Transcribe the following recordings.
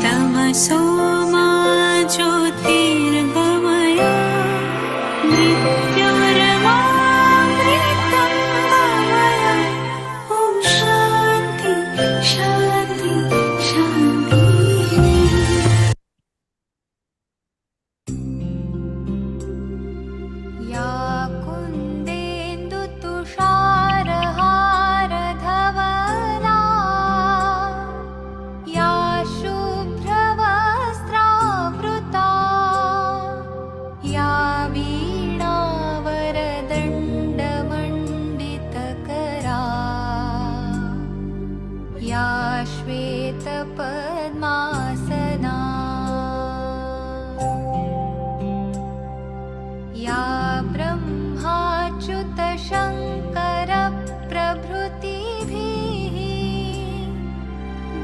तमसो मा ज्योतिर्गमय मृत्युर्मामृतं गमय। ॐ शान्ति शान्ति शान्तिः। या कुन्देन्दुतुषारहारधवला या शुभ्रवस्त्रावृता या वीणावरदण्डमण्डितकरा या श्वेतपद्मासना या ब्रह्माच्युतशङ्करप्रभृतिभिः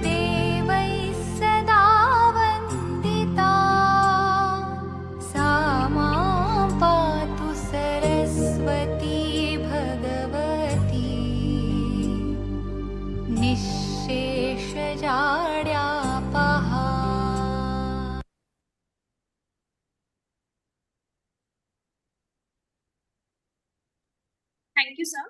देवैः सदा वन्दिता सा मां पातु Saraswati Bhagwati निःशेषजाड्यापहा। Thank you, sir.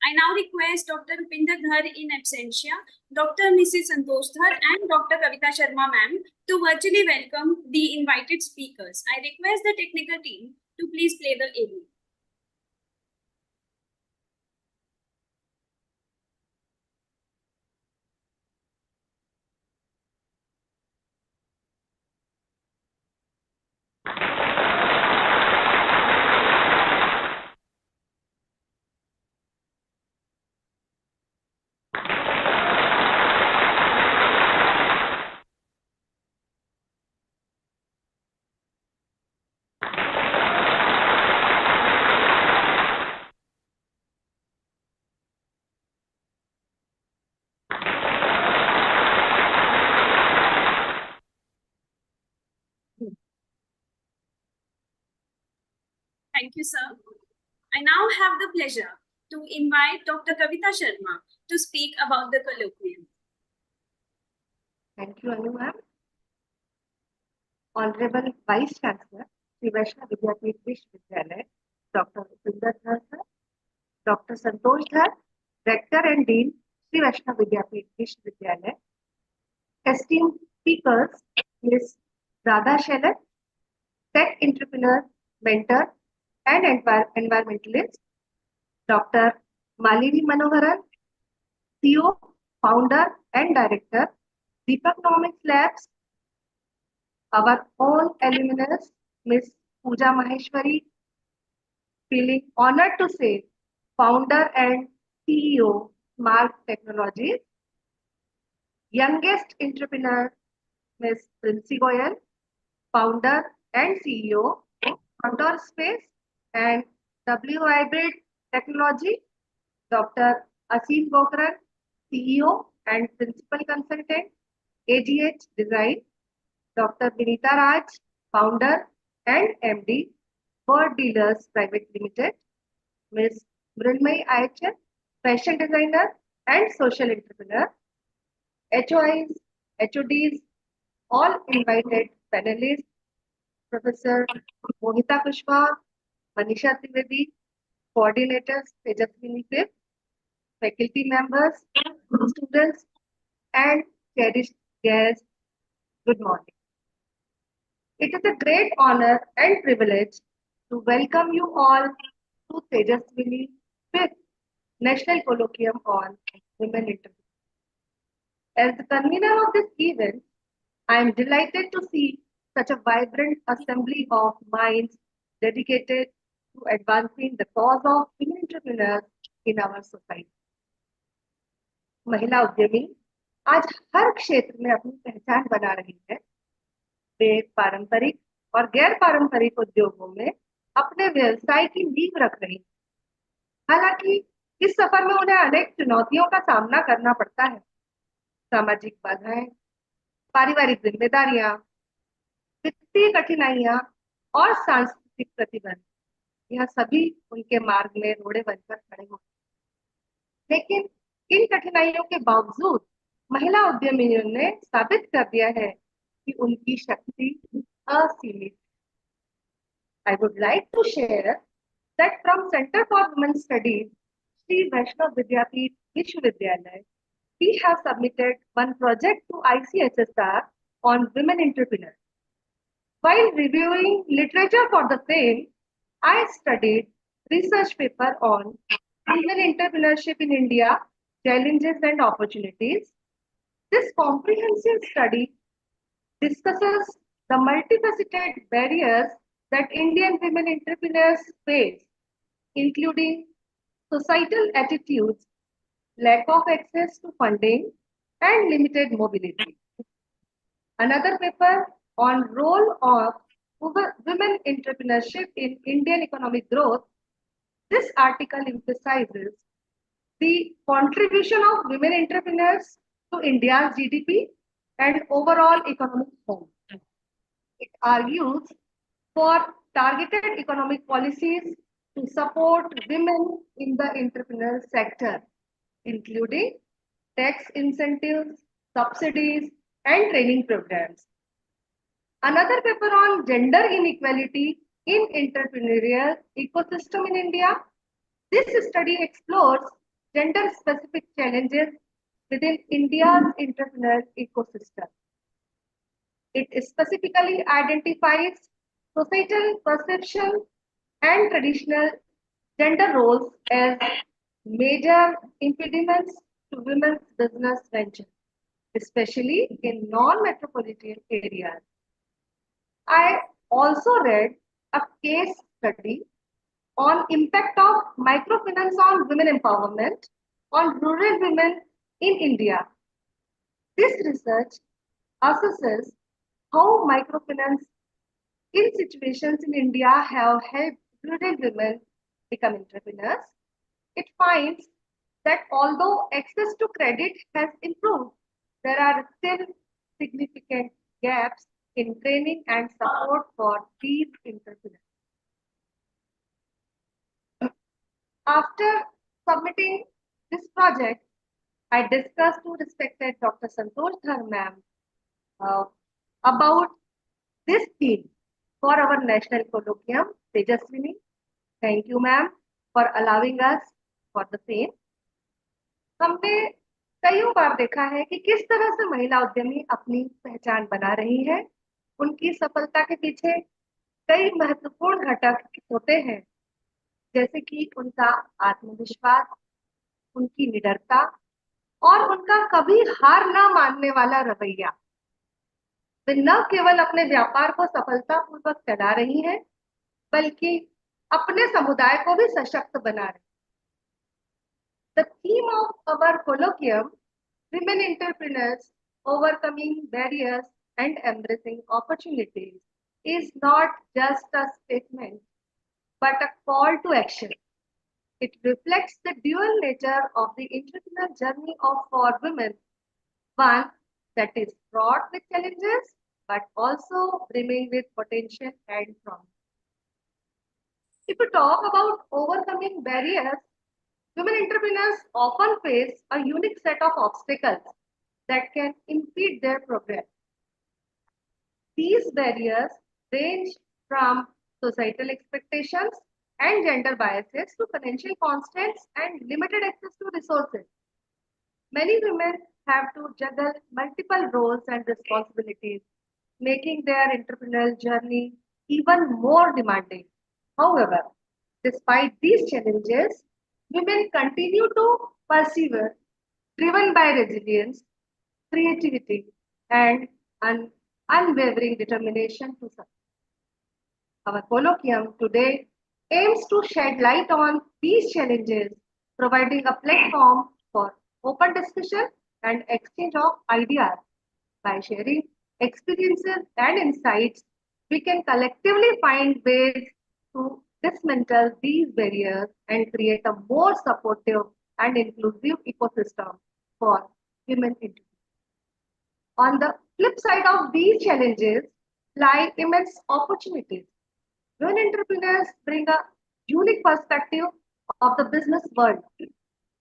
I now request Dr. Rupinder Dhar in absentia, Dr. Mrs. Santosh Dhar and Dr. Kavita Sharma ma'am to virtually welcome the invited speakers. I request the technical team to please play the AV. Thank you, sir. I now have the pleasure to invite Dr. Kavita Sharma to speak about the colloquium. Thank you, Anu ma'am. Honorable Vice Chancellor, Sri Vaishnav Vidyapeeth Vishwavidyalaya, Dr. Rupinder Dhar sir, Dr. Santosh Dhar, Rector and Dean, Sri Vaishnav Vidyapeeth Vishwavidyalaya, esteemed speakers, Ms. Radha Shelat, tech entrepreneur, mentor, and environmentalist, Dr. Malini Manoharan, CEO, founder, and director, Deepaknomics Labs, our own alumnus, Ms. Pooja Maheshwari, feeling honored to say, founder and CEO, Smart Technologies, youngest entrepreneur, Ms. Princy Goyal, founder and CEO, Contour Space and W Hybrid Technology, Dr. Asim Gokran, CEO and Principal Consultant, AGH Design, Dr. Vinita Raj, founder and MD, Bird Dealers Private Limited, Ms. Mrunmayee Ayachar, fashion designer and social entrepreneur, HOIs, HODs, all invited panelists, Professor Mohita Kushwaha, Manisha Trivedi, coordinators, Tejasvini-V, faculty members, students, and cherished guests, good morning. It is a great honor and privilege to welcome you all to Tejasvini-V National Colloquium on Women Entrepreneurs. As the convener of this event, I am delighted to see such a vibrant assembly of minds dedicated to advancing the cause of women entrepreneurs in our society. महिला उद्यमी आज हर क्षेत्र में अपनी पहचान बना रही है। वे पारंपरिक और गैर पारंपरिक उद्योगों में अपने व्यवसाय की नींव रख रही हैं। हालांकि इस सफर में उन्हें अनेक चुनौतियों का सामना करना पड़ता है। सामाजिक बाधाएं, पारिवारिक जिम्मेदारियां, वित्तीय कठिनाइयां और सांस्कृतिक प्रतिबंध, यह सभी उनके मार्ग में रोड़े बनकर खड़े हो। लेकिन इन कठिनाइयों के बावजूद महिला उद्यमियों ने साबित कर दिया है कि उनकी शक्ति असीमित। I would like to share that from Center for Women Studies, Sri Vaishnav Vidyapeeth Vishwavidyalaya, we have submitted one project to ICSSR on women entrepreneurs. While reviewing literature for the same, I studied research paper on women entrepreneurship in India, challenges and opportunities. This comprehensive study discusses the multifaceted barriers that Indian women entrepreneurs face, including societal attitudes, lack of access to funding, and limited mobility. Another paper on role of women entrepreneurship in Indian economic growth. This article emphasizes the contribution of women entrepreneurs to India's GDP and overall economic growth. It argues for targeted economic policies to support women in the entrepreneurial sector, including tax incentives, subsidies, and training programs. Another paper on gender inequality in entrepreneurial ecosystem in India. This study explores gender-specific challenges within India's entrepreneurial ecosystem. It specifically identifies societal perception and traditional gender roles as major impediments to women's business ventures, especially in non-metropolitan areas. I also read a case study on impact of microfinance on women empowerment on rural women in India. This research assesses how microfinance in situations in India have helped rural women become entrepreneurs. It finds that although access to credit has improved, there are still significant gaps in training and support for these entrepreneurs. After submitting this project, I discussed to respected Dr. Santosh Dhar ma'am about this theme for our national colloquium, Tejasvini. Thank you, ma'am, for allowing us for the same. हमने कई बार देखा है कि किस तरह से महिला उद्यमी अपनी पहचान बना रही है। उनकी सफलता के पीछे कई महत्वपूर्ण घटक होते हैं, जैसे कि उनका आत्मविश्वास, उनकी निडरता और उनका कभी हार ना मानने वाला रवैया। वे न केवल अपने व्यापार को सफलतापूर्वक चला रही हैं, बल्कि अपने समुदाय को भी सशक्त बना रही। The theme of our colloquium, Women Entrepreneurs Overcoming Barriers and Embracing Opportunities, is not just a statement, but a call to action. It reflects the dual nature of the entrepreneurial journey of for women, one that is fraught with challenges, but also brimming with potential and promise. If we talk about overcoming barriers, women entrepreneurs often face a unique set of obstacles that can impede their progress. These barriers range from societal expectations and gender biases to financial constraints and limited access to resources. Many women have to juggle multiple roles and responsibilities, making their entrepreneurial journey even more demanding. However, despite these challenges, women continue to persevere, driven by resilience, creativity, and an unwavering determination to succeed. Our colloquium today aims to shed light on these challenges, providing a platform for open discussion and exchange of ideas. By sharing experiences and insights, we can collectively find ways to dismantle these barriers and create a more supportive and inclusive ecosystem for women entrepreneurs. On the flip side of these challenges lie immense opportunities. Women entrepreneurs bring a unique perspective of the business world,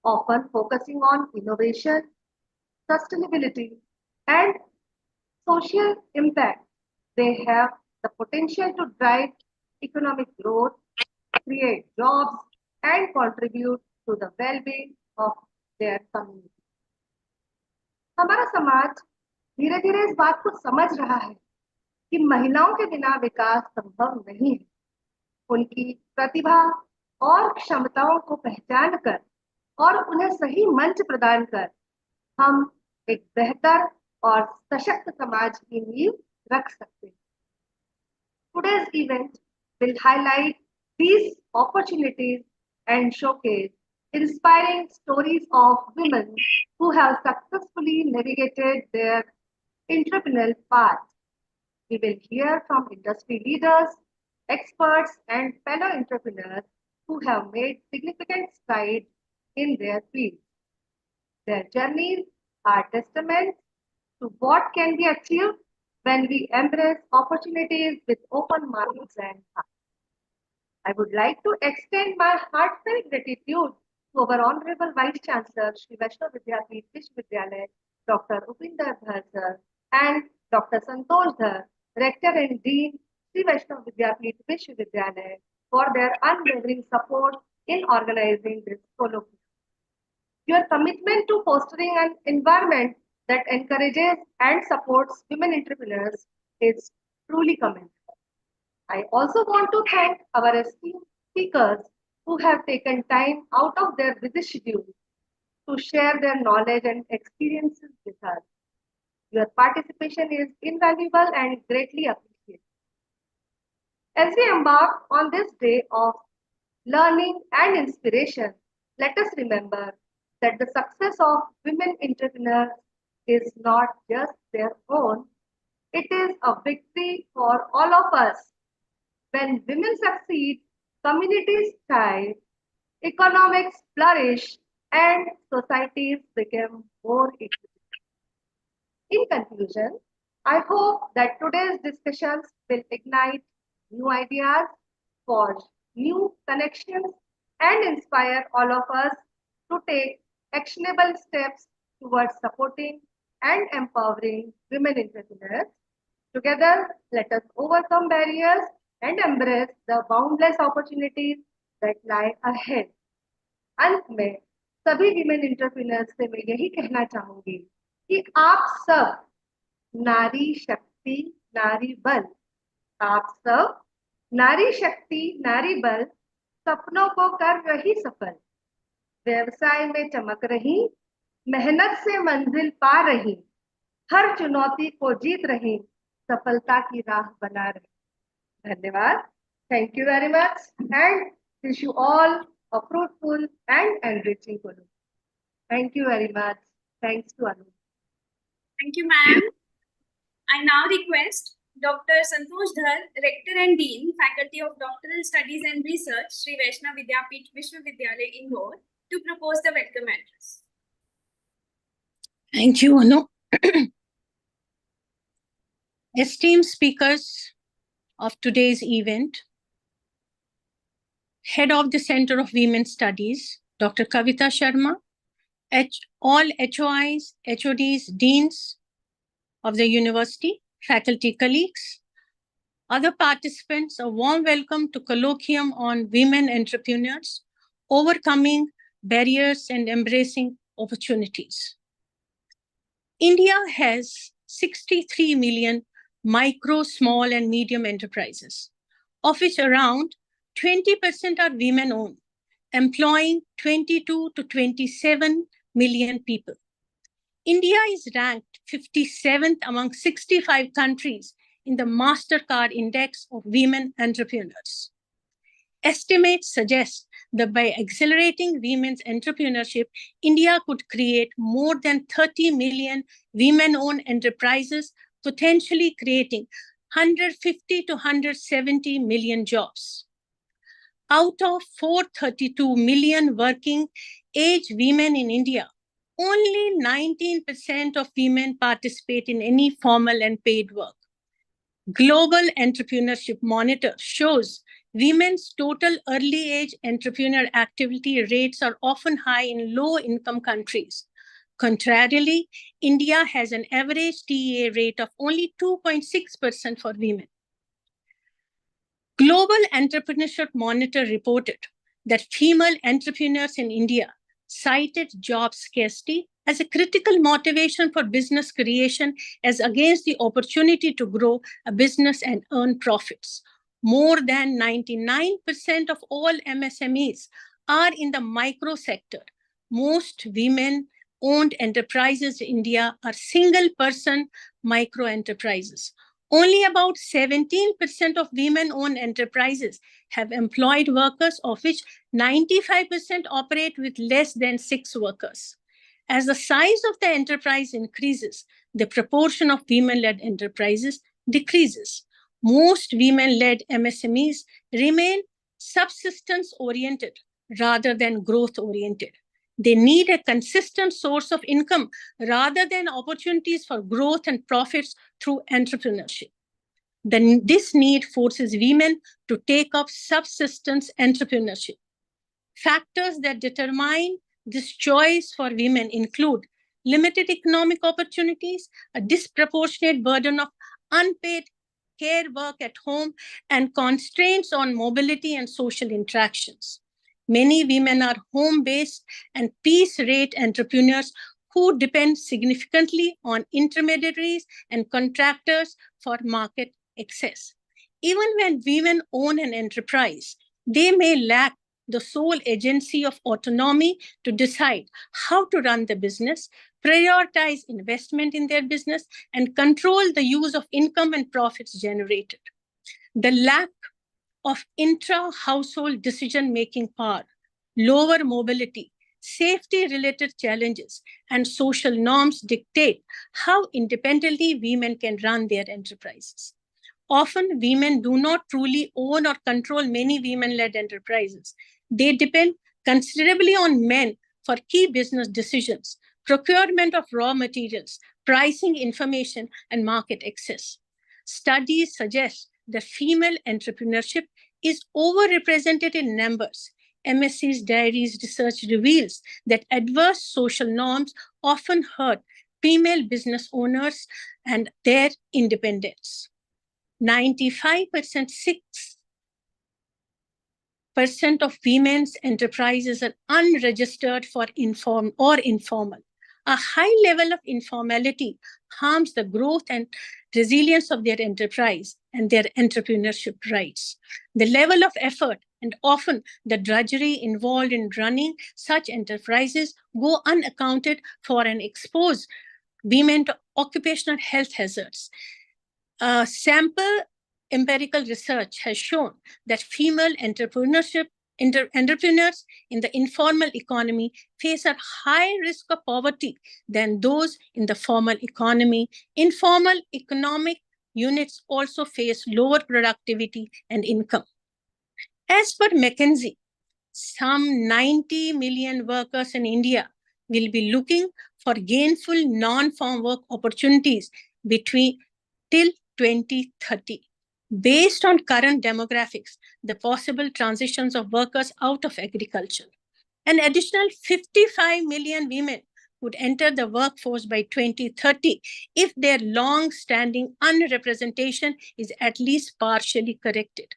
often focusing on innovation, sustainability, and social impact. They have the potential to drive economic growth, create jobs, and contribute to the well-being of their community. हमारा समाज धीरे धीरे इस बात को समझ रहा है कि महिलाओं के बिना विकास संभव नहीं है। उनकी प्रतिभा और क्षमताओं को पहचान कर और उन्हें सही मंच प्रदान कर हम एक बेहतर और सशक्त समाज की नींव रख सकते हैं। Today's event will highlight these opportunities and showcase inspiring stories of women who have successfully navigated their entrepreneurial path. We will hear from industry leaders, experts, and fellow entrepreneurs who have made significant strides in their fields. Their journeys are testaments to what can be achieved when we embrace opportunities with open minds and hearts. I would like to extend my heartfelt gratitude to our Honorable Vice Chancellor, Shri Vaishnav-Vidyapeeth Vishwavidyalaya, Dr. Upinder Dhar sir, and Dr. Santosh Dhar, Rector and Dean, Shri Vaishnav-Vidyapeeth Vishwavidyalaya, for their unwavering support in organizing this colloquium. Your commitment to fostering an environment that encourages and supports women entrepreneurs is truly commendable. I also want to thank our esteemed speakers who have taken time out of their busy schedule to share their knowledge and experiences with us. Your participation is invaluable and greatly appreciated. As we embark on this day of learning and inspiration, let us remember that the success of women entrepreneurs is not just their own, it is a victory for all of us. When women succeed, communities thrive, economics flourish, and societies become more equitable. In conclusion, I hope that today's discussions will ignite new ideas, forge new connections, and inspire all of us to take actionable steps towards supporting and empowering women entrepreneurs. Together, let us overcome barriers and embrace the boundless opportunities that lie ahead. अंत में सभी women entrepreneurs से मैं यही कहना चाहूंगी कि आप सब नारी शक्ति नारी बल, आप सब नारी शक्ति नारी बल सपनों को कर रही सफल, व्यवसाय में चमक रही, मेहनत से मंजिल पा रही, हर चुनौती को जीत रही, सफलता की राह बना रही। धन्यवाद। Thank you very much and wish you all a fruitful and enriching colloquium. Thank you very much. Thanks to Anu. Thank you, ma'am. I now request Dr. Santosh Dhar, Rector and Dean, Faculty of Doctoral Studies and Research, Shri Vaishnav-Vidyapeeth Vishwavidyalaya, Indore, to propose the welcome address. Thank you, Anu. Esteemed speakers of today's event, Head of the Center of Women Studies, Dr. Kavita Sharma, all HOIs, HODs, Deans of the University, faculty colleagues, other participants, a warm welcome to Colloquium on Women Entrepreneurs, Overcoming Barriers and Embracing Opportunities. India has 63 million micro, small, and medium enterprises, of which around 20% are women-owned, employing 22 to 27 million people. India is ranked 57th among 65 countries in the MasterCard Index of Women Entrepreneurs. Estimates suggest that by accelerating women's entrepreneurship, India could create more than 30 million women-owned enterprises, potentially creating 150 to 170 million jobs. Out of 432 million working age women in India, only 19% of women participate in any formal and paid work. Global Entrepreneurship Monitor shows women's total early age entrepreneur activity rates are often high in low-income countries. Contrarily, India has an average TEA rate of only 2.6% for women. Global Entrepreneurship Monitor reported that female entrepreneurs in India cited job scarcity as a critical motivation for business creation as against the opportunity to grow a business and earn profits. More than 99% of all MSMEs are in the micro sector. Most women-owned enterprises in India are single-person micro enterprises. Only about 17% of women-owned enterprises have employed workers, of which 95% operate with less than 6 workers. As the size of the enterprise increases, the proportion of women-led enterprises decreases. Most women-led MSMEs remain subsistence-oriented rather than growth-oriented. They need a consistent source of income rather than opportunities for growth and profits through entrepreneurship. This need forces women to take up subsistence entrepreneurship. Factors that determine this choice for women include limited economic opportunities, a disproportionate burden of unpaid care work at home, and constraints on mobility and social interactions. Many women are home-based and piece-rate entrepreneurs who depend significantly on intermediaries and contractors for market access. Even when women own an enterprise, they may lack the sole agency of autonomy to decide how to run the business, prioritize investment in their business, and control the use of income and profits generated. The lack of intra-household decision-making power, lower mobility, safety-related challenges, and social norms dictate how independently women can run their enterprises. Often, women do not truly own or control many women-led enterprises. They depend considerably on men for key business decisions, procurement of raw materials, pricing information, and market access. Studies suggest that female entrepreneurship is overrepresented in numbers. MSC's Diaries research reveals that adverse social norms often hurt female business owners and their independence. 95% of women's enterprises are unregistered for informal. A high level of informality harms the growth and resilience of their enterprise and their entrepreneurship rights. The level of effort and often the drudgery involved in running such enterprises go unaccounted for and expose women to occupational health hazards. Sample empirical research has shown that female entrepreneurs in the informal economy face a higher risk of poverty than those in the formal economy. Informal economic units also face lower productivity and income. As per McKinsey, some 90 million workers in India will be looking for gainful non-farm work opportunities till 2030. Based on current demographics, the possible transitions of workers out of agriculture. An additional 55 million women would enter the workforce by 2030 if their long-standing underrepresentation is at least partially corrected.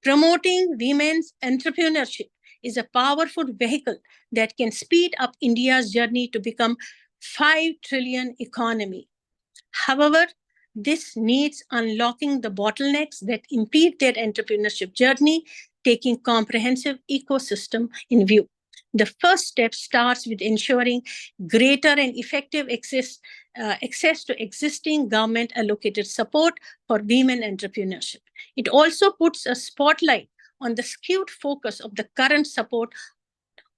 Promoting women's entrepreneurship is a powerful vehicle that can speed up India's journey to become 5 trillion economy. However, this needs unlocking the bottlenecks that impede their entrepreneurship journey, taking comprehensive ecosystem in view. The first step starts with ensuring greater and effective access to existing government allocated support for women entrepreneurship. It also puts a spotlight on the skewed focus of the current support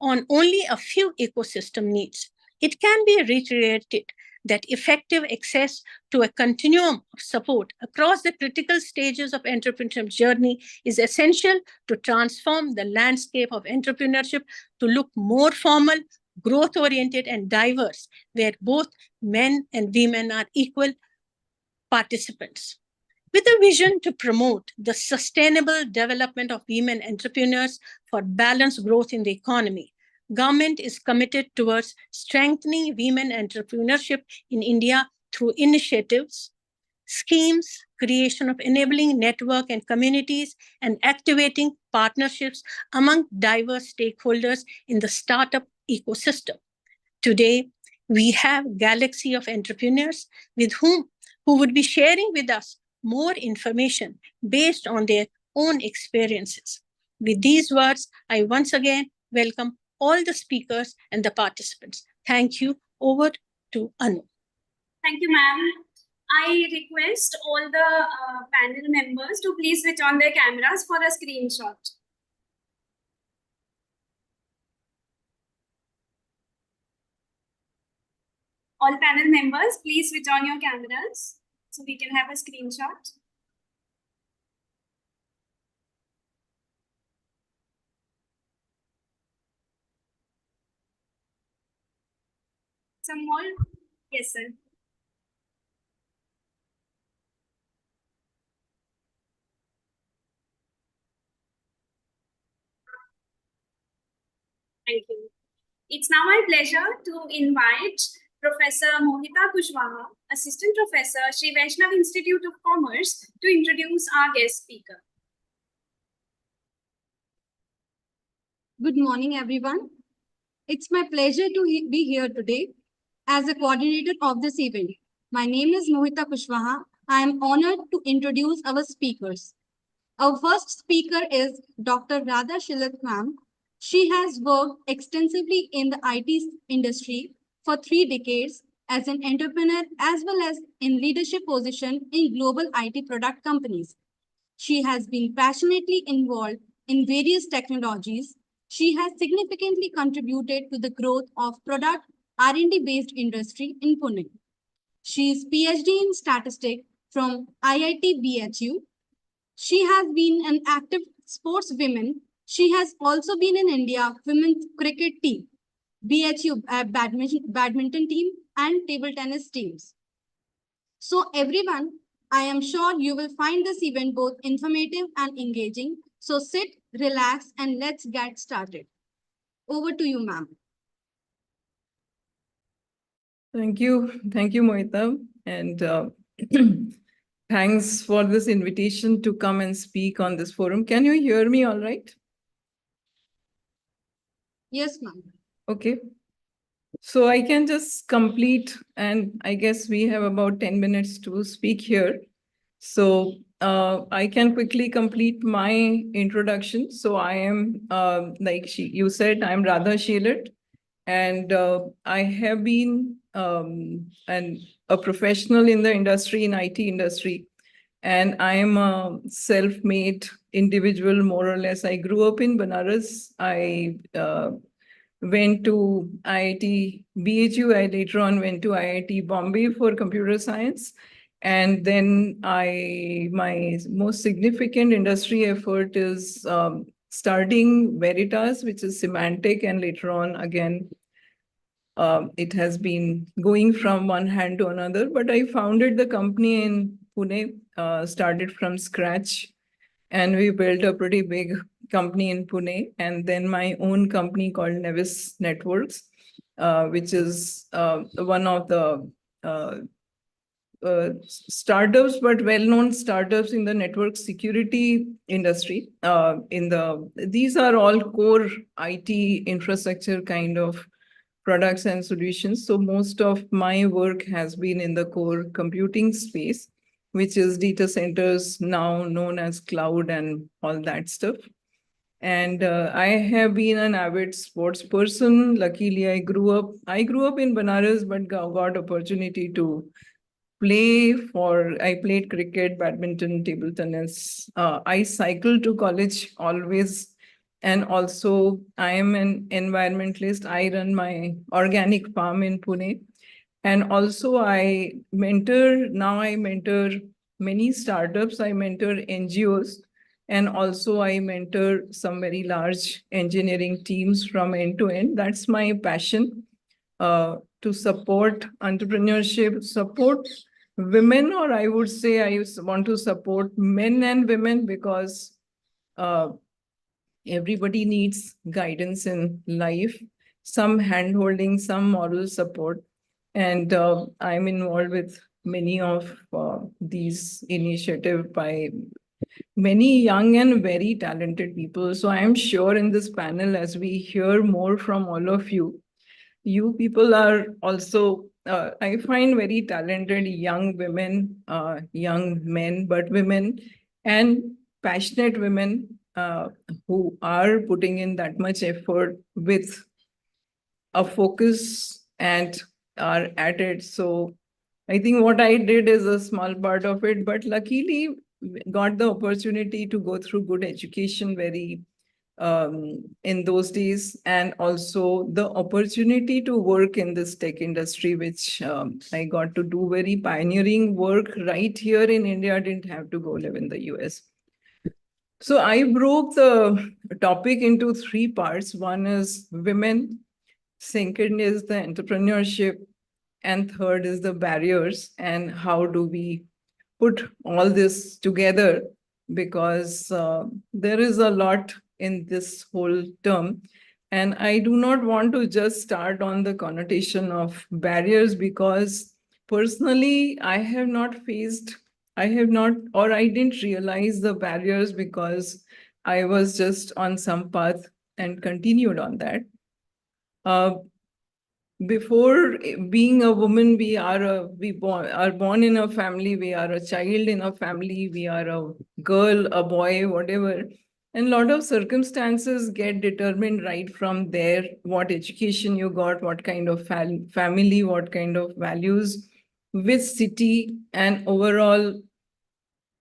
on only a few ecosystem needs. It can be reiterated that effective access to a continuum of support across the critical stages of entrepreneurship journey is essential to transform the landscape of entrepreneurship to look more formal, growth-oriented, and diverse, where both men and women are equal participants. With a vision to promote the sustainable development of women entrepreneurs for balanced growth in the economy, government is committed towards strengthening women entrepreneurship in India through initiatives, schemes, creation of enabling network and communities, and activating partnerships among diverse stakeholders in the startup ecosystem. Today, we have galaxy of entrepreneurs who would be sharing with us more information based on their own experiences. With these words, I once again welcome all the speakers and the participants. Thank you. Over to Anu. Thank you, ma'am. I request all the panel members to please switch on their cameras for a screenshot. All panel members, please switch on your cameras so we can have a screenshot. Some more? Yes, sir. Thank you. It's now my pleasure to invite Professor Mohita Kushwaha, Assistant Professor, Sri Vaishnav Institute of Commerce, to introduce our guest speaker. Good morning, everyone. It's my pleasure to be here today as a coordinator of this event. My name is Mohita Kushwaha. I am honored to introduce our speakers. Our first speaker is Dr. Radha Shilat ma'am. She has worked extensively in the IT industry for 3 decades as an entrepreneur as well as in leadership position in global IT product companies. She has been passionately involved in various technologies. She has significantly contributed to the growth of product R&D based industry in Pune. She is PhD in statistics from IIT BHU. She has been an active sportswoman. She has also been in India women's cricket team, BHU badminton team, and table tennis teams. So everyone, I am sure you will find this event both informative and engaging. So sit, relax, and let's get started. Over to you, ma'am. Thank you, Mohita, and thanks for this invitation to come and speak on this forum. Can you hear me all right? Yes, ma'am. Okay. So I can just complete, and I guess we have about 10 minutes to speak here. So I can quickly complete my introduction. So I am, like you said, I'm Radha Shilat, and I have been a professional in the industry, in IT industry. And I am a self-made individual, more or less. I grew up in Banaras. I went to IIT BHU. I later on went to IIT Bombay for computer science. And then my most significant industry effort is starting Veritas, which is semantic, and later on again, it has been going from one hand to another. But I founded the company in Pune, started from scratch, and we built a pretty big company in Pune, and then my own company called Nevis Networks, which is one of the startups, but well-known startups in the network security industry. These are all core IT infrastructure kind of products and solutions. So most of my work has been in the core computing space, which is data centers, now known as cloud and all that stuff. And I have been an avid sports person. Luckily, I grew up in Banaras, but got opportunity to I played cricket, badminton, table tennis. I cycled to college always. And also, I am an environmentalist. I run my organic farm in Pune. And also, I mentor many startups. I mentor NGOs. And also, I mentor some very large engineering teams from end to end. That's my passion, to support entrepreneurship, support women, or I would say I want to support men and women, because everybody needs guidance in life. some hand-holding, some moral support. And I'm involved with many of these initiatives by many young and very talented people. So I am sure in this panel, as we hear more from all of you, you people are also, I find very talented young women, young men, but women and passionate women who are putting in that much effort with a focus and are at it. So I think what I did is a small part of it, but luckily got the opportunity to go through good education very in those days, and also the opportunity to work in this tech industry, which I got to do very pioneering work right here in India. I didn't have to go live in the US. So I broke the topic into three parts. One is women, second is the entrepreneurship, and third is the barriers and how do we put all this together, because there is a lot in this whole term. And I do not want to just start on the connotation of barriers, because personally, I have not faced, I have not, or I didn't realize the barriers because I was just on some path and continued on that. Before being a woman, we are born in a family, we are a child in a family, we are a girl, a boy, whatever. And a lot of circumstances get determined right from there, what education you got, what kind of family, what kind of values, which city, and overall,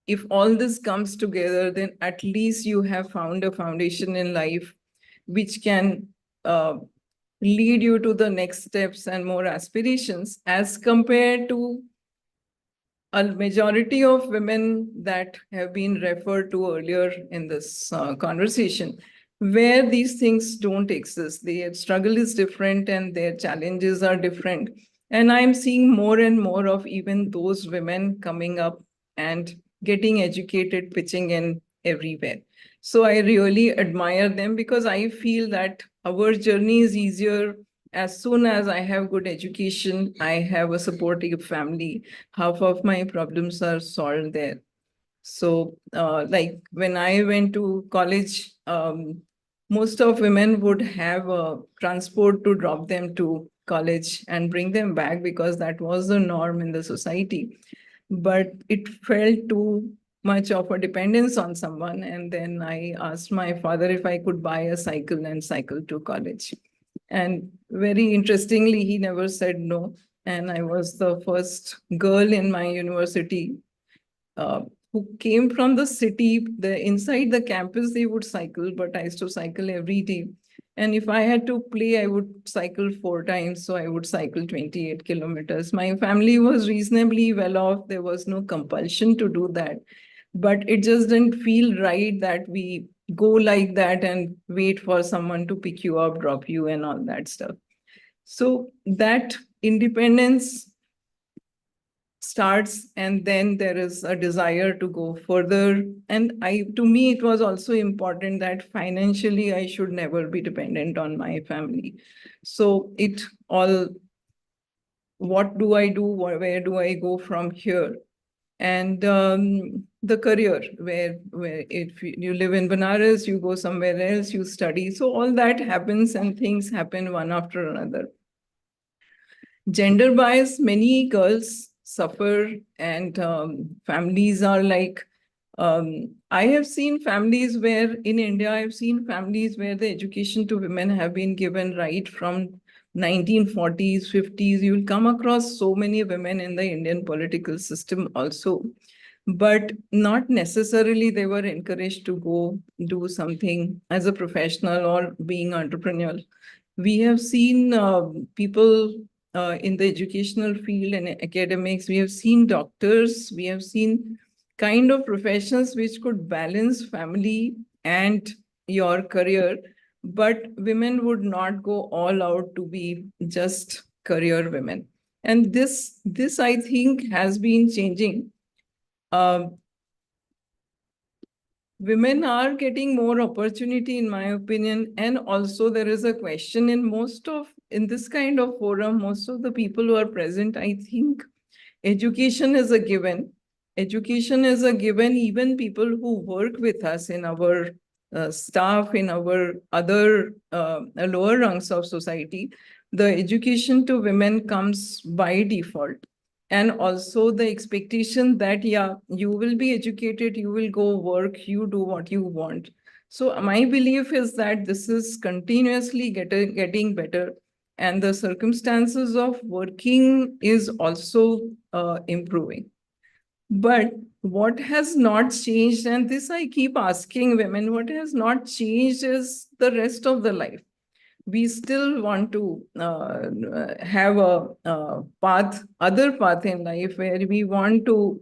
if all this comes together, then at least you have found a foundation in life which can lead you to the next steps and more aspirations, as compared to a majority of women that have been referred to earlier in this conversation, where these things don't exist. Their struggle is different and their challenges are different. And I'm seeing more and more of even those women coming up and getting educated, pitching in everywhere. So I really admire them, because I feel that our journey is easier as soon as I have good education, I have a supportive family, half of my problems are solved there. So like when I went to college, most of women would have a transport to drop them to college and bring them back, because that was the norm in the society. But it felt too much of a dependence on someone. And then I asked my father if I could buy a cycle and cycle to college. And very interestingly, he never said no. And I was the first girl in my university who came from the city. Inside the campus, they would cycle, but I used to cycle every day. And if I had to play, I would cycle 4 times. So I would cycle 28 kilometers. My family was reasonably well off. There was no compulsion to do that. But it just didn't feel right that we go like that and wait for someone to pick you up, drop you, and all that stuff. So that independence starts, and then there is a desire to go further. And to me, it was also important that financially I should never be dependent on my family. So it all, what do I do? Where do I go from here? And the career, where if you live in Banaras, you go somewhere else, you study. So all that happens and things happen one after another. Gender bias, many girls suffer, and families are like, I have seen families where in India, I've seen families where the education to women have been given right from 1940s, 50s. You'll come across so many women in the Indian political system also, but not necessarily they were encouraged to go do something as a professional or being entrepreneurial. We have seen people in the educational field and academics. We have seen doctors. We have seen kind of professions which could balance family and your career, but women would not go all out to be just career women. And this I think has been changing. women are getting more opportunity, in my opinion. And also there is a question in this kind of forum, most of the people who are present, I think education is a given. Education is a given. Even people who work with us in our staff, in our other lower rungs of society, the education to women comes by default. And also the expectation that, yeah, you will be educated, you will go work, you do what you want. So my belief is that this is continuously getting better, and the circumstances of working is also improving. But what has not changed, and this I keep asking women, what has not changed is the rest of the life. We still want to have a other path in life where we want to,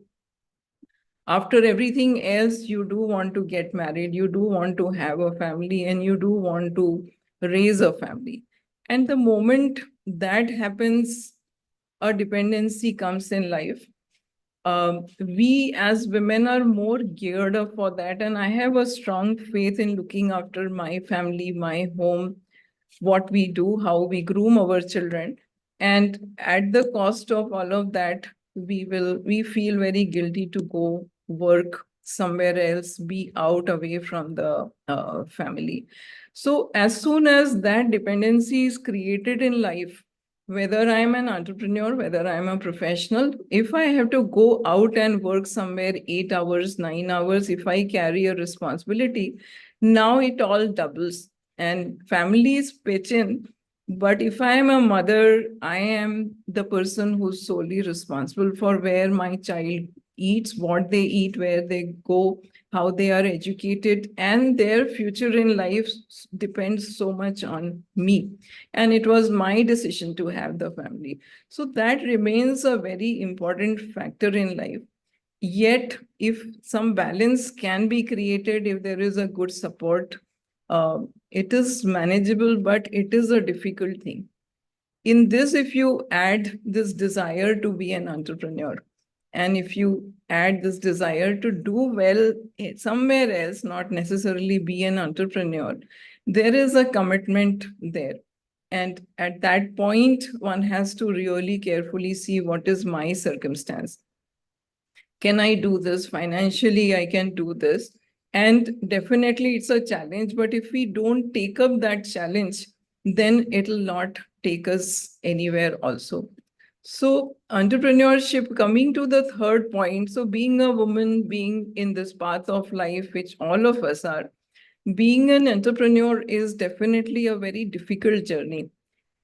after everything else, you do want to get married, you do want to have a family, and you do want to raise a family. And the moment that happens, a dependency comes in life. We as women are more geared up for that. And I have a strong faith in looking after my family, my home, what we do, how we groom our children. And at the cost of all of that, we feel very guilty to go work somewhere else, be out away from the family. So as soon as that dependency is created in life, whether I'm an entrepreneur, whether I'm a professional, if I have to go out and work somewhere 8 hours, 9 hours, if I carry a responsibility, now it all doubles and families pitch in. But if I am a mother, I am the person who's solely responsible for where my child eats, what they eat, where they go, how they are educated, and their future in life depends so much on me. And it was my decision to have the family. So that remains a very important factor in life. Yet, if some balance can be created, if there is a good support, it is manageable, but it is a difficult thing. In this, if you add this desire to be an entrepreneur, and if you add this desire to do well somewhere else, not necessarily be an entrepreneur, there is a commitment there. And at that point, one has to really carefully see what is my circumstance. Can I do this financially? I can do this. And definitely it's a challenge, but if we don't take up that challenge, then it'll not take us anywhere also. So entrepreneurship, coming to the third point, so being a woman, being in this path of life, which all of us are, being an entrepreneur is definitely a very difficult journey.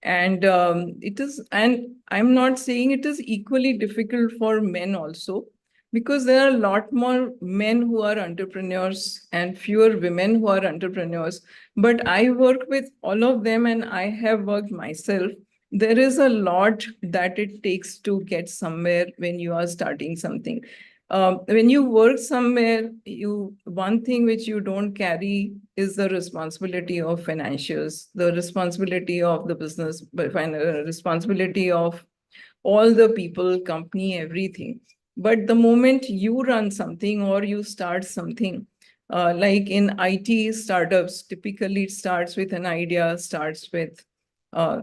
And I'm not saying it is equally difficult for men also, because there are a lot more men who are entrepreneurs and fewer women who are entrepreneurs. But I work with all of them, and I have worked myself. There is a lot that it takes to get somewhere when you are starting something. When you work somewhere, one thing which you don't carry is the responsibility of financials, the responsibility of the business, but responsibility of all the people, company, everything. But the moment you run something or you start something, like in IT startups, typically it starts with an idea, starts with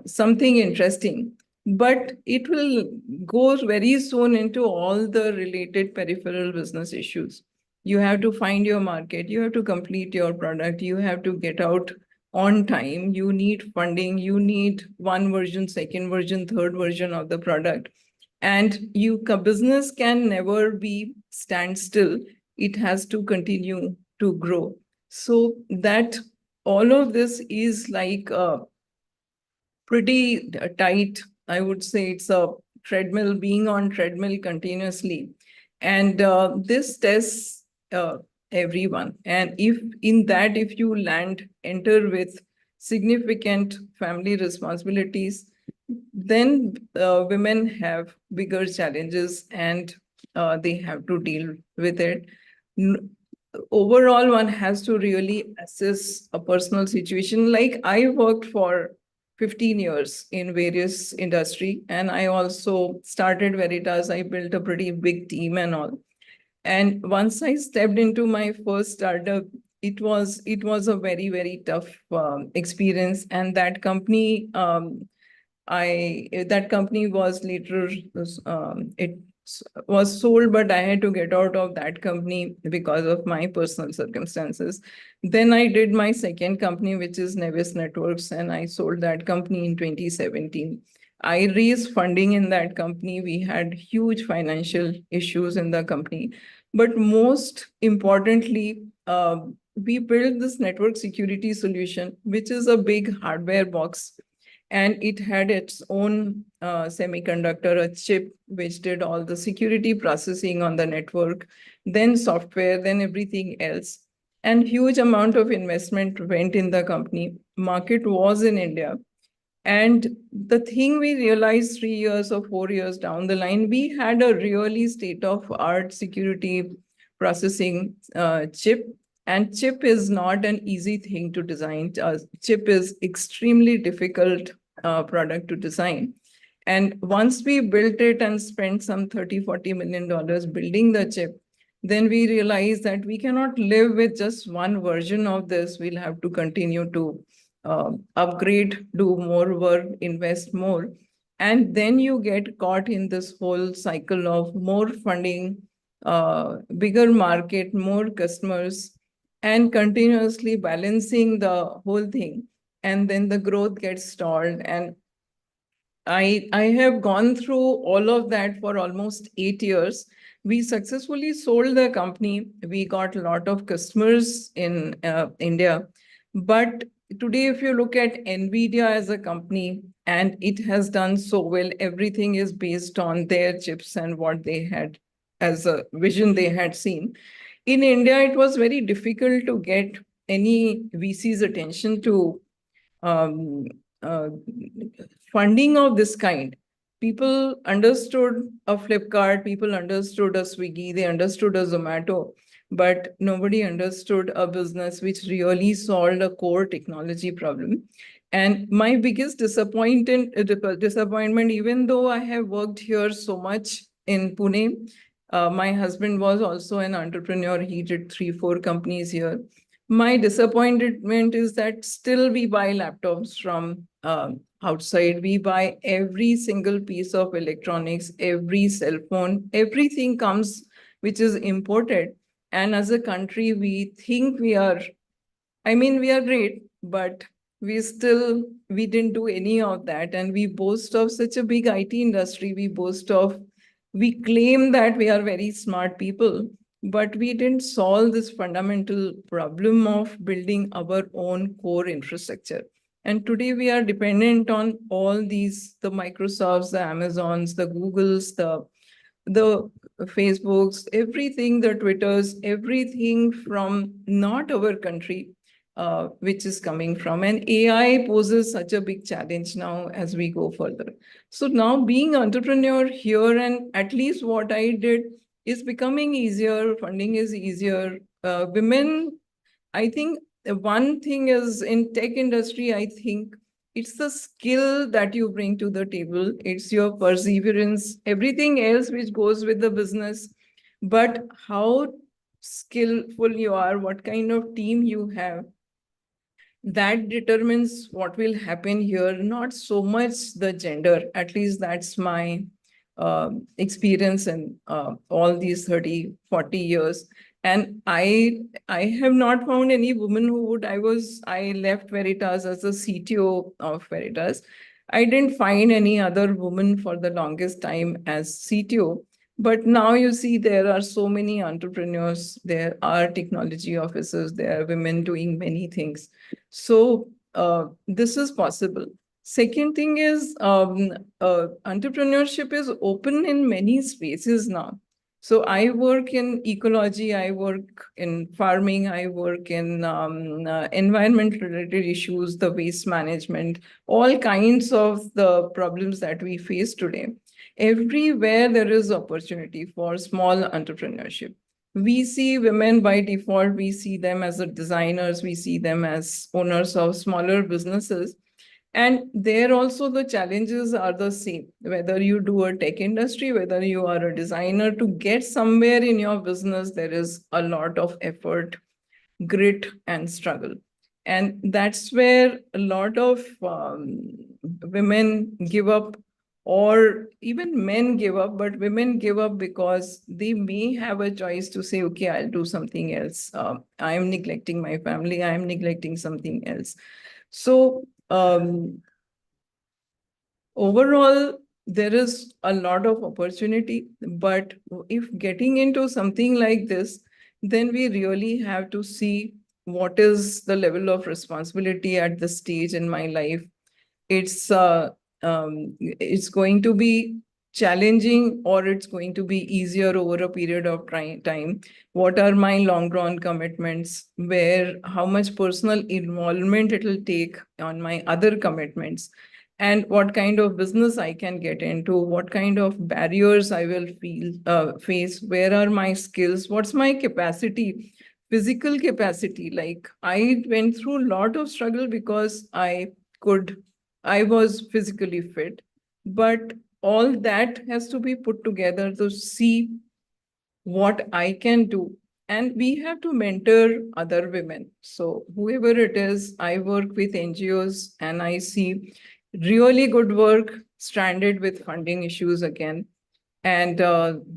something interesting, but it will go very soon into all the related peripheral business issues. You have to find your market, you have to complete your product, you have to get out on time, you need funding, you need one version, second version, third version of the product. And business can never be standstill. It has to continue to grow. So that all of this is like pretty tight. I would say it's a treadmill, being on treadmill continuously. And this tests everyone. And if you enter with significant family responsibilities, then women have bigger challenges, and they have to deal with it. Overall, one has to really assess a personal situation. Like I worked for 15 years in various industry, and I also started Veritas. I built a pretty big team and all. And once I stepped into my first startup, it was a very, very tough experience. And that company, that company was later, it was sold, but I had to get out of that company because of my personal circumstances. Then I did my second company, which is Nevis Networks, and I sold that company in 2017. I raised funding in that company. We had huge financial issues in the company. But most importantly, we built this network security solution, which is a big hardware box. And it had its own semiconductor, a chip, which did all the security processing on the network, then software, then everything else. And huge amount of investment went in the company. Market was in India. And the thing we realized 3 years or 4 years down the line, we had a really state-of-art security processing chip. And chip is not an easy thing to design. Chip is extremely difficult product to design. And once we built it and spent some $30–40 million building the chip, then we realized that we cannot live with just one version of this. We'll have to continue to upgrade, do more work, invest more. And then you get caught in this whole cycle of more funding, bigger market, more customers, and continuously balancing the whole thing. And then the growth gets stalled. And I have gone through all of that for almost 8 years. We successfully sold the company. We got a lot of customers in India. But today, if you look at NVIDIA as a company, and it has done so well, everything is based on their chips and what they had as a vision they had seen. In India, it was very difficult to get any VC's attention to funding of this kind. People understood a Flipkart, people understood a Swiggy, they understood a Zomato, but nobody understood a business which really solved a core technology problem. And my biggest disappointment, even though I have worked here so much in Pune, my husband was also an entrepreneur. He did 3–4 companies here. My disappointment is that still we buy laptops from outside. We buy every single piece of electronics, every cell phone, everything comes which is imported. And as a country, we think we are great, but we didn't do any of that. And we boast of such a big IT industry. We claim that we are very smart people, but we didn't solve this fundamental problem of building our own core infrastructure. And today we are dependent on all these, the Microsofts, the Amazons, the Googles, the Facebooks, everything, the Twitters, everything from not our country, which is coming from. And AI poses such a big challenge now as we go further. So now being entrepreneur here, and at least what I did is becoming easier, funding is easier. Women, I think one thing is in tech industry, I think it's the skill that you bring to the table. It's your perseverance, everything else which goes with the business. But how skillful you are, what kind of team you have, that determines what will happen here, not so much the gender. At least that's my experience in all these 30–40 years. And I have not found any woman who would. I left Veritas as a CTO of Veritas. I didn't find any other woman for the longest time as CTO. But now you see there are so many entrepreneurs, there are technology officers, there are women doing many things. So this is possible. Second thing is entrepreneurship is open in many spaces now. So I work in ecology, I work in farming, I work in environment-related issues, the waste management, all kinds of the problems that we face today. Everywhere there is opportunity for small entrepreneurship. We see women by default, we see them as designers, we see them as owners of smaller businesses. And there also the challenges are the same, whether you do a tech industry, whether you are a designer, to get somewhere in your business, there is a lot of effort, grit, and struggle. And that's where a lot of women give up, or even men give up, but women give up because they may have a choice to say, okay, I'll do something else. I am neglecting my family, I am neglecting something else. So overall, there is a lot of opportunity, but if getting into something like this, then we really have to see what is the level of responsibility at this stage in my life. It's going to be challenging, or it's going to be easier over a period of time. What are my long run commitments, where how much personal involvement it will take on my other commitments, and what kind of business I can get into, what kind of barriers I will face, where are my skills, what's my capacity, physical capacity. Like, I went through a lot of struggle because I was physically fit, but all that has to be put together to see what I can do. And we have to mentor other women. So whoever it is, I work with NGOs and I see really good work stranded with funding issues again. And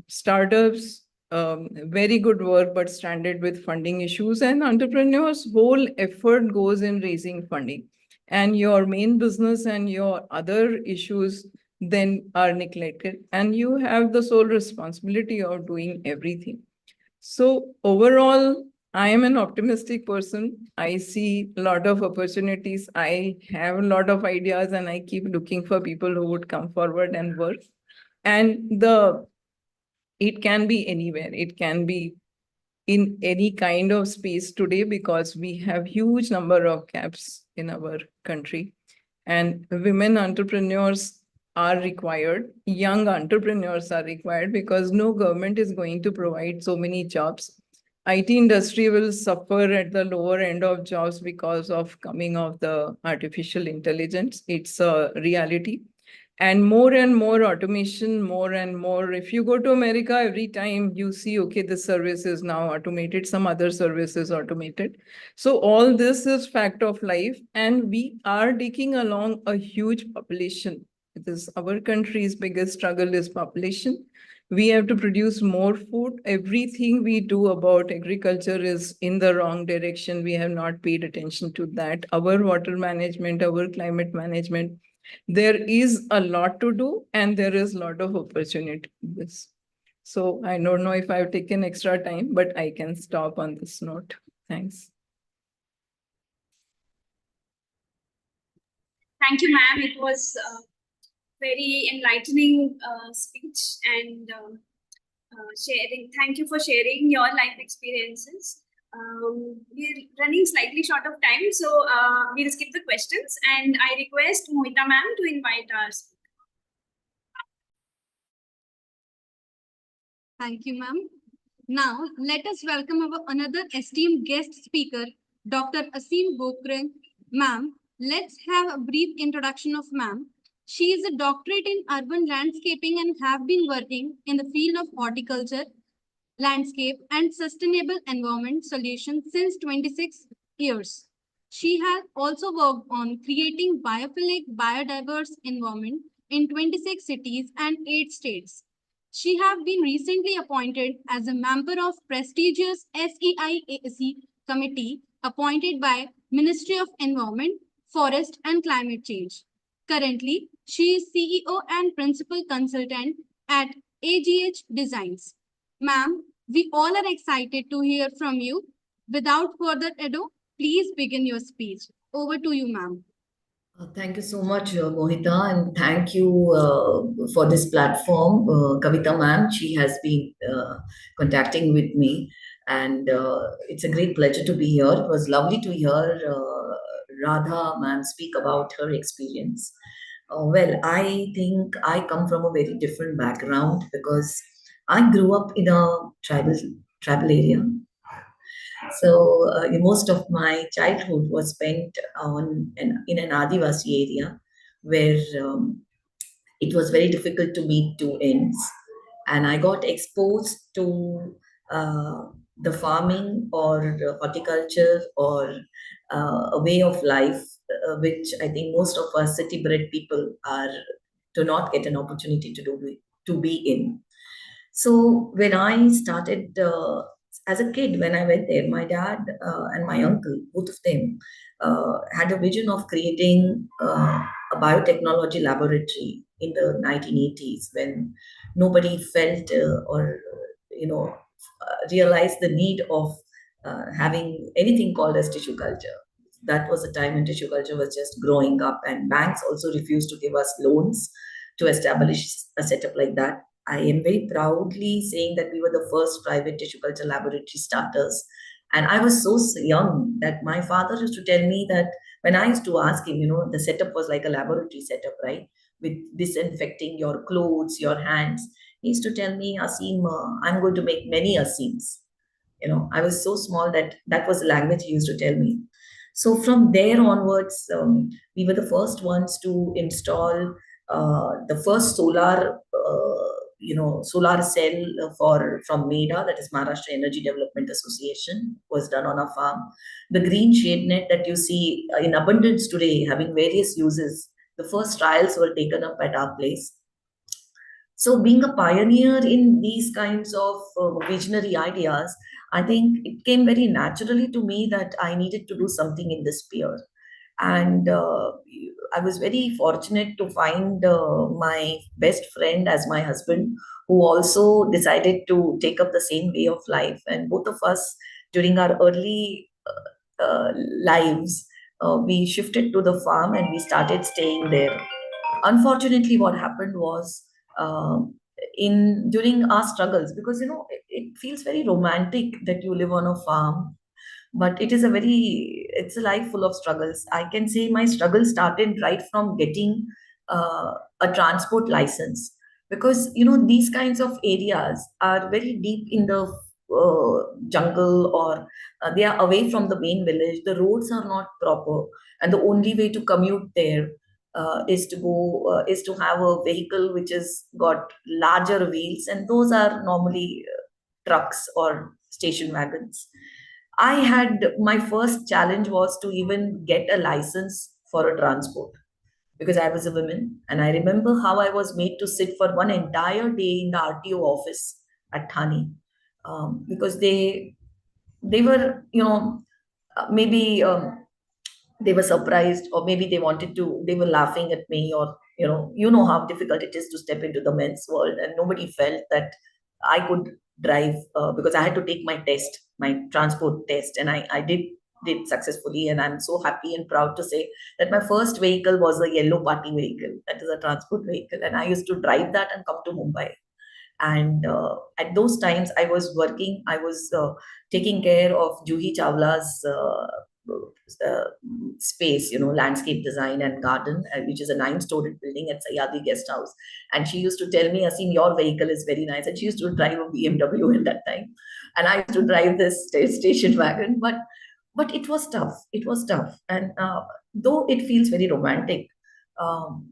startups, very good work, but stranded with funding issues. And entrepreneurs' whole effort goes in raising funding. And your main business and your other issues then are neglected. And you have the sole responsibility of doing everything. So overall, I am an optimistic person. I see a lot of opportunities. I have a lot of ideas, and I keep looking for people who would come forward and work. And it can be anywhere. It can be in any kind of space today, because we have huge number of gaps in our country. And women entrepreneurs are required, young entrepreneurs are required, because no government is going to provide so many jobs. IT industry will suffer at the lower end of jobs because of coming of the artificial intelligence. It's a reality. And more automation, more and more. If you go to America, every time you see, okay, this service is now automated, some other service is automated. So all this is fact of life, and we are taking along a huge population. This our country's biggest struggle is population. We have to produce more food. Everything we do about agriculture is in the wrong direction. We have not paid attention to that. Our water management, our climate management, there is a lot to do, and there is a lot of opportunity in this. So I don't know if I've taken extra time, but I can stop on this note. Thanks. Thank you, ma'am. It was a very enlightening speech and sharing. Thank you for sharing your life experiences. We're running slightly short of time, so we'll skip the questions, and I request Mohita ma'am to invite our speaker. Thank you, ma'am. Now, let us welcome our another esteemed guest speaker, Dr. Asim Gokran. Ma'am, let's have a brief introduction of ma'am. She is a doctorate in urban landscaping and have been working in the field of horticulture, landscape, and sustainable environment solutions since 26 years. She has also worked on creating biophilic, biodiverse environment in 26 cities and 8 states. She has been recently appointed as a member of prestigious SEIAC committee appointed by Ministry of Environment, Forest and Climate Change. Currently, she is CEO and principal consultant at AGH Designs. Ma'am, we all are excited to hear from you. Without further ado, please begin your speech. Over to you, ma'am. Thank you so much, Mohita, and thank you for this platform. Kavita ma'am, she has been contacting with me, and it's a great pleasure to be here. It was lovely to hear Radha ma'am speak about her experience. Well, I think I come from a very different background because I grew up in a tribal area. So most of my childhood was spent in an Adivasi area where it was very difficult to meet two ends. And I got exposed to the farming or horticulture or a way of life, which I think most of us city bred people do not get an opportunity to be in. So when I started as a kid, when I went there, my dad and my uncle, both of them, had a vision of creating a biotechnology laboratory in the 1980s when nobody felt or realized the need of having anything called as tissue culture. That was a time when tissue culture was just growing up, and banks also refused to give us loans to establish a setup like that. I am very proudly saying that we were the first private tissue culture laboratory starters. And I was so young that my father used to tell me that when I used to ask him, the setup was like a laboratory setup, right? With disinfecting your clothes, your hands. He used to tell me, Asim, I'm going to make many Asims. I was so small that that was the language he used to tell me. So from there onwards, we were the first ones to install the first solar cell from MEDA, that is Maharashtra Energy Development Association, was done on a farm. The green shade net that you see in abundance today, having various uses, the first trials were taken up at our place. So, being a pioneer in these kinds of visionary ideas, I think it came very naturally to me that I needed to do something in this sphere. And I was very fortunate to find my best friend as my husband, who also decided to take up the same way of life. And both of us, during our early lives, we shifted to the farm and we started staying there. Unfortunately, what happened was um, in during our struggles, because it feels very romantic that you live on a farm, but it's a life full of struggles. I can say my struggle started right from getting a transport license, because these kinds of areas are very deep in the jungle, or they are away from the main village. The roads are not proper, and the only way to commute there is to have a vehicle which has got larger wheels, and those are normally trucks or station wagons. I had my first challenge was to even get a license for a transport, because I was a woman. And I remember how I was made to sit for one entire day in the RTO office at Thane, because they were, maybe they were surprised, or maybe they were laughing at me, or how difficult it is to step into the men's world, and nobody felt that I could drive, because I had to take my transport test, and I did successfully. And I'm so happy and proud to say that my first vehicle was a yellow party vehicle, that is a transport vehicle, and I used to drive that and come to Mumbai. And at those times I was taking care of Juhi Chawla's space, landscape design and garden, which is a 9-story building at Sayadi Guest House. And she used to tell me, Asim, your vehicle is very nice. And she used to drive a BMW in that time. And I used to drive this station wagon. But it was tough. It was tough. And though it feels very romantic, um,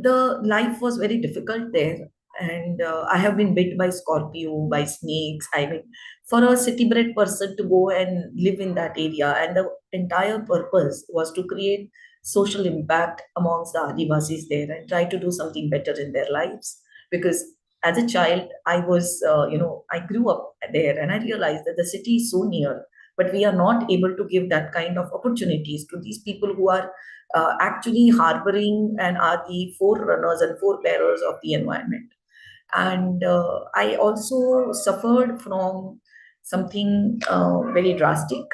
the life was very difficult there. And I have been bit by scorpio, by snakes. I mean, for a city bred person to go and live in that area, and the entire purpose was to create social impact amongst the Adivasis there and try to do something better in their lives. Because as a child, I grew up there, and I realized that the city is so near, but we are not able to give that kind of opportunities to these people who are actually harboring and are the forerunners and forebearers of the environment. And I also suffered from something very drastic,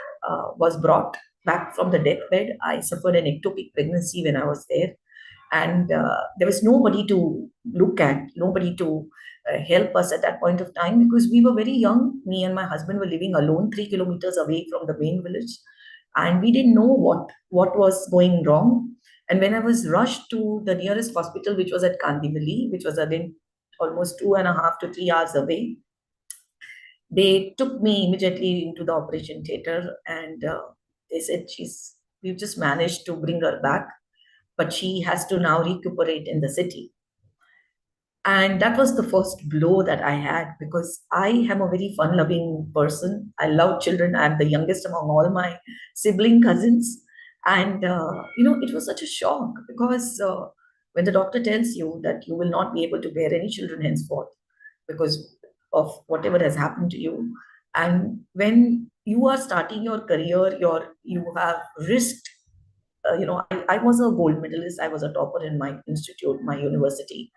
was brought back from the deathbed. I suffered an ectopic pregnancy when I was there, and there was nobody to look at, nobody to help us at that point of time, because we were very young. Me and my husband were living alone 3 kilometers away from the main village, and we didn't know what was going wrong. And when I was rushed to the nearest hospital, which was at Kandivali, which was again almost 2.5 to 3 hours away, They took me immediately into the operation theater, and they said we've just managed to bring her back, but she has to now recuperate in the city. And that was the first blow that I had, because I am a very fun loving person. I love children. I'm the youngest among all my sibling cousins. And, it was such a shock, because when the doctor tells you that you will not be able to bear any children henceforth because of whatever has happened to you, and when you are starting your career, you have risked. I was a gold medalist. I was a topper in my institute, my university.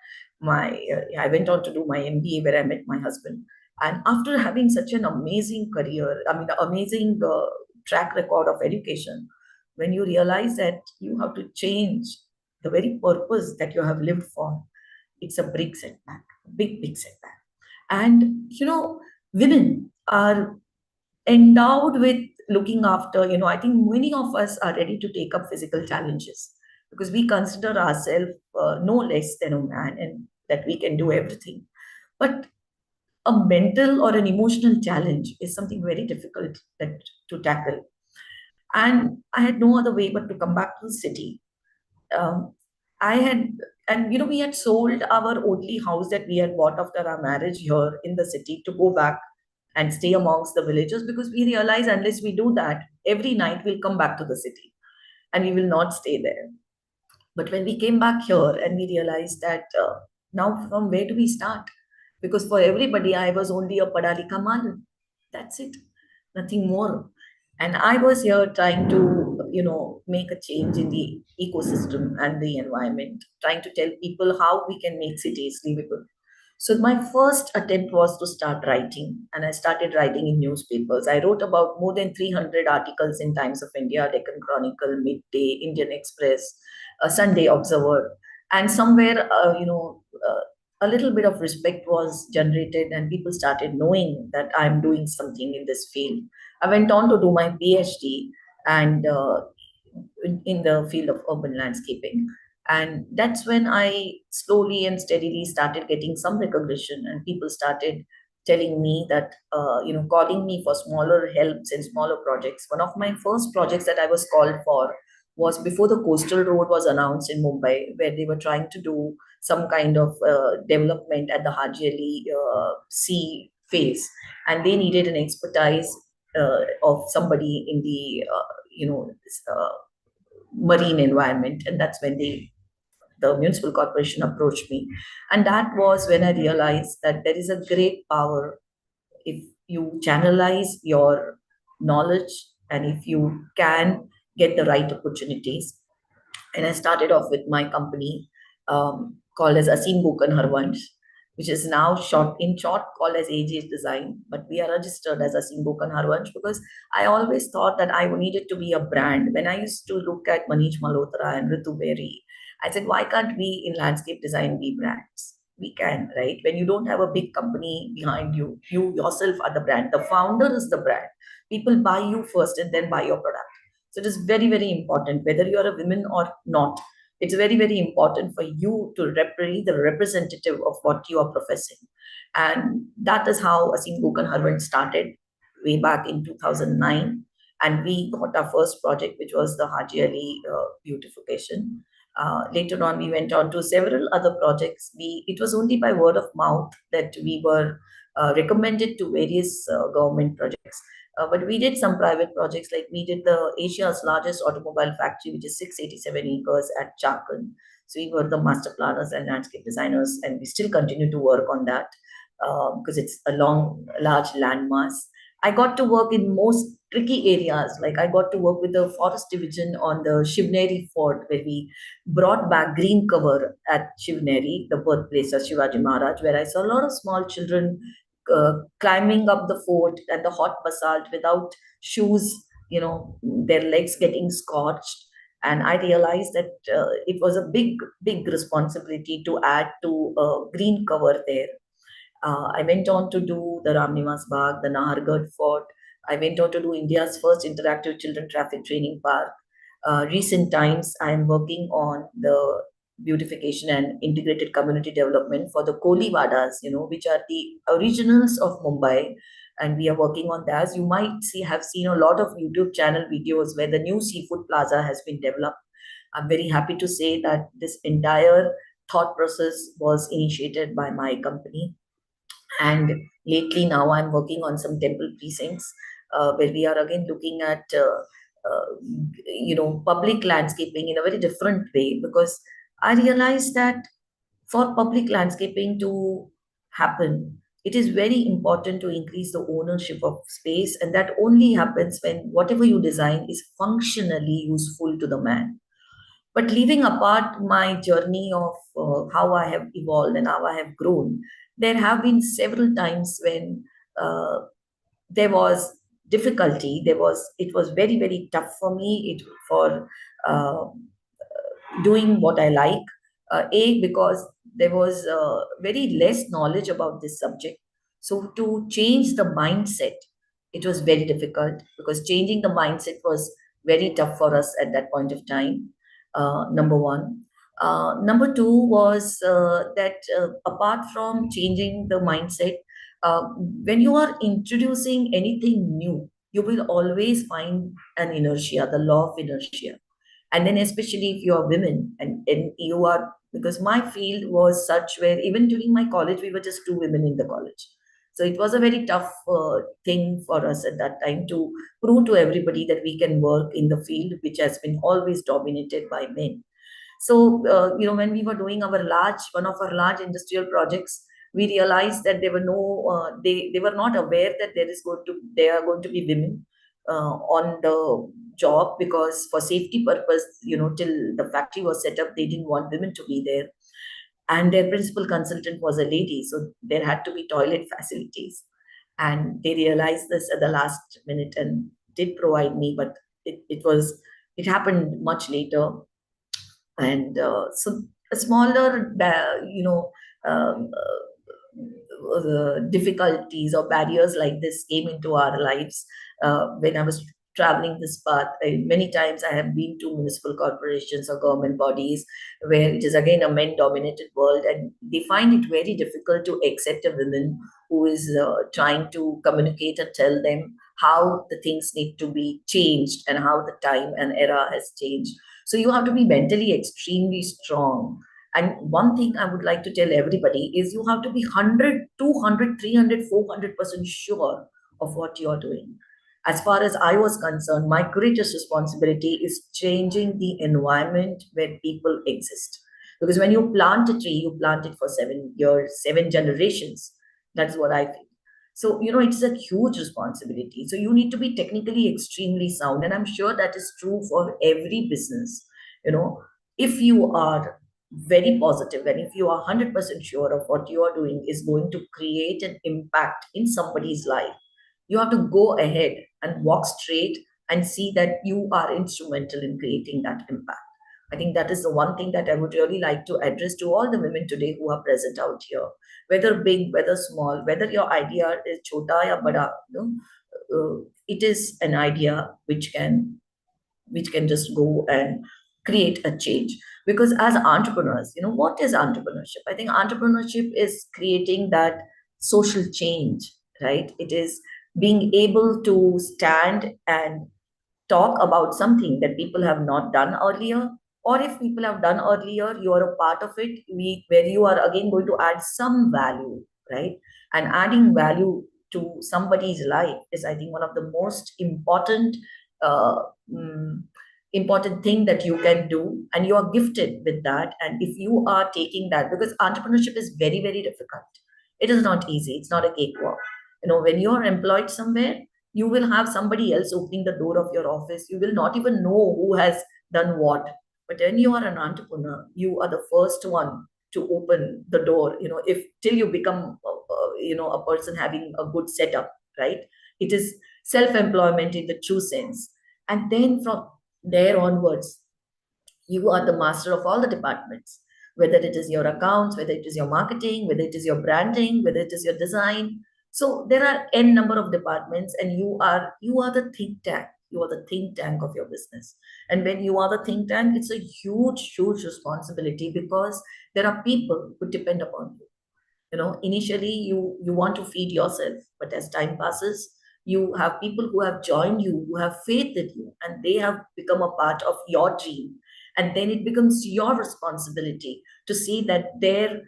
I went on to do my MBA, where I met my husband. And after having such an amazing career, I mean, amazing track record of education, when you realize that you have to change the very purpose that you have lived for, it's a big setback, big setback. And women are endowed with looking after, I think many of us are ready to take up physical challenges because we consider ourselves no less than a man, and that we can do everything. But a mental or an emotional challenge is something very difficult to tackle. And I had no other way but to come back to the city. um, I had, and we had sold our only house that we had bought after our marriage here in the city to go back and stay amongst the villagers, because we realize unless we do that, every night we'll come back to the city and we will not stay there. But when we came back here and we realized that now from where do we start? Because for everybody, I was only a Padalika Mal. That's it, nothing more. And I was here trying to, make a change in the ecosystem and the environment, trying to tell people how we can make cities livable. So my first attempt was to start writing, and I started writing in newspapers. I wrote about more than 300 articles in Times of India, Deccan Chronicle, Midday, Indian Express, Sunday Observer, and somewhere, a little bit of respect was generated, and people started knowing that I'm doing something in this field. I went on to do my PhD, and in the field of urban landscaping. And that's when I slowly and steadily started getting some recognition, and people started telling me that, calling me for smaller helps and smaller projects. One of my first projects that I was called for was before the coastal road was announced in Mumbai, where they were trying to do some kind of development at the Haji Ali sea face, and they needed an expertise of somebody in the marine environment. And that's when the municipal corporation approached me. And that was when I realized that there is a great power if you channelize your knowledge, and if you can get the right opportunities. And I started off with my company, called as Asim Bukan Harvansh, which is now short called as AJ Design, but we are registered as Asim Bukan Harvansh because I always thought that I needed to be a brand. When I used to look at Manish Malhotra and Ritu Berry, I said, why can't we in landscape design be brands? We can, right? When you don't have a big company behind you, you yourself are the brand. The founder is the brand. People buy you first and then buy your product. So it is very, very important, whether you are a woman or not. It's very, very important for you to be the representative of what you are professing. And that is how Asim Gokan Harvan started way back in 2009. And we got our first project, which was the Haji Ali beautification. Later on, we went on to several other projects. It was only by word of mouth that we were recommended to various government projects. But we did some private projects, like we did the Asia's largest automobile factory, which is 687 acres at Chakan. So we were the master planners and landscape designers, and we still continue to work on that because it's a large landmass. I got to work in most tricky areas. Like I got to work with the forest division on the Shivneri fort, where we brought back green cover at Shivneri, the birthplace of Shivaji Maharaj, where I saw a lot of small children climbing up the fort and the hot basalt without shoes, their legs getting scorched. And I realized that it was a big responsibility to add to green cover there. I went on to do the Ramnivas Bagh, the Nahargarh Fort. I went on to do India's first interactive children traffic training park. Recent times, I am working on the beautification and integrated community development for the Koli Vadas, which are the originals of Mumbai. and we are working on that. As you might have seen a lot of YouTube channel videos where the new seafood plaza has been developed. I'm very happy to say that this entire thought process was initiated by my company. And lately now I'm working on some temple precincts where we are again looking at public landscaping in a very different way, because I realized that for public landscaping to happen, it is very important to increase the ownership of space, and that only happens when whatever you design is functionally useful to the man. But leaving apart my journey of how I have evolved and how I have grown, there have been several times when uh, there was difficulty. It was very, very tough for me. For uh, doing what I like. Because there was very less knowledge about this subject. So to change the mindset, it was very difficult, because changing the mindset was very tough for us at that point of time. Number one. Number two was that apart from changing the mindset, when you are introducing anything new, you will always find an inertia, the law of inertia. And then especially if you are women, and you are, because my field was such where even during my college we were just two women in the college, so it was a very tough thing for us at that time to prove to everybody that we can work in the field which has been always dominated by men. So when we were doing one of our large industrial projects, we realized that there were no they were not aware that there are going to be women on the job, because for safety purpose, till the factory was set up, they didn't want women to be there. And their principal consultant was a lady, so there had to be toilet facilities. And they realized this at the last minute and did provide me, but it happened much later. And so a smaller difficulties or barriers like this came into our lives when I was traveling this path. Many times I have been to municipal corporations or government bodies where it is again a men dominated world, and they find it very difficult to accept a woman who is trying to communicate and tell them how the things need to be changed and how the time and era has changed. So you have to be mentally extremely strong. And one thing I would like to tell everybody is you have to be 100, 200, 300, 400% sure of what you're doing. As far as I was concerned, my greatest responsibility is changing the environment where people exist. Because when you plant a tree, you plant it for 7 years, 7 generations. That's what I feel. So, it's a huge responsibility. So you need to be technically extremely sound. And I'm sure that is true for every business. If you are very positive and if you are 100% sure of what you are doing is going to create an impact in somebody's life, you have to go ahead and walk straight and see that you are instrumental in creating that impact. I think that is the one thing that I would really like to address to all the women today who are present out here, whether big, whether small, whether your idea is chota ya bada, it is an idea which can just go and create a change. Because as entrepreneurs, what is entrepreneurship? I think entrepreneurship is creating that social change, right? It is being able to stand and talk about something that people have not done earlier, or if people have done earlier, you are a part of it, where you are again going to add some value, right? And adding value to somebody's life is, I think, one of the most important uh, mm, important thing that you can do, and you are gifted with that. And if you are taking that, because entrepreneurship is very, very difficult, it is not easy, it's not a cakewalk. When you are employed somewhere, you will have somebody else opening the door of your office. You will not even know who has done what. But when you are an entrepreneur, you are the first one to open the door, if till you become, a person having a good setup, right? It is self-employment in the true sense. And then from there onwards, you are the master of all the departments, whether it is your accounts, whether it is your marketing, whether it is your branding, whether it is your design. So there are n number of departments, and you are the think tank. You are the think tank of your business. And when you are the think tank, it's a huge, huge responsibility, because there are people who depend upon you. Initially you want to feed yourself, but as time passes, you have people who have joined you, who have faith in you, and they have become a part of your dream. And then it becomes your responsibility to see that their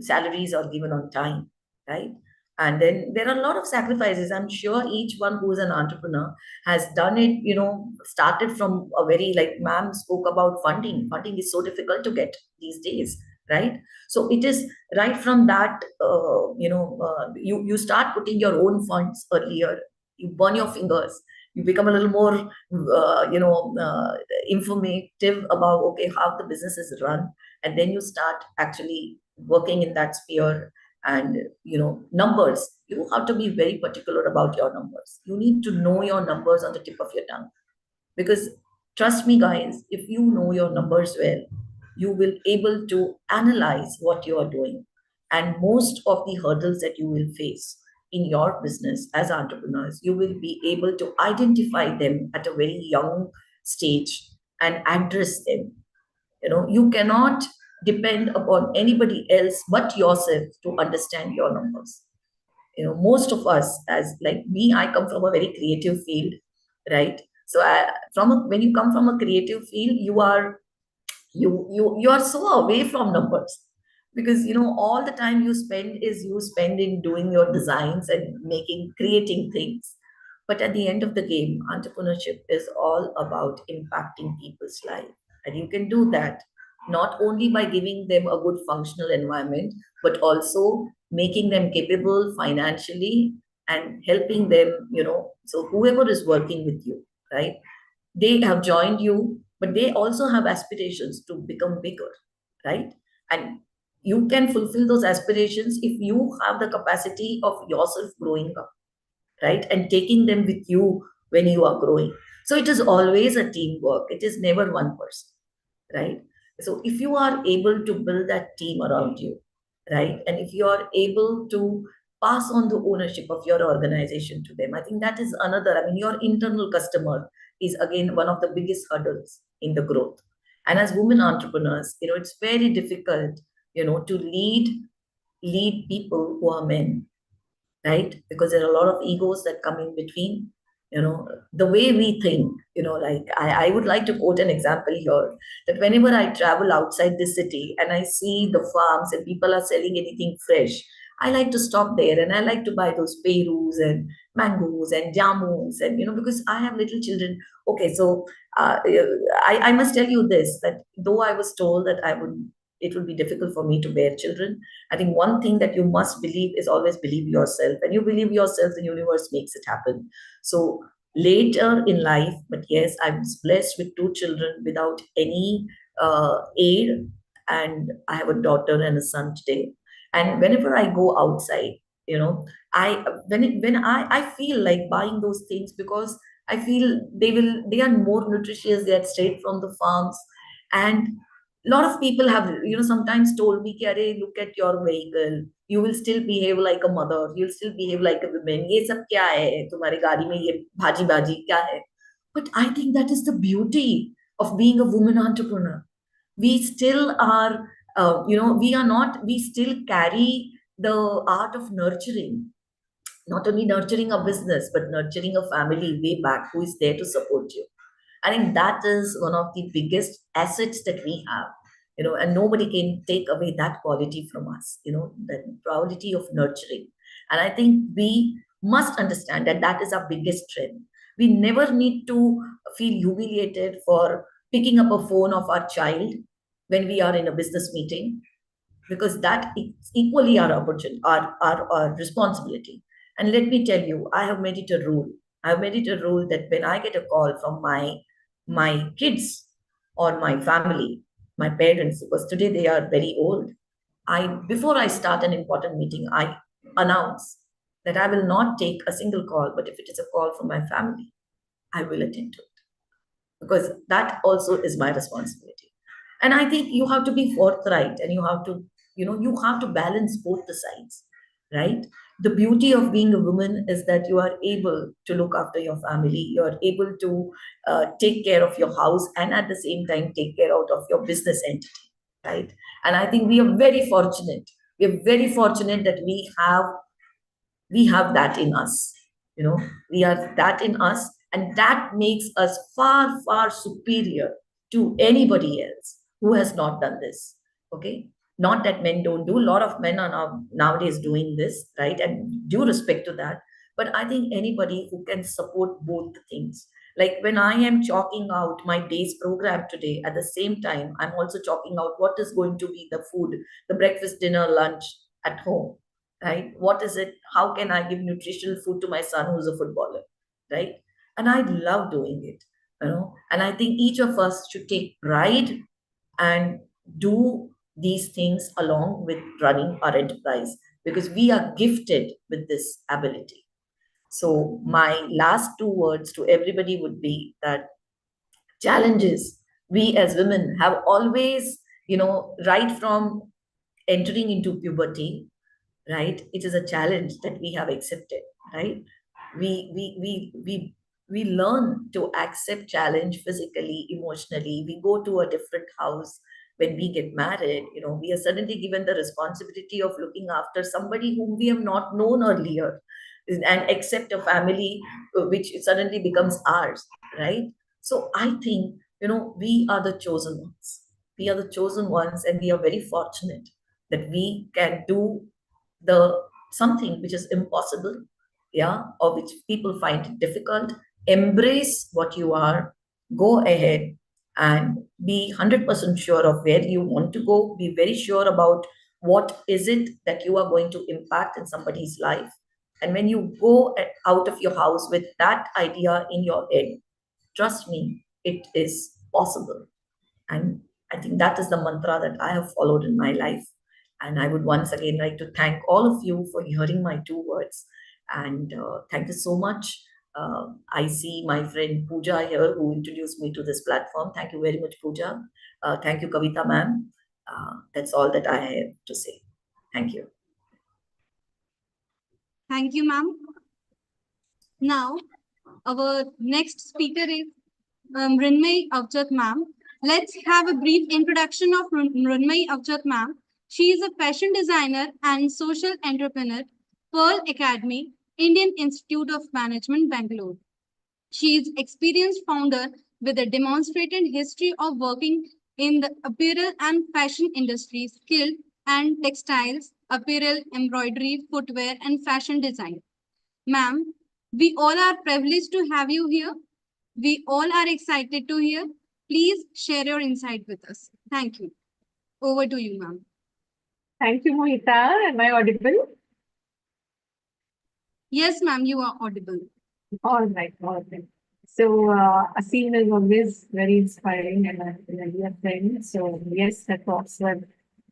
salaries are given on time, right? And then there are a lot of sacrifices. I'm sure each one who is an entrepreneur has done it, started from a very, like ma'am spoke about funding. Funding is so difficult to get these days, right? So it is right from that, you start putting your own funds earlier. You burn your fingers. You become a little more, informative about, okay, how the business is run. And then you start actually working in that sphere. And, numbers, you have to be very particular about your numbers. You need to know your numbers on the tip of your tongue. Because trust me, guys, if you know your numbers well, you will able to analyze what you are doing. And most of the hurdles that you will face in your business as entrepreneurs, you will be able to identify them at a very young stage and address them. You cannot depend upon anybody else but yourself to understand your numbers. Most of us, as like me, I come from a very creative field, right? So when you come from a creative field, you are so away from numbers, because all the time you spend in doing your designs and creating things. But at the end of the game, entrepreneurship is all about impacting people's life. And you can do that not only by giving them a good functional environment, but also making them capable financially and helping them, so whoever is working with you, right? They have joined you, but they also have aspirations to become bigger, right? And you can fulfill those aspirations if you have the capacity of yourself growing up, right? And taking them with you when you are growing. So it is always a teamwork, it is never one person, right? So if you are able to build that team around you, right? And if you are able to pass on the ownership of your organization to them, I think that is another, I mean, your internal customer is again one of the biggest hurdles in the growth. And as women entrepreneurs, it's very difficult, to lead people who are men, right? Because there are a lot of egos that come in between, the way we think, like I would like to quote an example here, that whenever I travel outside the city and I see the farms and people are selling anything fresh, I like to stop there and I like to buy those perus and mangoes and jamuns, and because I have little children. Okay, so I must tell you this, that though I was told that it would be difficult for me to bear children, I think one thing that you must believe is always believe yourself. And you believe yourself, the universe makes it happen. So later in life, but yes, I was blessed with two children without any aid. And I have a daughter and a son today. And whenever I go outside, I feel like buying those things, because I feel they are more nutritious, they are straight from the farms. And a lot of people have sometimes told me, Kare, look at your vehicle, you will still behave like a mother, you'll still behave like a woman, ye sab kya hai tumhari gaadi mein, ye bhaji bhaji kya hai? But I think that is the beauty of being a woman entrepreneur. We still are, we still carry the art of nurturing, not only nurturing a business, but nurturing a family way back who is there to support you. I think that is one of the biggest assets that we have, and nobody can take away that quality from us, that quality of nurturing. And I think we must understand that that is our biggest strength. We never need to feel humiliated for picking up a phone of our child when we are in a business meeting, because that is equally our opportunity, our responsibility. And let me tell you, I have made it a rule. I've made it a rule that when I get a call from my kids or my family, my parents, because today they are very old, before I start an important meeting, I announce that I will not take a single call, but if it is a call from my family, I will attend to it, because that also is my responsibility. And I think you have to be forthright, and you have to, you have to balance both the sides, right? The beauty of being a woman is that you are able to look after your family, you are able to take care of your house, and at the same time take care out of your business entity, right? And I think we are very fortunate We are very fortunate that we have that in us. You know, we have that in us, and that makes us far, far superior to anybody else who has not done this. Okay. Not that men don't do, a lot of men are nowadays doing this, right? And due respect to that. But I think anybody who can support both things. Like when I am chalking out my day's program today, at the same time, I'm also chalking out what is going to be the food, the breakfast, dinner, lunch at home, right? What is it? How can I give nutritional food to my son who's a footballer, right? And I love doing it, you know. And I think each of us should take pride and do these things along with running our enterprise, because we are gifted with this ability. So my last two words to everybody would be that challenges we as women have always, you know, right from entering into puberty, right? It is a challenge that we have accepted, right? We learn to accept challenge physically, emotionally. We go to a different house. When we get married, you know, we are suddenly given the responsibility of looking after somebody whom we have not known earlier, and accept a family which suddenly becomes ours, right? So I think, you know, we are the chosen ones. We are the chosen ones, and we are very fortunate that we can do the something which is impossible, yeah, or which people find it difficult. Embrace what you are, go ahead and be 100% sure of where you want to go. Be very sure about what is it that you are going to impact in somebody's life. And when you go out of your house with that idea in your head, trust me, it is possible. And I think that is the mantra that I have followed in my life. And I would once again like to thank all of you for hearing my two words. And thank you so much. I see my friend Pooja here, who introduced me to this platform. Thank you very much, Pooja. Thank you, Kavita ma'am. That's all that I have to say. Thank you. Thank you, ma'am. Now, our next speaker is Mrinmay Avjat ma'am. Let's have a brief introduction of Mrinmay Avjat ma'am. She is a fashion designer and social entrepreneur, Pearl Academy, Indian Institute of Management, Bangalore. She is experienced founder with a demonstrated history of working in the apparel and fashion industry, skilled and textiles, apparel, embroidery, footwear, and fashion design. Ma'am, we all are privileged to have you here. We all are excited to hear. Please share your insight with us. Thank you. Over to you, ma'am. Thank you, Mohita. Am I audible? Yes, ma'am, you are audible. All right, all right. So, Asim is always very inspiring and I'm really a friend. So, yes, the talks were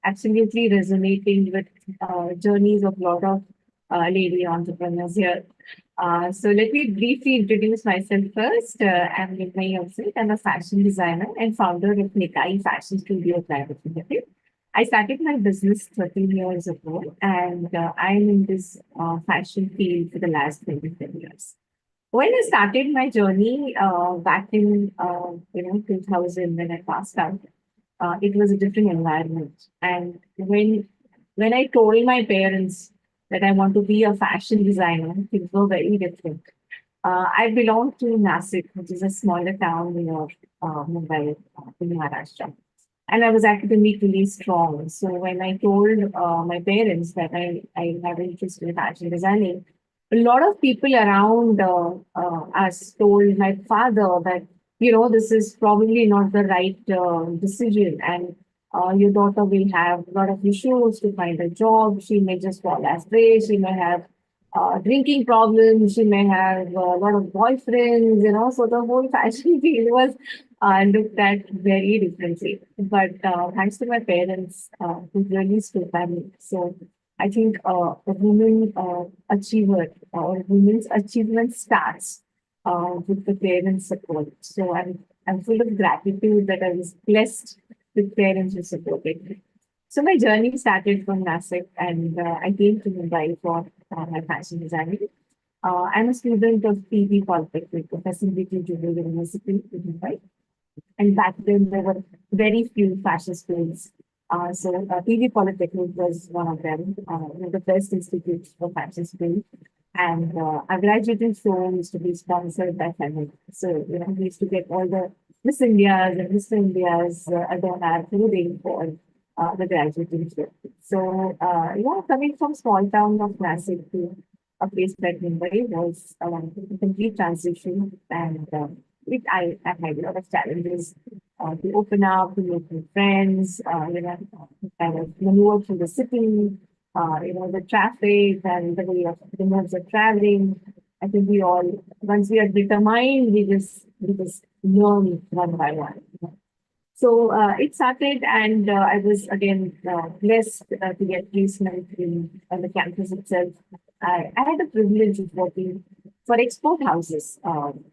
absolutely resonating with journeys of a lot of lady entrepreneurs here. So, let me briefly introduce myself first. I'm Nirmay Avsit. I'm a fashion designer and founder of Nikai Fashion Studio Private Limited. I started my business 13 years ago, and I'm in this fashion field for the last 27 years. When I started my journey back in 2000, when I passed out, it was a different environment. And when I told my parents that I want to be a fashion designer, things were very different. I belong to Nasik, which is a smaller town near Mumbai, in Maharashtra. And I was academically strong. So when I told my parents that I have interest in fashion designing, a lot of people around us told my father that, this is probably not the right decision. And your daughter will have a lot of issues to find a job. She may just fall astray. She may have drinking problems. She may have a lot of boyfriends, So the whole fashion field was looked at very differently. But thanks to my parents, who really stood by me. So I think a woman achiever or a woman's achievement starts with the parents' support. So I'm full of gratitude that I was blessed with parents who supported me. So my journey started from Nasik, and I came to Mumbai for my fashion designing. I'm a student of PV Polytechnic, a facility junior university in Mumbai. And back then, there were very few fashion schools PV Polytechnic was one of them, one of the best institutes for fashion school. And our graduating show used to be sponsored by family. So, we used to get all the Miss Indias and Mr. Indias adorn our clothing for the graduating show. So, coming from small town of Nasik to a place like Mumbai was a complete transition. And I had a lot of challenges to open up, to make new friends, kind of maneuver through the city, the traffic and the way of the modes of traveling. I think we all, once we are determined, we just learn one by one. So it started, and I was again blessed to get placement in on the campus itself. I had the privilege of working for export houses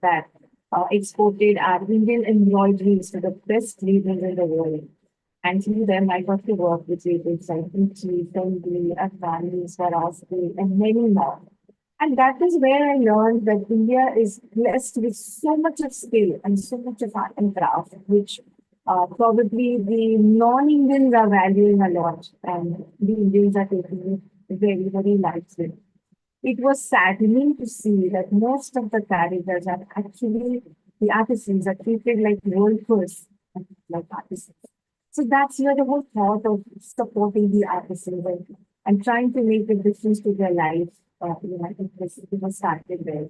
that exported our Indian embroideries to the best regions in the world. And through them, I got to work with labels like Gucci, Fendi, Afghani, Swarovski, and many more. And that is where I learned that India is blessed with so much of skill and so much of art and craft, which probably the non-Indians are valuing a lot, and the Indians are taking it very, very lightly. It was saddening to see that most of the carriers are actually the artisans are treated like workers, like artisans. So that's where the whole thought of supporting the artisans and trying to make a difference to their life, it was started there.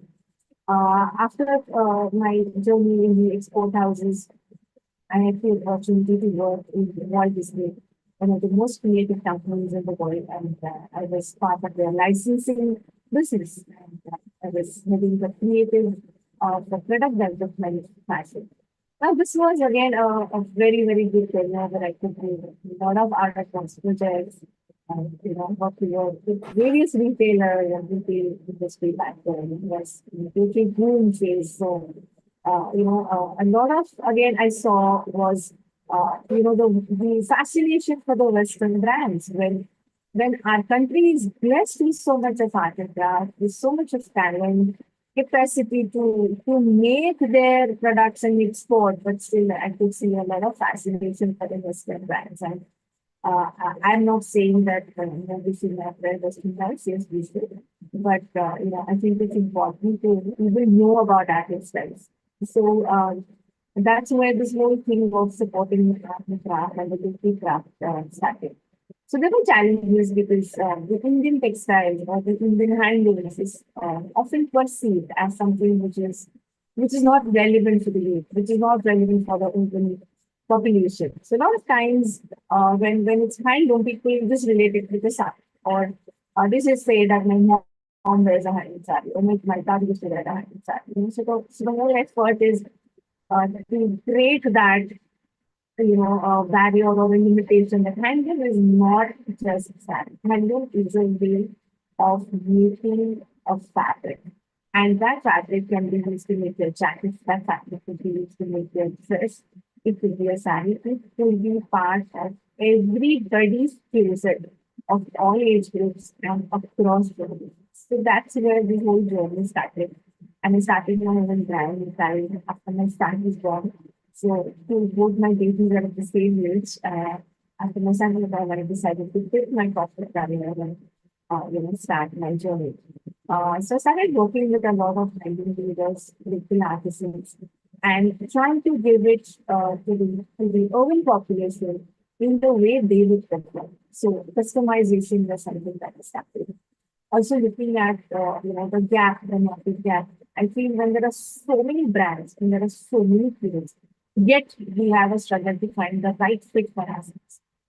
After my journey in the export houses, I had the opportunity to work in Walt Disney, one of the most creative companies in the world, and I was part of their licensing business. And I was heading the creative of the product development fashion. Now, this was again a very, very good career where I could do a lot of art across projects, and work with various retailers and retail industry back then. It was in the big boom phase. So a lot of, again, I saw was, the fascination for the Western brands when our country is blessed with so much of art and craft, with so much of talent, capacity to make their products and export, but still I could see a lot of fascination for the Western brands. And I'm not saying that we should not wear Western brands, yes, we should. But I think it's important to even know about art and styles. So that's where this whole thing of supporting the craft and the local craft started. So there were challenges because the Indian textiles or the Indian handlooms is often perceived as something which is not relevant for the youth, which is not relevant for the Indian population. So a lot of times when it's handloom, people just relate it with the sari, or they just say that my mom wears a handloom sari, or my dad used to wear a handloom sari. So the whole effort is to break that barrier or a limitation that handloom is not just sari. Handloom is a way of making a fabric. And that fabric can be used to make your jackets, that fabric could be used to make your dress, it could be a sari, it could be part of everybody's skill set of all age groups and across the world. So that's where the whole journey started. And I started my own brand after my son was born. So both my babies are at the same age. After my son was born, I decided to quit my corporate career and start my journey. So I started working with a lot of handloom leaders, local artisans, and trying to give it to the urban population in the way they would prefer. So customization was something that I started. Also looking at the gap, the market gap. I feel when there are so many brands and there are so many fields, yet we have a struggle to find the right fit for us.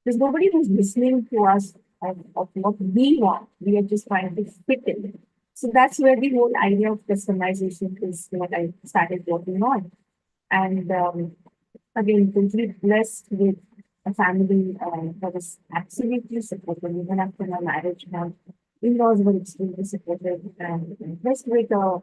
There's nobody who's listening to us of what we want. We are just trying to fit in. So that's where the whole idea of customization is what I started working on. And again, totally blessed with a family that was absolutely supportive, even after my marriage. My in-laws were extremely supportive, and blessed with a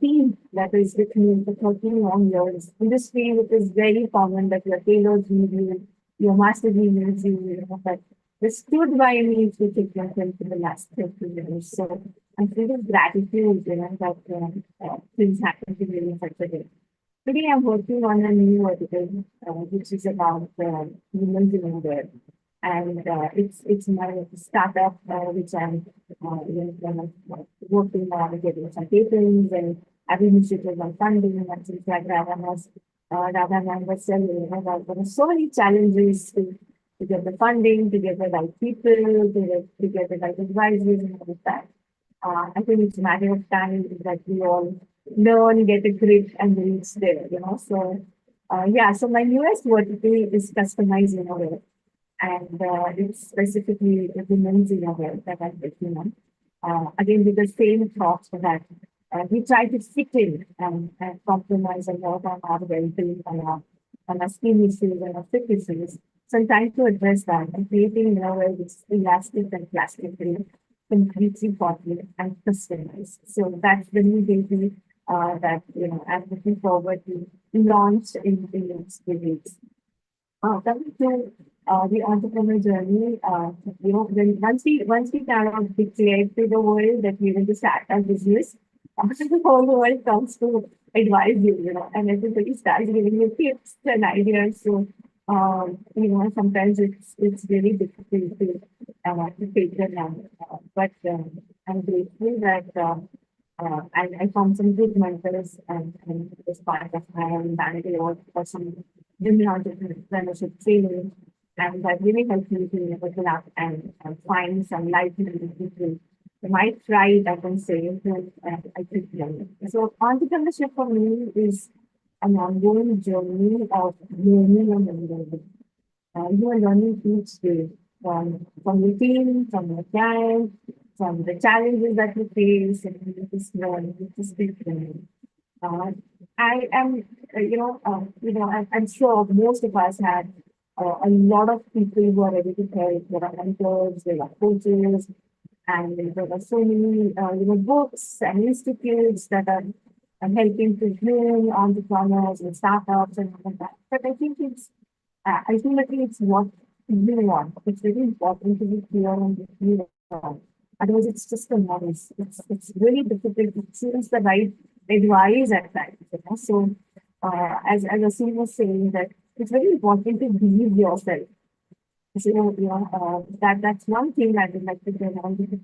team that is with me for 13 long years. In this field, it is very common that your tailors need you, your master needs you, but they stood by me to take care of them for the last 30 years. So I'm filled with gratitude, that things happen to me in such a way. Today I'm working on a new article, which is about humans in India. And it's my startup, which I'm kind of working on getting some patents and having initiatives on funding and things like that. And as Radha ma'am was telling, there are so many challenges to get the funding, to get the right people, to get the right advisors and all of that. I think it's a matter of time that we all learn, get a grip, and reach there, So, yeah, so my newest vertical is customized innovate, and it's specifically the women's innovate that I'm working on. Again, with the same thoughts that we try to fit in and compromise a lot on our well-being, on our skin issues and our fit issues. So I'm trying to address that and creating innovate which is elastic and plastic-free, completely popular and customized. So that's the new baby that I'm looking forward to launch in the next few weeks. Coming to the entrepreneur journey, when once we kind of declare to the world that we're going to start our business, the whole world comes to advise you, and everybody starts giving you tips and ideas. So, sometimes it's really difficult to take them on. But I'm grateful that I found some good mentors and as part of my own Bangalore for some women entrepreneurship training. And that really helped me to open up and find some like-minded people. My tribe, I can say, who I keep learning. So entrepreneurship for me is an ongoing journey of learning and learning. You are learning each day from your team, from your client, from the challenges that you face, and you just learn, you just keep learning. Uh, I am, I'm sure most of us had a lot of people who are ready to help. There are mentors, there are coaches, and there are so many, books and institutes that are helping to groom entrepreneurs and startups and all of that. But I think ultimately it's what you want. It's very important to be clear on what you want. Otherwise, it's just a noise. It's really difficult to choose the right advice at times. So, as Asim was saying, that it's very important to believe yourself. So, that's one thing I would like to get on with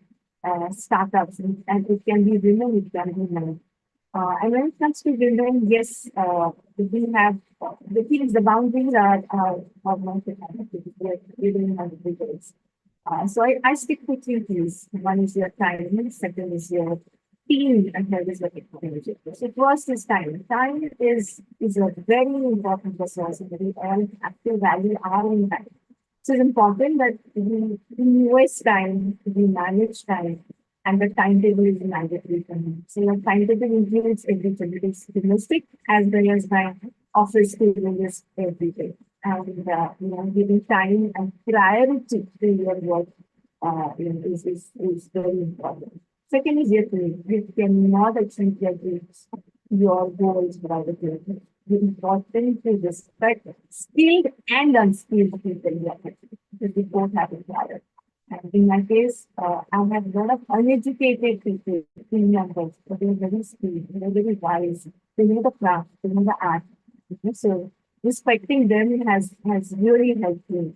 startups, and it can be women, it can be men. And when it comes to women, yes, we have the things, the boundaries are not defined. Like women have the details. So I stick to three things. One is your time, second is your team, and third is your technology. So first is time. Time is a very important resource, and we all have to value our own time. So it's important that we invest time, we manage time, and the timetable is mandatory for me. So your timetable includes everything. It is domestic as well as my office schedule is every day. And giving time and priority to your work is very important. Second is your team. You cannot achieve your goals without a team. The important to respect skilled and unskilled people in your team, because we both have it together. And in my case, I have a lot of uneducated people, team members, but they're very skilled, they're very wise, they know the craft, they know the art. So respecting them has really helped me.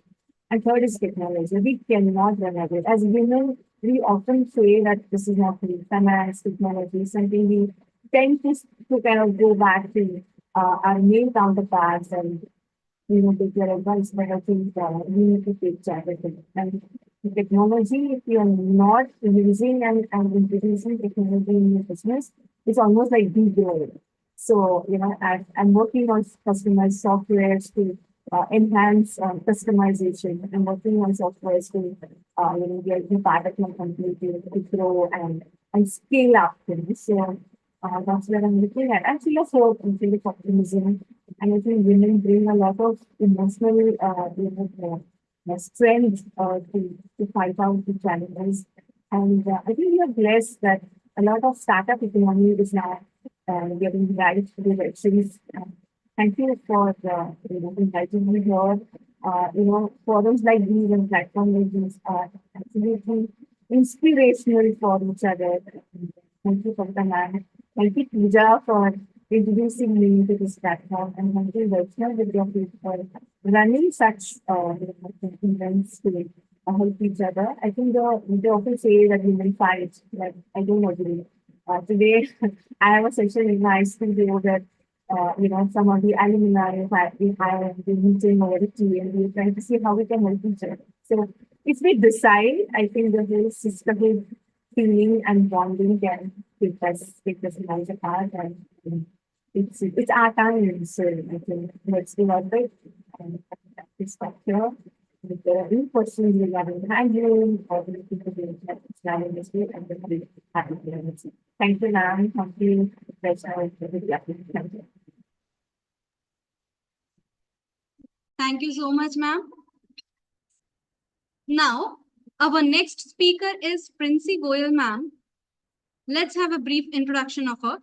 And third is technology. We cannot run away. As women, we often say that this is not really finance, technology, something we tend to kind of go back to our male counterparts and take their advice, but I think we need to take charge of it. And the technology, if you are not using and introducing technology in your business, it's almost like degrowing. So, I'm working on customized softwares to enhance customization. I'm working on softwares to, get part of my company to grow and scale up. So, that's what I'm looking at. I feel of hope and feel of optimism. And I think women bring a lot of emotional, strength to fight out the challenges. And I think we are blessed that a lot of startup economy is now getting right directions. Thank you for inviting me here. Forums like these and platforms like these are absolutely inspirational for each other. Thank you, Dr. Man. Thank you, Pooja, for introducing me to this platform, and thank you, Vaishnav, with your for running such events to help each other. I think they often say that women fight, like I don't agree. Today, I have a session in my studio that some of the alumni we have been meeting over the tea, and we're trying to see how we can help each other. So if we decide, I think the whole sisterhood feeling and bonding can take us miles apart, and it's our time. So I think let's do our bit and this structure with the new questions regarding the handling or the people doing that Islamic history and the happy to Thank you, ma'am. Thank you, Professor. Thank you. Thank you so much, ma'am. Now, our next speaker is Princey Goyal, ma'am. Let's have a brief introduction of her.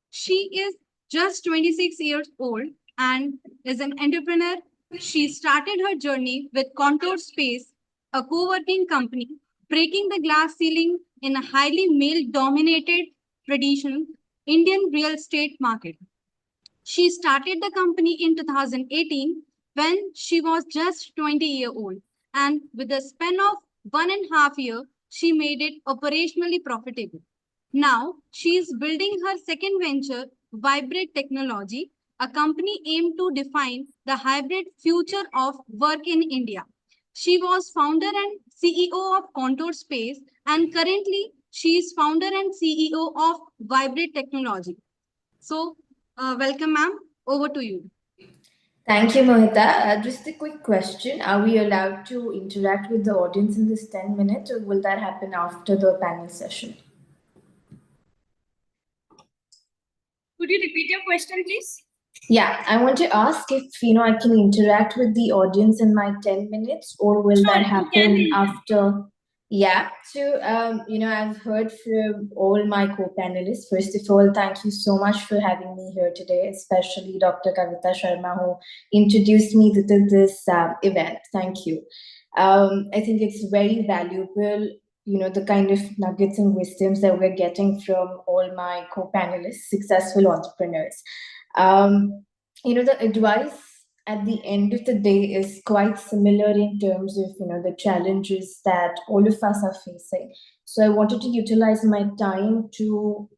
She is just 26 years old and is an entrepreneur. She started her journey with Contour Space, a co-working company, breaking the glass ceiling in a highly male-dominated traditional Indian real estate market. She started the company in 2018 when she was just 20-year old, and with a span of 1.5 years, she made it operationally profitable. Now, she is building her second venture, Vibrate Technology, a company aimed to define the hybrid future of work in India. She was founder and CEO of Contour Space, and currently she is founder and CEO of Vibrate Technology. So, welcome, ma'am. Over to you. Thank you, Mohita. Just a quick question. Are we allowed to interact with the audience in this 10 minutes, or will that happen after the panel session? Could you repeat your question, please? Yeah, I want to ask if, I can interact with the audience in my 10 minutes, or will that happen after? Yeah, so, I've heard from all my co-panelists. First of all, thank you so much for having me here today, especially Dr. Kavita Sharma, who introduced me to this event. Thank you. I think it's very valuable, the kind of nuggets and wisdoms that we're getting from all my co-panelists, successful entrepreneurs. The advice at the end of the day is quite similar in terms of, the challenges that all of us are facing. So I wanted to utilize my time to,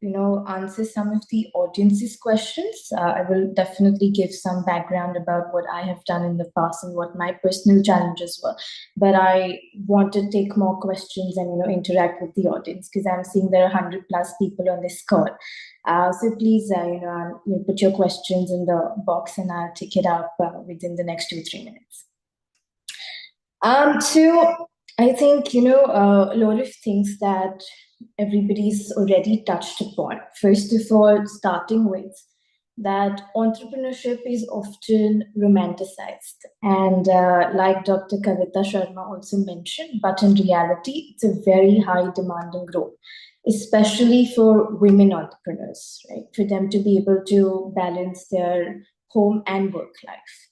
answer some of the audience's questions. I will definitely give some background about what I have done in the past and what my personal challenges were. But I want to take more questions and, interact with the audience, because I'm seeing there are 100+ people on this call. So please, put your questions in the box and I'll take it up within the next 2-3 minutes. So I think, a lot of things that everybody's already touched upon. First of all, starting with that entrepreneurship is often romanticized. And like Dr. Kavita Sharma also mentioned, but in reality, it's a very high demanding role, especially for women entrepreneurs, right? For them to be able to balance their home and work life.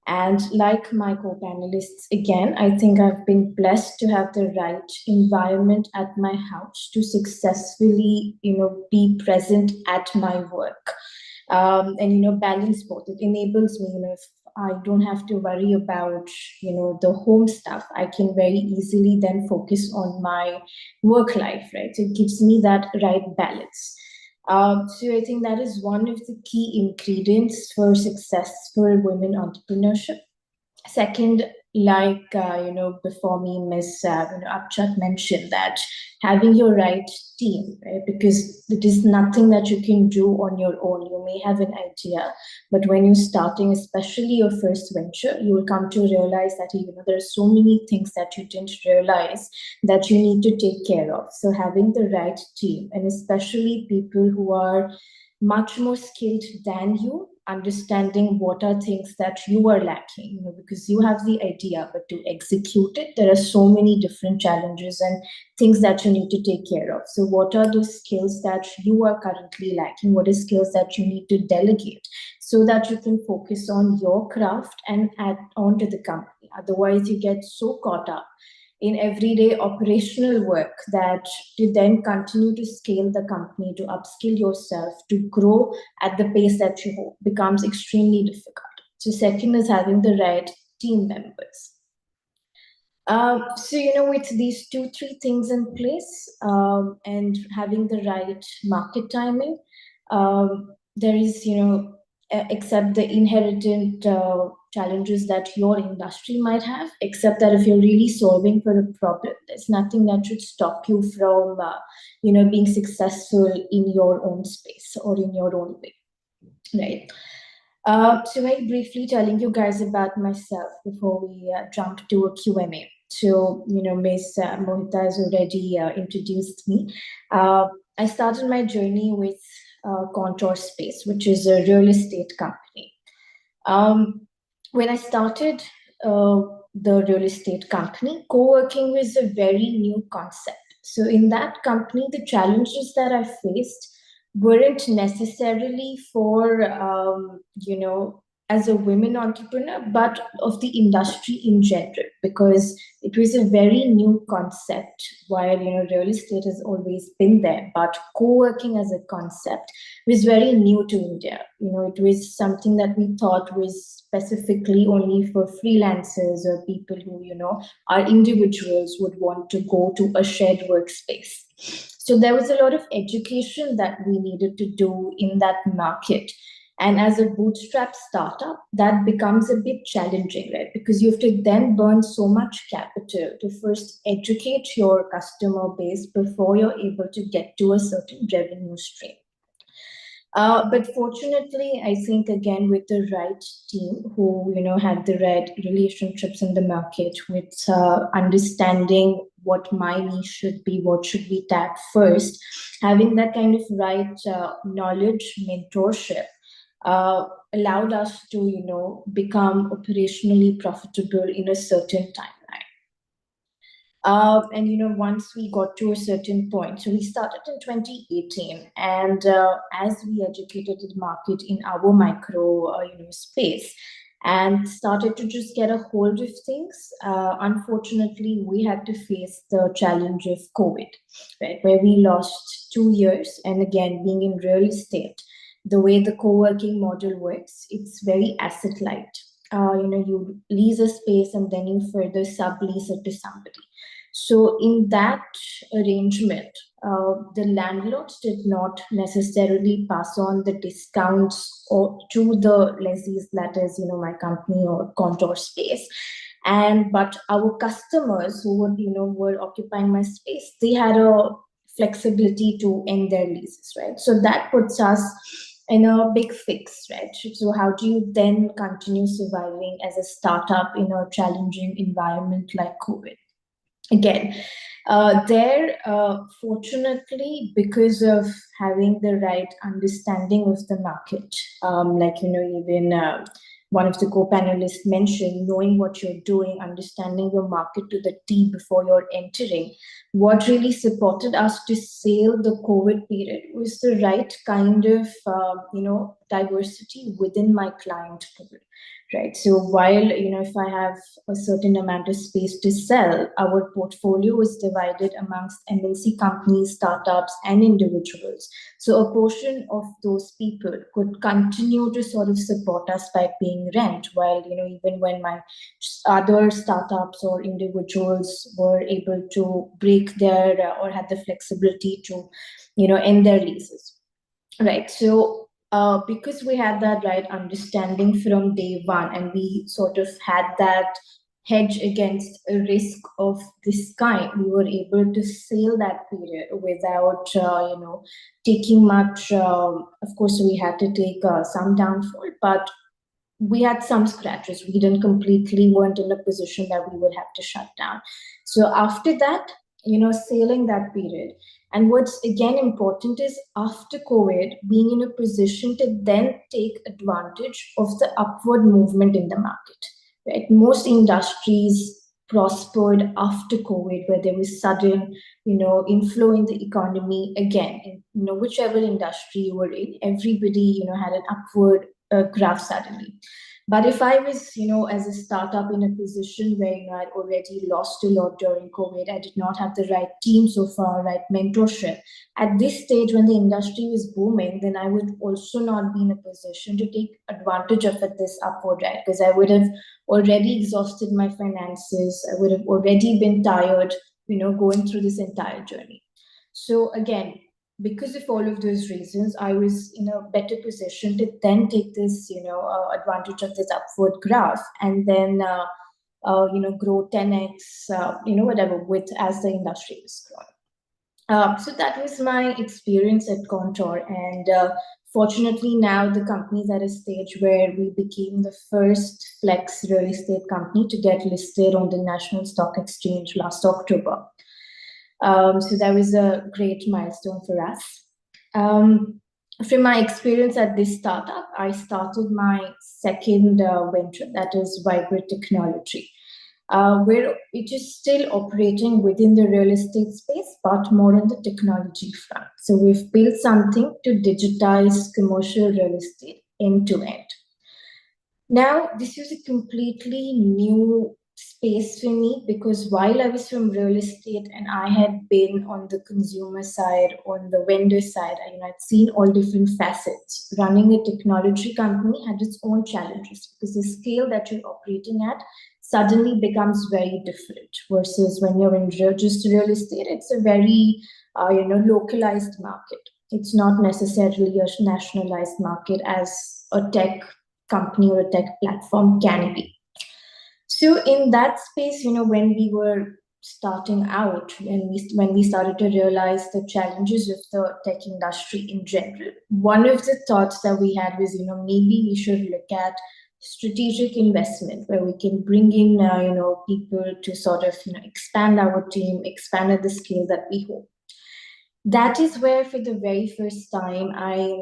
And like my co-panelists, again, I think I've been blessed to have the right environment at my house to successfully, be present at my work. And, balance both. It enables me, if I don't have to worry about, the home stuff, I can very easily then focus on my work life, right? So it gives me that right balance. So I think that is one of the key ingredients for successful women entrepreneurship. Second, like, before me, Ms. Upchak mentioned that having your right team, right? Because it is nothing that you can do on your own. You may have an idea, but when you're starting, especially your first venture, you will come to realize that, there are so many things that you didn't realize that you need to take care of. So having the right team, and especially people who are much more skilled than you, understanding what are things that you are lacking, because you have the idea, but to execute it, there are so many different challenges and things that you need to take care of. So what are those skills that you are currently lacking? What are skills that you need to delegate so that you can focus on your craft and add on to the company? Otherwise, you get so caught up in everyday operational work that to then continue to scale the company, to upskill yourself, to grow at the pace that you hope becomes extremely difficult. So second is having the right team members. So, with these 2-3 things in place, and having the right market timing, there is, except the inherent challenges that your industry might have, except that if you're really solving for a problem, there's nothing that should stop you from, being successful in your own space or in your own way, right? So very briefly telling you guys about myself before we jump to a Q&A. So, Ms. Mohita has already introduced me. I started my journey with Contour Space, which is a real estate company. When I started the real estate company, co-working was a very new concept. So in that company, the challenges that I faced weren't necessarily for, as a women entrepreneur, but of the industry in general, because it was a very new concept. While, real estate has always been there, but co-working as a concept was very new to India. It was something that we thought was specifically only for freelancers or people who, are individuals would want to go to a shared workspace. So there was a lot of education that we needed to do in that market. And as a bootstrap startup, that becomes a bit challenging, right? Because you have to then burn so much capital to first educate your customer base before you're able to get to a certain revenue stream. But fortunately, I think, again, with the right team who, had the right relationships in the market, with understanding what my niche should be, what should we tap first, having that kind of right knowledge, mentorship, allowed us to, become operationally profitable in a certain timeline. And once we got to a certain point, so we started in 2018, and as we educated the market in our micro, space, and started to just get a hold of things, unfortunately, we had to face the challenge of COVID, right, where we lost 2 years. And again, being in real estate, the way the co-working model works, it's very asset light. You lease a space and then you further sublease it to somebody. So in that arrangement, the landlords did not necessarily pass on the discounts or to the lessees, that is, my company or Contour Space. But our customers who were occupying my space, they had a flexibility to end their leases, right? So that puts us in a big fix, right? So how do you then continue surviving as a startup in a challenging environment like COVID? Again, fortunately, because of having the right understanding of the market, even one of the co-panelists mentioned, knowing what you're doing, understanding your market to the T before you're entering, what really supported us to sail the COVID period was the right kind of, diversity within my client pool. Right. So while, if I have a certain amount of space to sell, our portfolio is divided amongst MNC companies, startups, and individuals. So a portion of those people could continue to sort of support us by paying rent, while, even when my other startups or individuals were able to break their or had the flexibility to, end their leases. Right. So because we had that right understanding from day one, and we sort of had that hedge against a risk of this kind, we were able to sail that period without, taking much. Of course, we had to take some downfall, but we had some scratches. We weren't in a position that we would have to shut down. So after that, sailing that period. And what's again important is after COVID, being in a position to then take advantage of the upward movement in the market, right? Most industries prospered after COVID, where there was sudden, inflow in the economy. Again, in, whichever industry you were in, everybody, had an upward graph suddenly. But if I was, as a startup in a position where, I'd already lost a lot during COVID, I did not have the right team so far, right mentorship. At this stage, when the industry was booming, then I would also not be in a position to take advantage of it this upward, right? Because I would have already exhausted my finances. I would have already been tired, going through this entire journey. So again, because of all of those reasons, I was in a better position to then take this, advantage of this upward graph, and then, grow 10x, whatever, with as the industry was growing. So that was my experience at Contour, and fortunately now the company is at a stage where we became the first flex real estate company to get listed on the National Stock Exchange last October. So that was a great milestone for us. From my experience at this startup, I started my second venture, that is Vibrant Technology, where it is still operating within the real estate space, but more on the technology front. So we've built something to digitize commercial real estate end to end. Now, this is a completely new space for me, because while I was from real estate and I had been on the consumer side, on the vendor side, I'd seen all different facets. Running a technology company had its own challenges, because the scale that you're operating at suddenly becomes very different versus when you're in just real estate. It's a very localized market. It's not necessarily a nationalized market as a tech company or a tech platform can be. So in that space, when we were starting out, when we started to realize the challenges of the tech industry in general, one of the thoughts that we had was, maybe we should look at strategic investment where we can bring in, people to sort of, expand our team, expand at the scale that we hope. That is where, for the very first time, I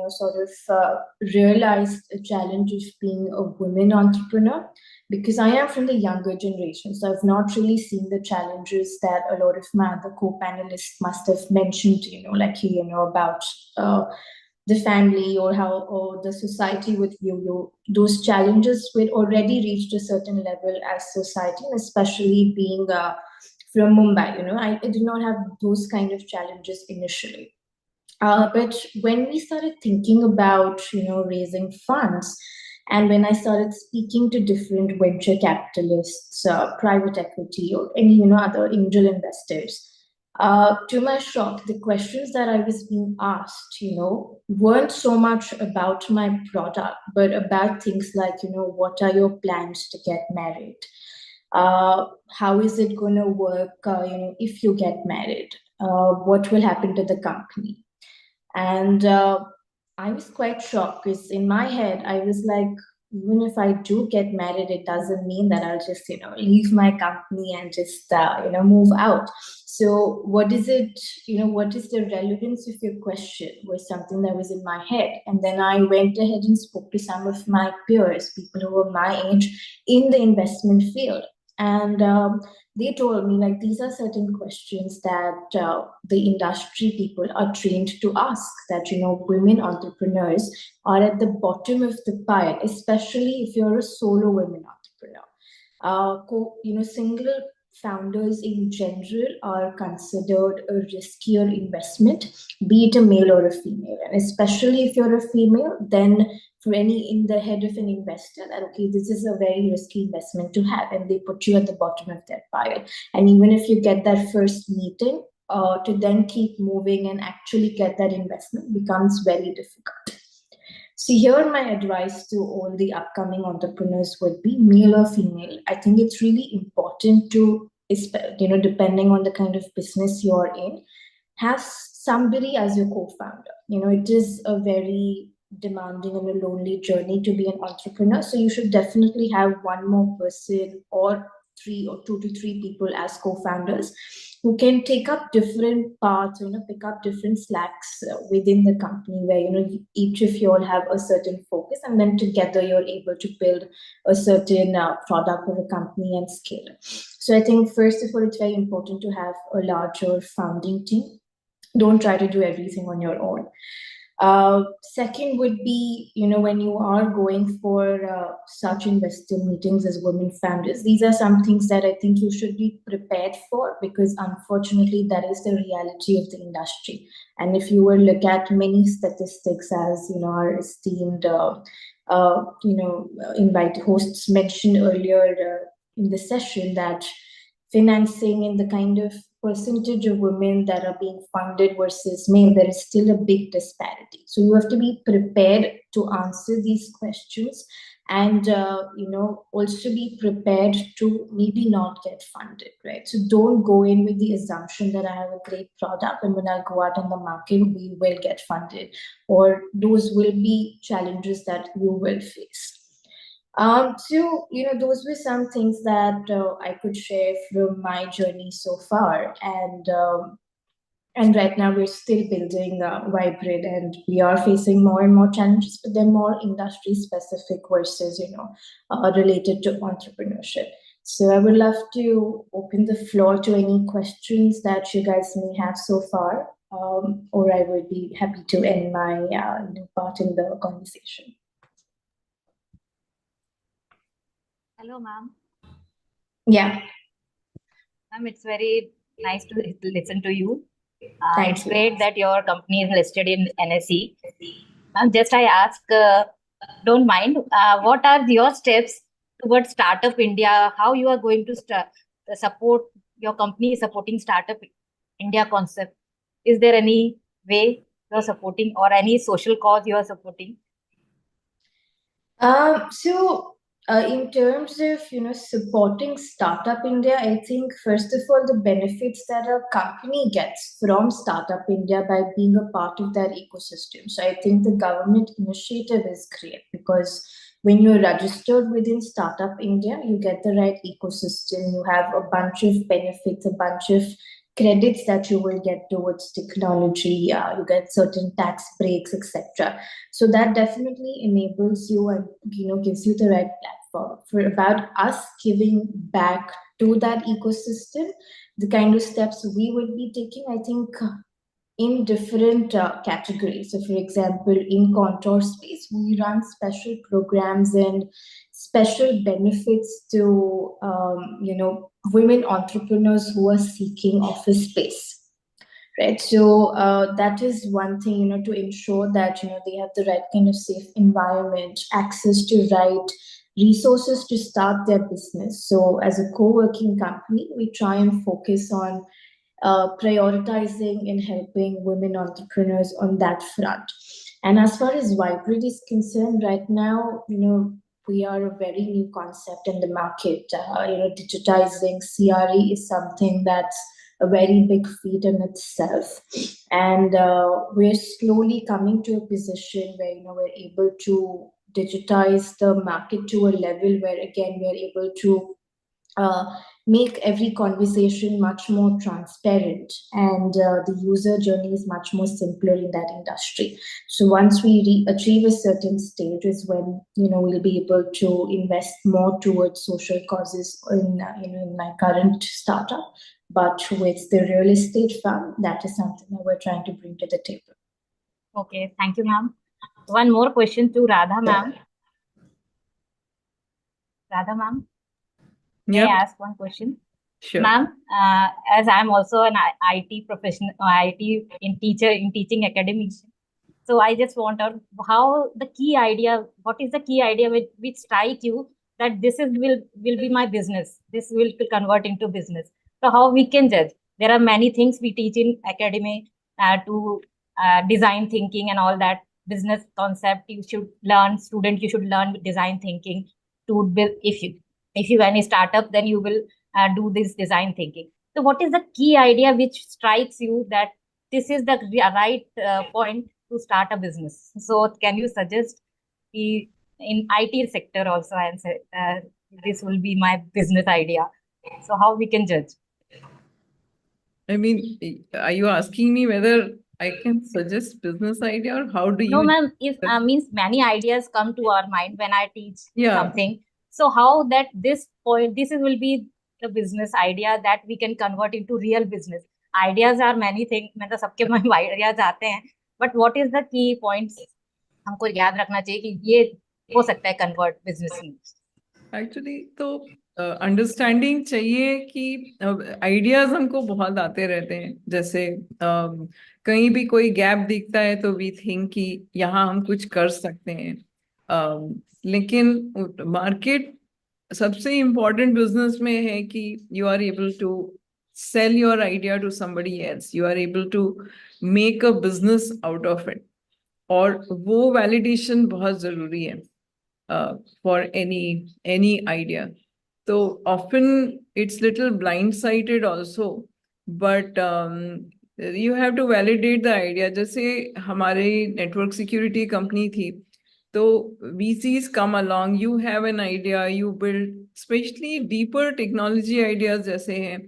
realized the challenge of being a women entrepreneur, because I am from the younger generation. So I've not really seen the challenges that a lot of my other co-panelists must have mentioned, about the family or how or the society would view you. Those challenges were already reached a certain level as society, and especially being from Mumbai, I did not have those kind of challenges initially. But when we started thinking about, raising funds, and when I started speaking to different venture capitalists, private equity, or any, other angel investors, to my shock, the questions that I was being asked, weren't so much about my product, but about things like, what are your plans to get married? How is it going to work, if you get married? What will happen to the company? And I was quite shocked, because in my head, I was like, even if I do get married, it doesn't mean that I'll just, leave my company and just, move out. So what is it, what is the relevance of your question, was something that was in my head. And then I went ahead and spoke to some of my peers, people who were my age in the investment field. And they told me, like, these are certain questions that the industry people are trained to ask, that, women entrepreneurs are at the bottom of the pile, especially if you're a solo women entrepreneur. Single founders in general are considered a riskier investment, be it a male or a female. And especially if you're a female, then for any in the head of an investor that, okay, this is a very risky investment to have, and they put you at the bottom of that pile. And even if you get that first meeting, to then keep moving and actually get that investment becomes very difficult. So here my advice to all the upcoming entrepreneurs would be, male or female, I think it's really important to, depending on the kind of business you're in, have somebody as your co-founder. It is a very demanding and a lonely journey to be an entrepreneur. So you should definitely have one more person, or 2 to 3 people as co-founders, who can take up different parts, pick up different slacks within the company, where, each of you all have a certain focus, and then together you're able to build a certain product or a company and scale it. So I think, first of all, it's very important to have a larger founding team. Don't try to do everything on your own. Second would be, when you are going for such investor meetings as women founders, these are some things that I think you should be prepared for, because unfortunately that is the reality of the industry. And if you were look at many statistics, as our esteemed invite hosts mentioned earlier in the session, that financing and the kind of percentage of women that are being funded versus male, there is still a big disparity. So you have to be prepared to answer these questions, and also be prepared to maybe not get funded, right? So don't go in with the assumption that I have a great product and when I go out in the market we will get funded, or those will be challenges that you will face. So, those were some things that I could share from my journey so far. And right now we're still building Vibrant, and we are facing more and more challenges, but they're more industry specific versus, related to entrepreneurship. So I would love to open the floor to any questions that you guys may have so far, or I would be happy to end my part in the conversation. Hello, ma'am. Yeah. Ma'am, it's very nice to listen to you. Thank It's you. great that your company is listed in NSE. Ma'am, just I ask, don't mind, what are your steps towards Startup India? How you are going to support your company is supporting Startup India concept? Is there any way you are supporting, or any social cause you are supporting? In terms of supporting Startup India, I think first of all the benefits that a company gets from Startup India by being a part of that ecosystem. So I think the government initiative is great, because when you're registered within Startup India, you get the right ecosystem. You have a bunch of benefits, a bunch of credits that you will get towards technology. You get certain tax breaks, etc. So that definitely enables you and gives you the right platform. For about us giving back to that ecosystem, the kind of steps we would be taking, I think, in different categories. So, for example, in Contour space, we run special programs and special benefits to women entrepreneurs who are seeking office space. Right, so that is one thing, to ensure that they have the right kind of safe environment, access to right resources to start their business. So, as a co-working company, we try and focus on prioritizing and helping women entrepreneurs on that front. And as far as Vibrant is concerned, right now, we are a very new concept in the market. Digitizing CRE is something that's a very big feat in itself. And we're slowly coming to a position where, we're able to digitize the market to a level where, again, we're able to make every conversation much more transparent, and the user journey is much more simpler in that industry. So once we achieve a certain stage is when we'll be able to invest more towards social causes in my current startup. But with the real estate fund, that is something that we're trying to bring to the table. Okay, thank you, ma'am. One more question to Radha, ma'am. Radha, ma'am. May I ask one question? Sure. Ma'am, as I'm also an IT professional, IT in teaching academics, so I just want out how the key idea, what is the key idea which strike you that this will be my business, this will convert into business. So how we can judge? There are many things we teach in academy to design thinking and all that business concept. You should learn, student, you should learn design thinking to build. If you any startup, then you will do this design thinking. So what is the key idea which strikes you that this is the right point to start a business? So can you suggest in IT sector also, and say this will be my business idea? So how we can judge? I mean, are you asking me whether I can suggest business idea, or how do you? No, ma'am. If means many ideas come to our mind when I teach something. So how that this point, this will be the business idea that we can convert into real business. Ideas are many things. मतलब सबके मन में ideas आते हैं. but what is the key points हमको याद रखना चाहिए कि ये हो सकता है कन्वर्ट बिजनेस में? एक्चुअली तो अंडरस्टैंडिंग चाहिए कि आइडियाज हमको बहुत आते रहते हैं, जैसे कहीं भी कोई गैप दिखता है तो वी थिंक कि यहाँ हम कुछ कर सकते हैं, लेकिन मार्केट सबसे इम्पोर्टेंट बिजनेस में है कि you are able to sell your idea to somebody else, you are able to make a business out of it, और वो validation बहुत जरूरी है for any idea. So often it's little blindsided also, but you have to validate the idea. जैसे हमारे network security company थी, तो VCs come along, you have an idea, you build, especially deeper technology ideas जैसे हैं,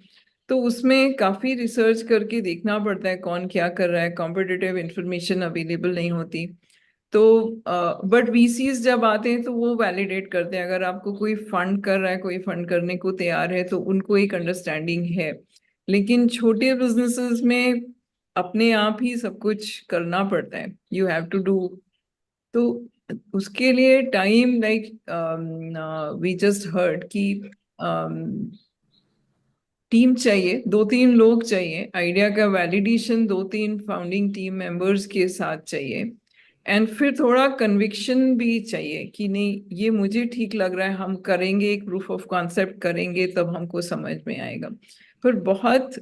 तो उसमें काफी research करके देखना पड़ता है कौन क्या कर रहा है, कॉम्पिटिटिव इंफॉर्मेशन अवेलेबल नहीं होती। तो बट वीसीज जब आते हैं तो वो वैलिडेट करते हैं, अगर आपको कोई फंड कर रहा है, कोई फंड करने को तैयार है, तो उनको एक अंडरस्टैंडिंग है। लेकिन छोटे बिजनेसेस में अपने आप ही सब कुछ करना पड़ता है, यू हैव टू डू। तो उसके लिए time, like we just heard कि टीम चाहिए, 2-3 लोग चाहिए, आइडिया का वैलिडेशन 2-3 फाउंडिंग टीम मेंबर्स के साथ चाहिए, एंड फिर थोड़ा कन्विक्शन भी चाहिए कि नहीं ये मुझे ठीक लग रहा है, हम करेंगे, एक प्रूफ ऑफ कॉन्सेप्ट करेंगे तब हमको समझ में आएगा। फिर बहुत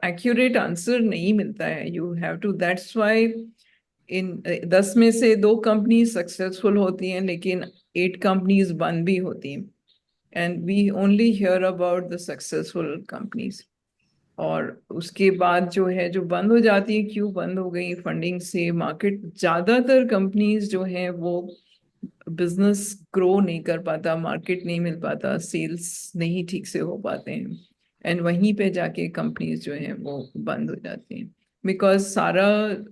एक्यूरेट आंसर नहीं मिलता है, you have to, that's why in 10 में से 2 कंपनी सक्सेसफुल होती हैं, लेकिन 8 कंपनीज बंद भी होती हैं, and we only hear about the successful companies. और उसके बाद जो है जो बंद हो जाती है, क्यों बंद हो गई? फंडिंग से, मार्केट, ज्यादातर कंपनीज जो है वो बिजनेस ग्रो नहीं कर पाता, मार्केट नहीं मिल पाता, सेल्स नहीं ठीक से हो पाते हैं, एंड वहीं पे जाके कंपनीज जो हैं वो बंद हो जाती हैं, बिकॉज सारा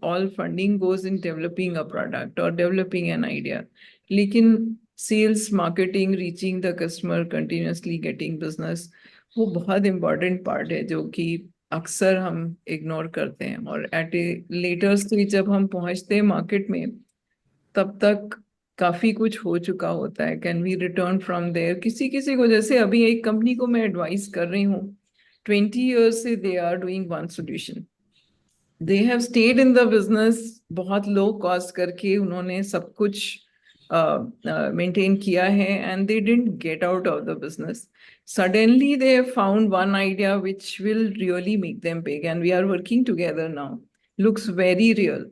all funding goes in developing a product और डेवलपिंग एन आइडिया, लेकिन sales, marketing, reaching the customer, continuously getting business, वो बहुत इंपॉर्टेंट पार्ट है जो कि अक्सर हम इग्नोर करते हैं, और एट ए लेटर स्टेज जब हम पहुंचते हैं मार्केट में, तब तक काफी कुछ हो चुका होता है। Can we return from there? किसी किसी को, जैसे अभी एक कंपनी को मैं एडवाइस कर रही हूँ, 20 years से they are doing one solution, they have stayed in the business, बहुत लो कॉस्ट करके उन्होंने सब कुछ मेंटेन किया है, and they didn't get out of the business. Suddenly they have found one idea which will really make them big, and we are working together now. Looks very real,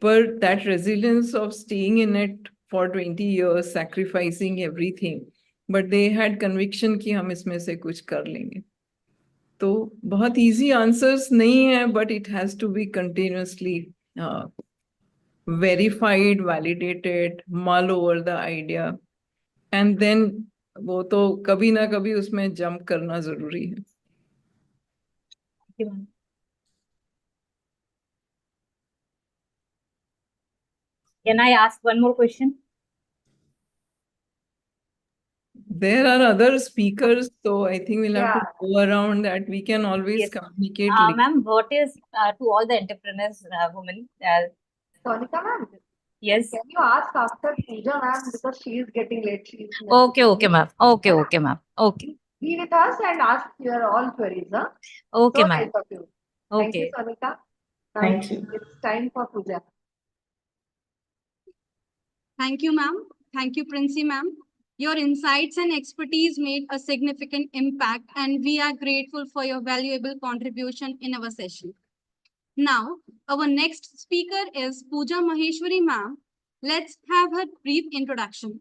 but that resilience of staying in it for 20 years, sacrificing everything, but they had conviction कि हम इसमें से कुछ कर लेंगे. तो बहुत easy answers नहीं है, but it has to be continuously verified, validated, mull over the idea, and then वो तो कभी ना कभी उसमें जंप करना जरूरी है. Can I ask one more question? There are other speakers, so I think we'll have to go around that. We can always Yes. communicate. Ma'am, what is to all the entrepreneurs, women? Sonika ma'am, Yes. can you ask after Pooja ma'am, because she is getting late. She is Okay, ma'am. Okay, ma'am. Okay. Be with us and ask your all queries. Huh? Okay, So ma'am. nice of you. Thank you, Okay. Sonika. Now Thank you. it's time for Pooja. Thank you, ma'am. Thank you, Princey, ma'am. Your insights and expertise made a significant impact, and we are grateful for your valuable contribution in our session. Now, our next speaker is Pooja Maheshwari, ma'am. Let's have her brief introduction.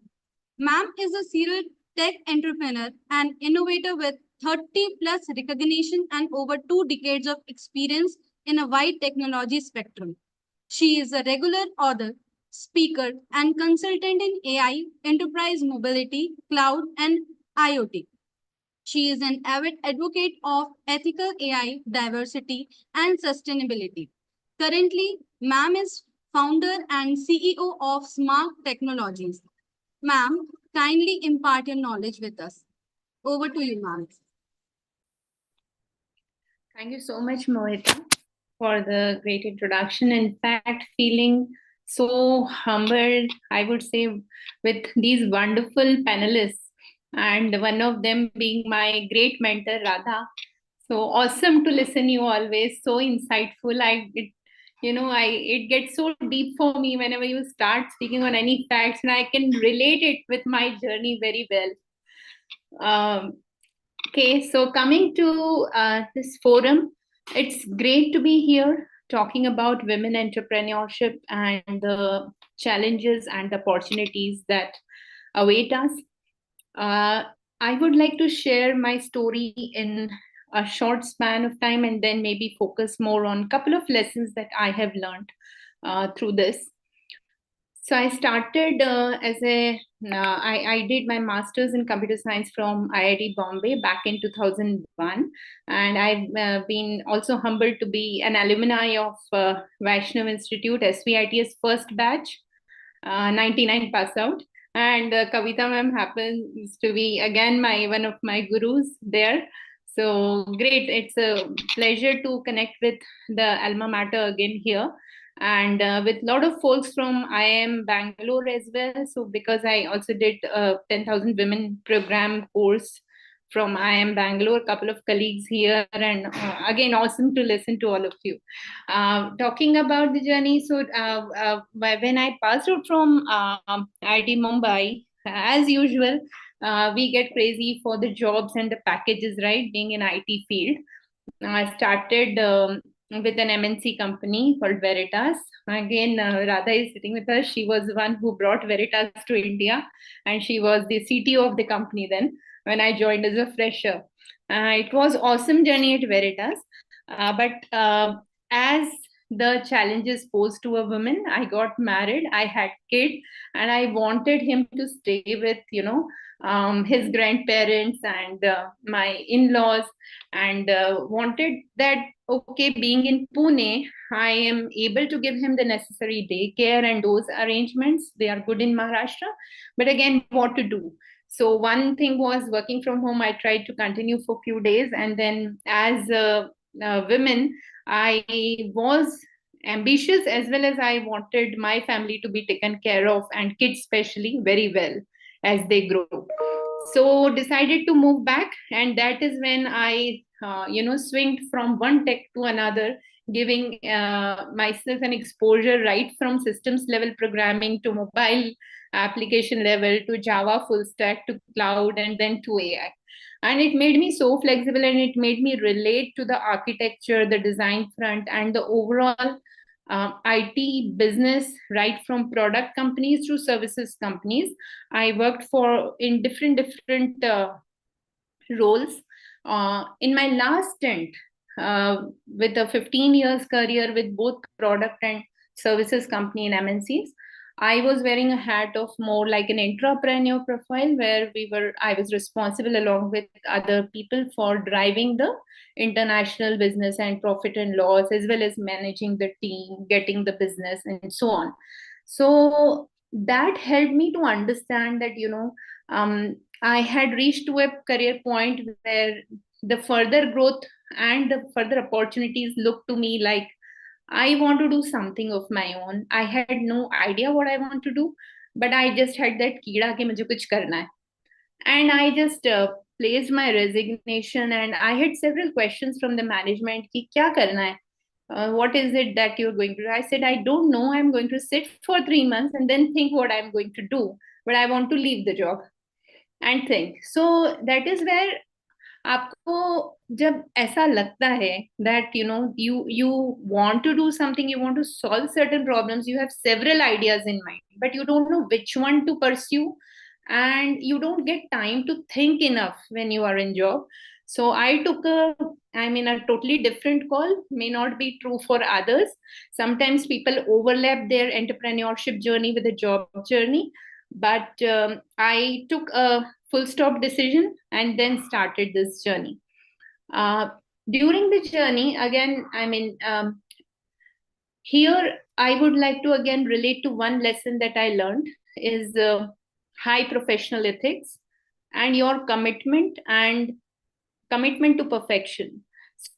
Ma'am is a serial tech entrepreneur and innovator with 30 plus recognition and over 2 decades of experience in a wide technology spectrum. She is a regular author, speaker, and consultant in AI, enterprise mobility, cloud, and IoT. She is an avid advocate of ethical AI, diversity, and sustainability. Currently, ma'am is founder and CEO of Smart Technologies. Ma'am, kindly impart your knowledge with us. Over to you, ma'am. Thank you so much, Mohita, for the great introduction. In fact, feeling so humbled, I would say, with these wonderful panelists, and one of them being my great mentor, Radha. So awesome to listen you always, so insightful. It gets so deep for me whenever you start speaking on any facts, and I can relate it with my journey very well. Okay, so coming to this forum, it's great to be here talking about women entrepreneurship and the challenges and opportunities that await us. I would like to share my story in a short span of time and then maybe focus more on a couple of lessons that I have learned through this. So I started I did my master's in computer science from IIT Bombay back in 2001. And I've been also humbled to be an alumni of Vaishnav Institute, SVIT's first batch, 99 pass out. And Kavita ma'am happens to be again one of my gurus there. So great. It's a pleasure to connect with the alma mater again here. And with a lot of folks from IIM Bangalore as well. So because I also did a 10,000 women program course from IIM Bangalore, a couple of colleagues here, and again, awesome to listen to all of you. Talking about the journey, so when I passed out from IIT Mumbai, as usual, we get crazy for the jobs and the packages, right? Being in IT field. I started with an MNC company called Veritas. Again, Radha is sitting with us. She was the one who brought Veritas to India, and she was the CTO of the company then when I joined as a fresher. It was awesome journey at Veritas, but as the challenges posed to a woman, I got married, I had kid, and I wanted him to stay with his grandparents and my in-laws, and wanted that, okay, being in Pune, I am able to give him the necessary daycare and those arrangements. They are good in Maharashtra, but again, what to do? So one thing was working from home. I tried to continue for a few days, and then as women, I was ambitious as well as I wanted my family to be taken care of, and kids especially, very well as they grow. So decided to move back, and that is when I swinged from one tech to another, giving myself an exposure right from systems level programming to mobile application level to Java full stack to cloud and then to AI. And it made me so flexible, and it made me relate to the architecture, the design front, and the overall IT business, right from product companies to services companies. I worked in different roles. In my last stint, with a 15 years career with both product and services company in MNCs, I was wearing a hat of more like an entrepreneur profile, where I was responsible along with other people for driving the international business and profit and loss, as well as managing the team, getting the business, and so on. So that helped me to understand that, I had reached to a career point where the further growth and the further opportunities looked to me like I want to do something of my own. I had no idea what I want to do, but I just had that keeda ke mujhe kuch karna hai. And I just placed my resignation, and I had several questions from the management ki kya karna hai? What is it that you're going to do? I said, I don't know. I'm going to sit for 3 months and then think what I'm going to do. But I want to leave the job and think. So that is where आपको जब ऐसा लगता है that you want to do something, you want to solve certain problems, you have several ideas in mind, but you don't know which one to pursue, and you don't get time to think enough when you are in job. So I took a totally different call. May not be true for others. Sometimes people overlap their entrepreneurship journey with a job journey, but I took a full stop decision and then started this journey. During the journey, again, here I would like to again relate to one lesson that I learned is high professional ethics and your commitment to perfection.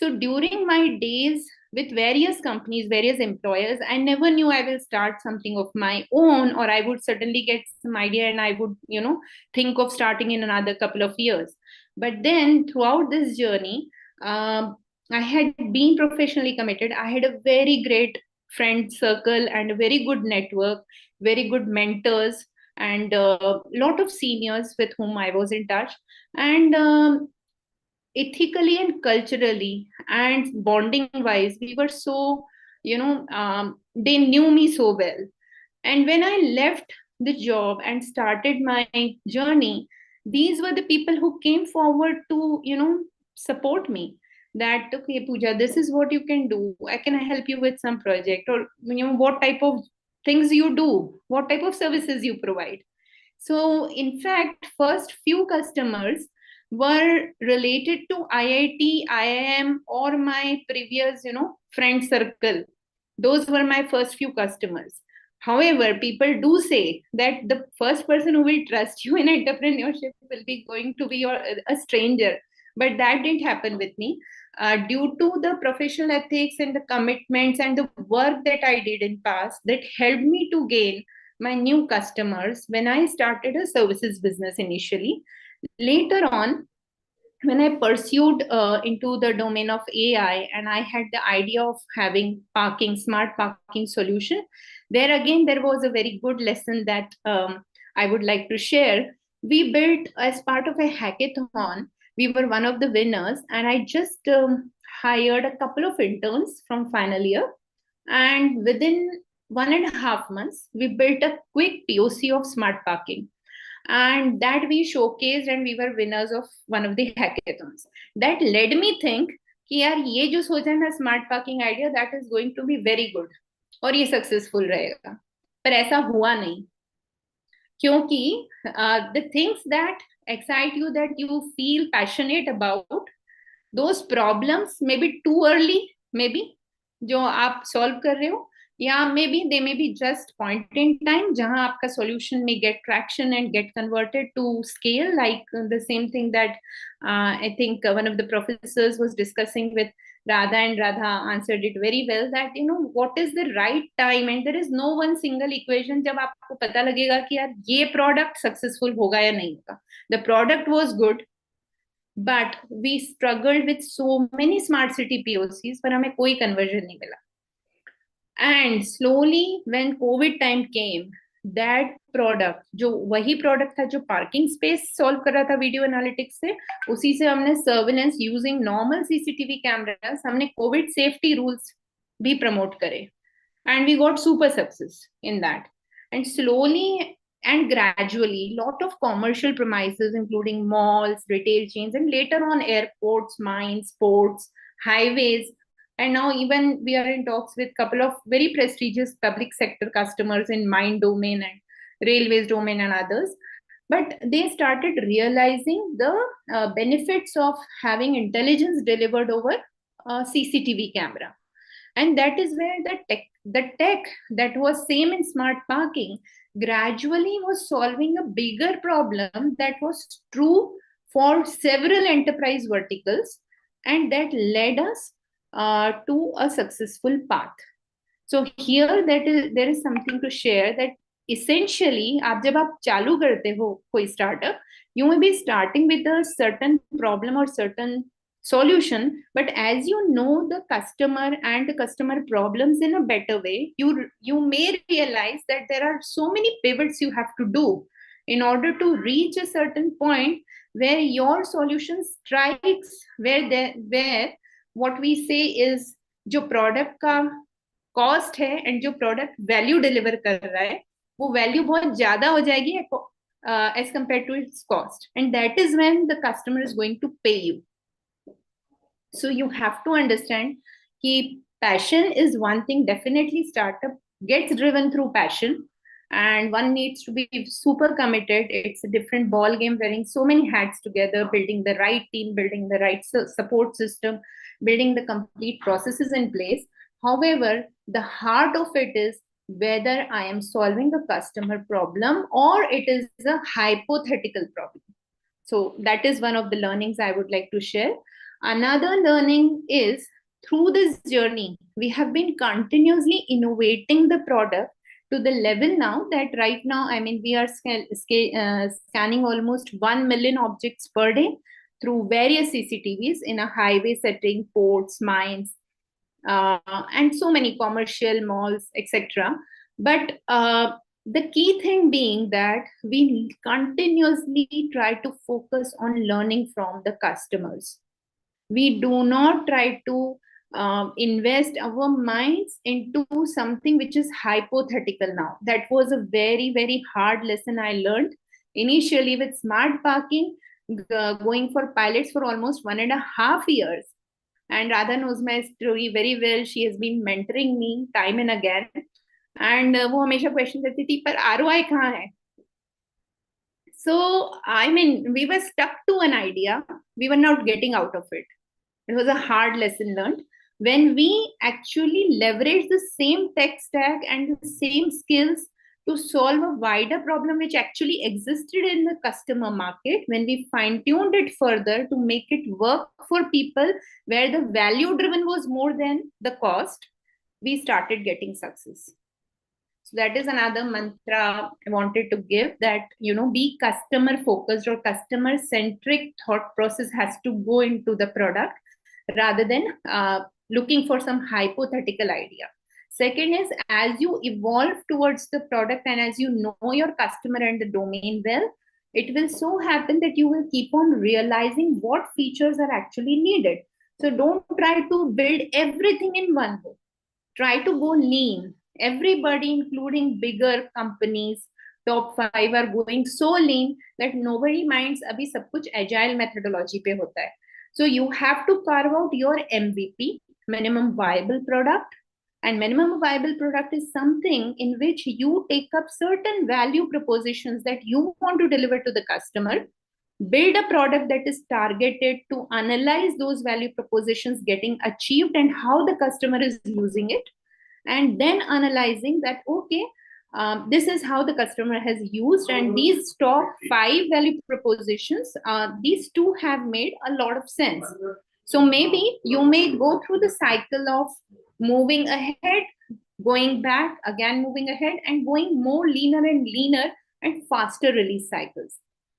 So during my days with various companies, various employers. I never knew I will start something of my own, or I would suddenly get some idea and I would, think of starting in another couple of years. But then throughout this journey, I had been professionally committed. I had a very great friend circle and a very good network, very good mentors, and a lot of seniors with whom I was in touch. And ethically and culturally and bonding wise, we were so, they knew me so well. And when I left the job and started my journey, these were the people who came forward to, support me. That, okay, Pooja, this is what you can do. Can I help you with some project? Or, what type of things you do? What type of services you provide? So, in fact, first few customers were related to IIT, IIM, or my previous, friend circle. Those were my first few customers. However, people do say that the first person who will trust you in entrepreneurship will be going to be a stranger. But that didn't happen with me. Due to the professional ethics and the commitments and the work that I did in past, that helped me to gain my new customers when I started a services business initially. Later on, when I pursued into the domain of AI and I had the idea of having smart parking solution, there again, there was a very good lesson that I would like to share. We built as part of a hackathon. We were one of the winners, and I just hired a couple of interns from final year. And within 1.5 months, we built a quick POC of smart parking, and that we showcased, and we were winners of one of the hackathons. That led me think कि यार ये जो सोचा है ना smart parking idea, that is going to be very good और ये successful रहेगा. पर ऐसा हुआ नहीं, क्योंकि the things that excite you, that you feel passionate about, those problems may be too early, maybe जो आप solve कर रहे हो, या maybe they may be just point in time जहां आपका solution may get traction and get converted to scale, like the same thing that I think one of the professors was discussing with Radha, and Radha answered it very well, that what is the right time, and there is no one single equation जब आपको पता लगेगा कि यार ये product successful होगा या नहीं होगा. The product was good, but we struggled with so many smart city POCs, पर हमें कोई conversion नहीं मिला. And slowly when COVID time came, that product, जो वही product था जो parking space solve कर रहा था video analytics से, उसी से हमने surveillance using normal CCTV cameras, हमने COVID safety rules भी promote करे, and we got super success in that. And slowly and gradually, lot of commercial premises, including malls, retail chains, and later on airports, mines, ports, highways, and now even we are in talks with couple of very prestigious public sector customers in mine domain and railways domain and others. But they started realizing the benefits of having intelligence delivered over CCTV camera. And that is where the tech that was same in smart parking gradually was solving a bigger problem that was true for several enterprise verticals, and that led us to a successful path. So here there is something to share, that essentially आप जब आप चालू करते हो कोई startup, you may be starting with a certain problem or certain solution, but as you know the customer and the customer problems in a better way, you may realize that there are so many pivots you have to do in order to reach a certain point where your solution strikes where what we say is जो product का cost है and जो product value deliver कर रहा है, वो value बहुत ज़्यादा हो जाएगी as compared to its cost, and that is when the customer is going to pay you. So you have to understand that passion is one thing. Definitely startup gets driven through passion, and one needs to be super committed. It's a different ball game, wearing so many hats together, building the right team, building the right support system, building the complete processes in place. However, the heart of it is whether I am solving a customer problem or it is a hypothetical problem. So that is one of the learnings I would like to share. Another learning is through this journey, we have been continuously innovating the product to the level now that right now, I mean, we are scanning almost 1 million objects per day through various CCTVs in a highway setting, ports, mines, and so many commercial malls, etc. But the key thing being that we continuously try to focus on learning from the customers. We do not try to invest our minds into something which is hypothetical now. That was a very, very hard lesson I learned initially with smart parking, going for pilots for almost 1.5 years. And Radha knows my story very well. She has been mentoring me time and again. And वो हमेशा question करती थी पर ROI कहाँ है? So, I mean, we were stuck to an idea. We were not getting out of it. It was a hard lesson learned. When we actually leverage the same tech stack and the same skills to solve a wider problem which actually existed in the customer market, when we fine-tuned it further to make it work for people where the value driven was more than the cost, we started getting success. So that is another mantra I wanted to give, that, you know, be customer focused or customer centric thought process has to go into the product rather than looking for some hypothetical idea. Second is, as you evolve towards the product and as you know your customer and the domain well, it will so happen that you will keep on realizing what features are actually needed. So don't try to build everything in one go. Try to go lean. Everybody, including bigger companies, top 5 are going so lean that nobody minds abhi sab kuch agile methodology pe hota hai. So you have to carve out your MVP, minimum viable product. And minimum viable product is something in which you take up certain value propositions that you want to deliver to the customer, build a product that is targeted to analyze those value propositions getting achieved and how the customer is using it, and then analyzing that, okay, this is how the customer has used, and these top 5 value propositions, these 2 have made a lot of sense. So maybe you may go through the cycle of moving ahead, going back, again moving ahead, and going more leaner and faster release cycles.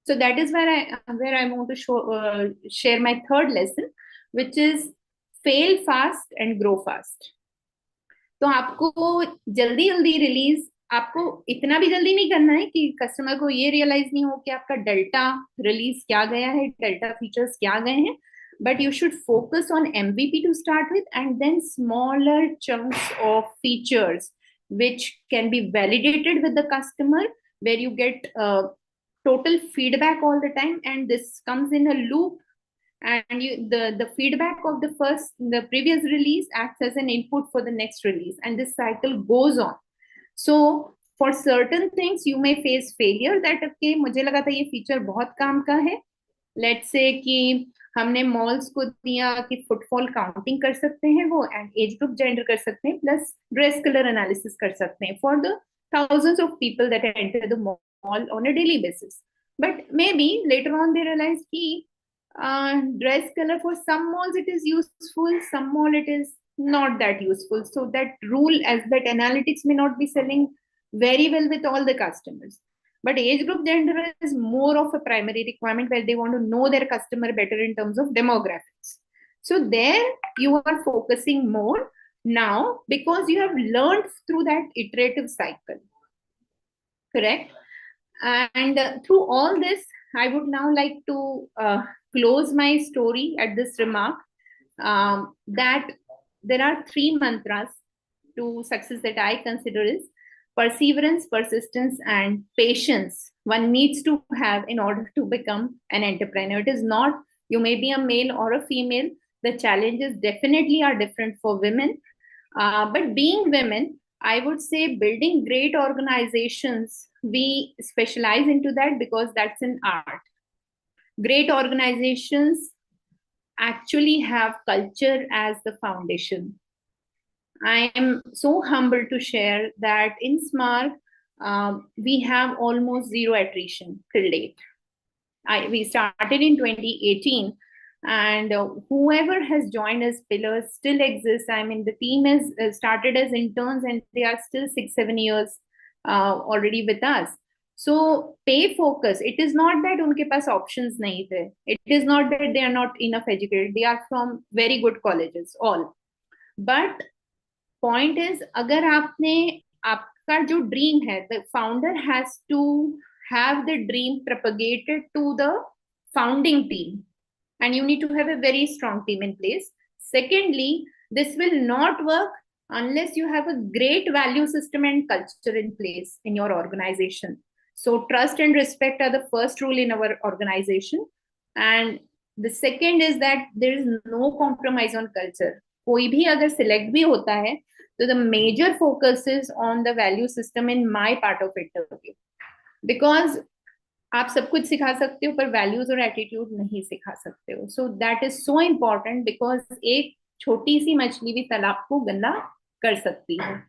So that is where I want to share my third lesson, which is fail fast and grow fast. तो आपको जल्दी release, आपको इतना भी जल्दी नहीं करना है कि कस्टमर को ये रियलाइज नहीं हो कि आपका डेल्टा रिलीज क्या गया है, डेल्टा फीचर्स क्या गए हैं, but you should focus on MVP to start with, and then smaller chunks of features which can be validated with the customer, where you get total feedback all the time, and this comes in a loop, and the feedback of the previous release acts as an input for the next release, and this cycle goes on. So for certain things you may face failure, that okay, मुझे लगा था ये feature बहुत काम का है, let's say कि हमने मॉल्स को दिया कि फुटफॉल काउंटिंग कर सकते हैं वो, एंड एज ग्रुप जेंडर कर सकते हैं, प्लस ड्रेस कलर एनालिसिस कर सकते हैं for the thousands of people that enter the mall on a daily basis. But maybe later on they realize कि dress color for some malls it is useful, some mall it is not that useful. So that rule, as that analytics may not be selling very well with all the customers. But age group gender is more of a primary requirement where they want to know their customer better in terms of demographics. So there you are focusing more now because you have learned through that iterative cycle. Correct? And through all this, I would now like to close my story at this remark that there are 3 mantras to success that I consider is perseverance, persistence, and patience one needs to have in order to become an entrepreneur. It is not, you may be a male or a female. The challenges definitely are different for women. But being women, I would say building great organizations, we specialize into that because that's an art. Great organizations actually have culture as the foundation. I am so humbled to share that in Smart, we have almost 0 attrition till date. We started in 2018, And whoever has joined as pillars still exists. I mean, the team is started as interns and they are still 6-7 years already with us. So pay focus. It is not that unke paas options nahi the. It is not that they are not enough educated. They are from very good colleges, all. But point is, agar aapne aapka jo dream hai, the founder has to have the dream propagated to the founding team, and you need to have a very strong team in place. Secondly, this will not work unless you have a great value system and culture in place in your organization. So trust and respect are the first rule in our organization, and the second is that there is no compromise on culture. कोई भी अगर select भी होता है, so the major focus is on the value system in my part of interview, because आप सब कुछ सिखा सकते हो पर वैल्यूज और एटीट्यूड नहीं सिखा सकते हो. So that is so important, because एक छोटी सी मछली भी तालाब को गंदा कर सकती है.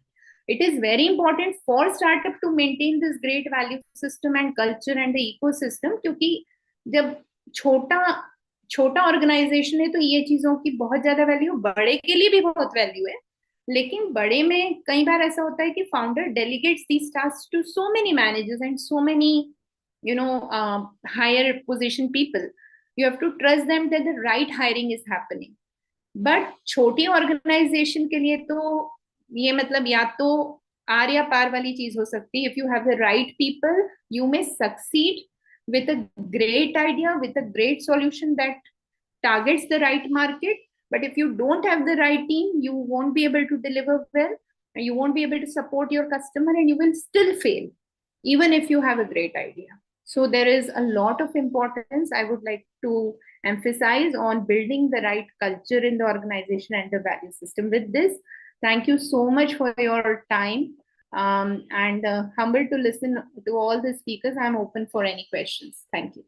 It is very important for startup to maintain this great value system and culture and the ecosystem, क्योंकि जब छोटा ऑर्गेनाइजेशन है तो ये चीजों की बहुत ज्यादा वैल्यू, बड़े के लिए भी बहुत वैल्यू है, लेकिन बड़े में कई बार ऐसा होता है कि founder delegates these tasks to so many managers and so many higher position people. You have to trust them that the right hiring is happening. But छोटी ऑर्गेनाइजेशन के लिए तो ये मतलब या तो आर या पार वाली चीज हो सकती है. If you have the right people, you may succeed with a great idea, with a great solution that targets the right market. But if you don't have the right team, you won't be able to deliver well, and you won't be able to support your customer, and you will still fail, even if you have a great idea. So there is a lot of importance I would like to emphasize on building the right culture in the organization and the value system. With this, thank you so much for your time, and humble to listen to all the speakers. I'm open for any questions. Thank you.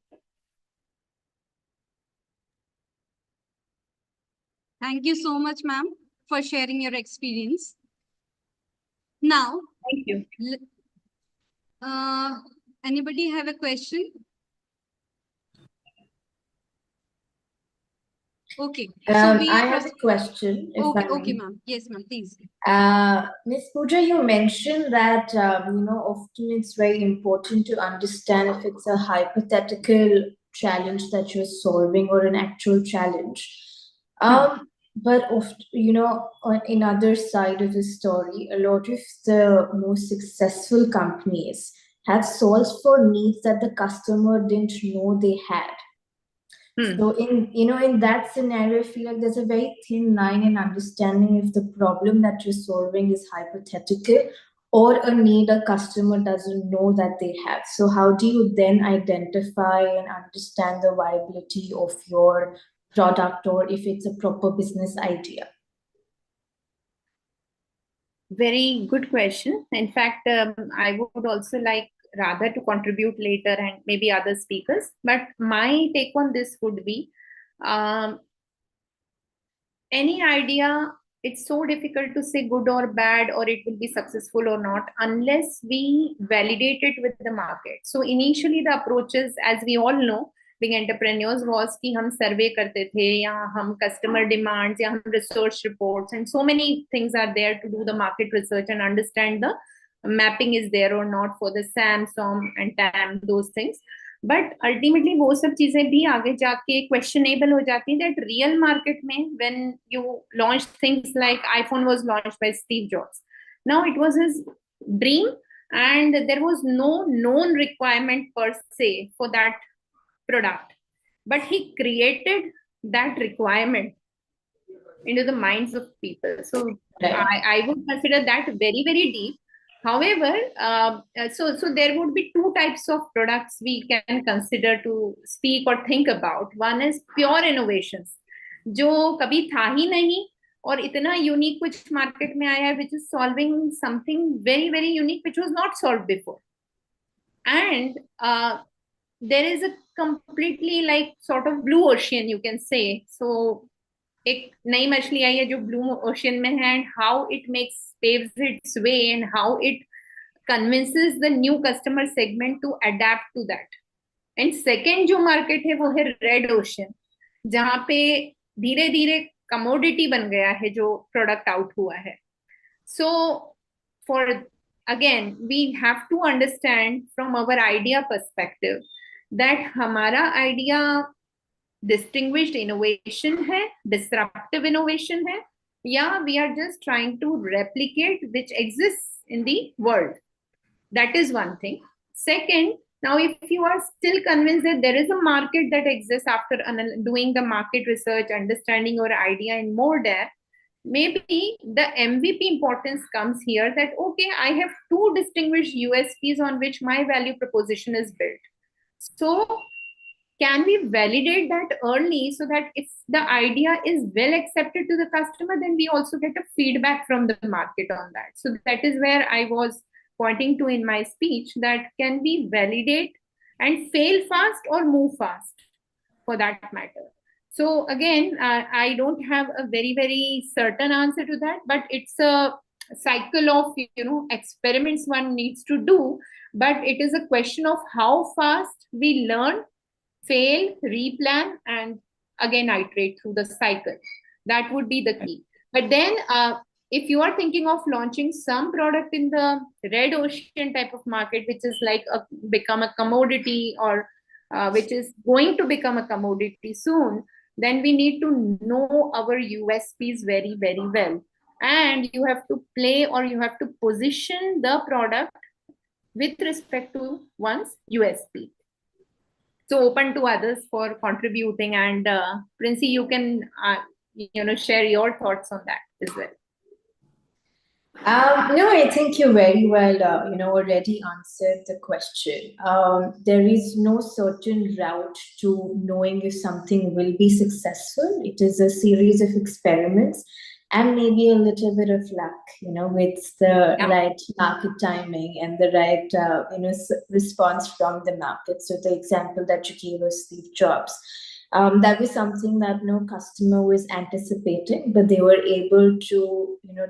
Thank you so much, ma'am, for sharing your experience. Now, Thank you. Anybody have a question? Okay. So we I have a question. If okay, I okay, may. ma'am. Yes, ma'am, please. Ms. Pooja, you mentioned that often it's very important to understand if it's a hypothetical challenge that you're solving or an actual challenge. But in other side of the story, a lot of the most successful companies have solved for needs that the customer didn't know they had. So in that scenario, I feel like there's a very thin line in understanding if the problem that you're solving is hypothetical or a need a customer doesn't know that they have. So how do you then identify and understand the viability of your product, or if it's a proper business idea? Very good question. In fact, I would also like rather to contribute later and maybe other speakers. But my take on this would be, any idea, it's so difficult to say good or bad or it will be successful or not unless we validate it with the market. So initially the approaches, as we all know, being entrepreneurs, was कि हम survey करते थे, या हम customer demands, या हम research reports, and so many things are there to do the market research and understand the mapping is there or not for the SAM, SOM and TAM, those things. But ultimately वो सब चीजें भी आगे जाके questionable हो जाती हैं. That real market में, when you launch things like iPhone was launched by Steve Jobs. Now it was his dream and there was no known requirement per se for that product, but he created that requirement into the minds of people. So I would consider that very, very deep. However, so there would be two types of products we can consider to speak or think about. One is pure innovations, जो कभी था ही नहीं और इतना unique कुछ market में आया है, which is solving something very, very unique which was not solved before. And there is a completely like sort of blue ocean, you can say. So एक नई मछली आई है जो blue ocean में है, and how it paves its way and how it convinces the new customer segment to adapt to that. And second जो market है वो है red ocean, जहाँ पे धीरे धीरे कमोडिटी बन गया है जो प्रोडक्ट आउट हुआ है. So for again we have to understand from our idea perspective that हमारा idea distinguished innovation है, disruptive innovation है, या we are just trying to replicate which exists in the world. That is one thing. Second, now if you are still convinced that there is a market that exists after doing the market research, understanding your idea in more depth, maybe the MVP importance comes here that, okay, I have two distinguished USPs on which my value proposition is built. So can we validate that early so that if the idea is well accepted to the customer, then we also get a feedback from the market on that. So that is where I was pointing to in my speech, that can we validate and fail fast or move fast for that matter. So again, I don't have a very, very certain answer to that, but it's a cycle of, experiments one needs to do, but it is a question of how fast we learn, fail, replan, and again iterate through the cycle. That would be the key. But then if you are thinking of launching some product in the red ocean type of market, which is like become a commodity, or which is going to become a commodity soon, then we need to know our USPs very, very well. And you have to play, or you have to position the product with respect to one's USP. So open to others for contributing, and Princey, you can share your thoughts on that as well. No, I think you very well, already answered the question. There is no certain route to knowing if something will be successful. It is a series of experiments and maybe a little bit of luck, with the right market timing and the right, response from the market. So the example that you gave us, Steve Jobs, that was something that no customer was anticipating, but they were able to,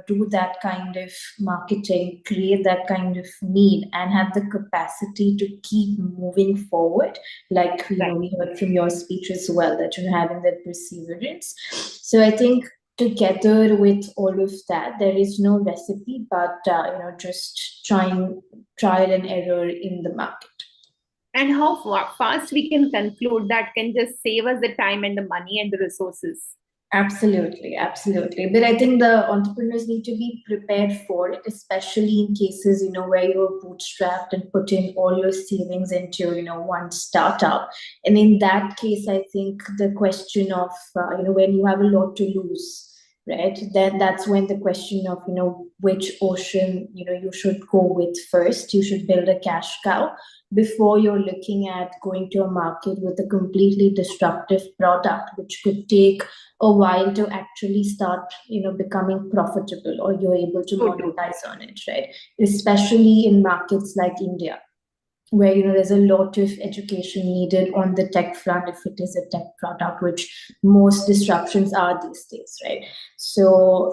do that kind of marketing, create that kind of need, and have the capacity to keep moving forward. Like, we heard from your speech as well, that you're having that perseverance. So I think together with all of that, there is no recipe, but, just trial and error in the market. And how fast we can conclude that can just save us the time and the money and the resources. Absolutely, absolutely. But I think the entrepreneurs need to be prepared for it, especially in cases, where you're bootstrapped and put in all your savings into, one startup. And in that case, I think the question of, when you have a lot to lose, right, then that's when the question of, which ocean, you should go with first. You should build a cash cow before you're looking at going to a market with a completely disruptive product, which could take a while to actually start, becoming profitable, or you're able to monetize on it, right? Especially in markets like India, where, there's a lot of education needed on the tech front, if it is a tech product, which most disruptions are these days, right? So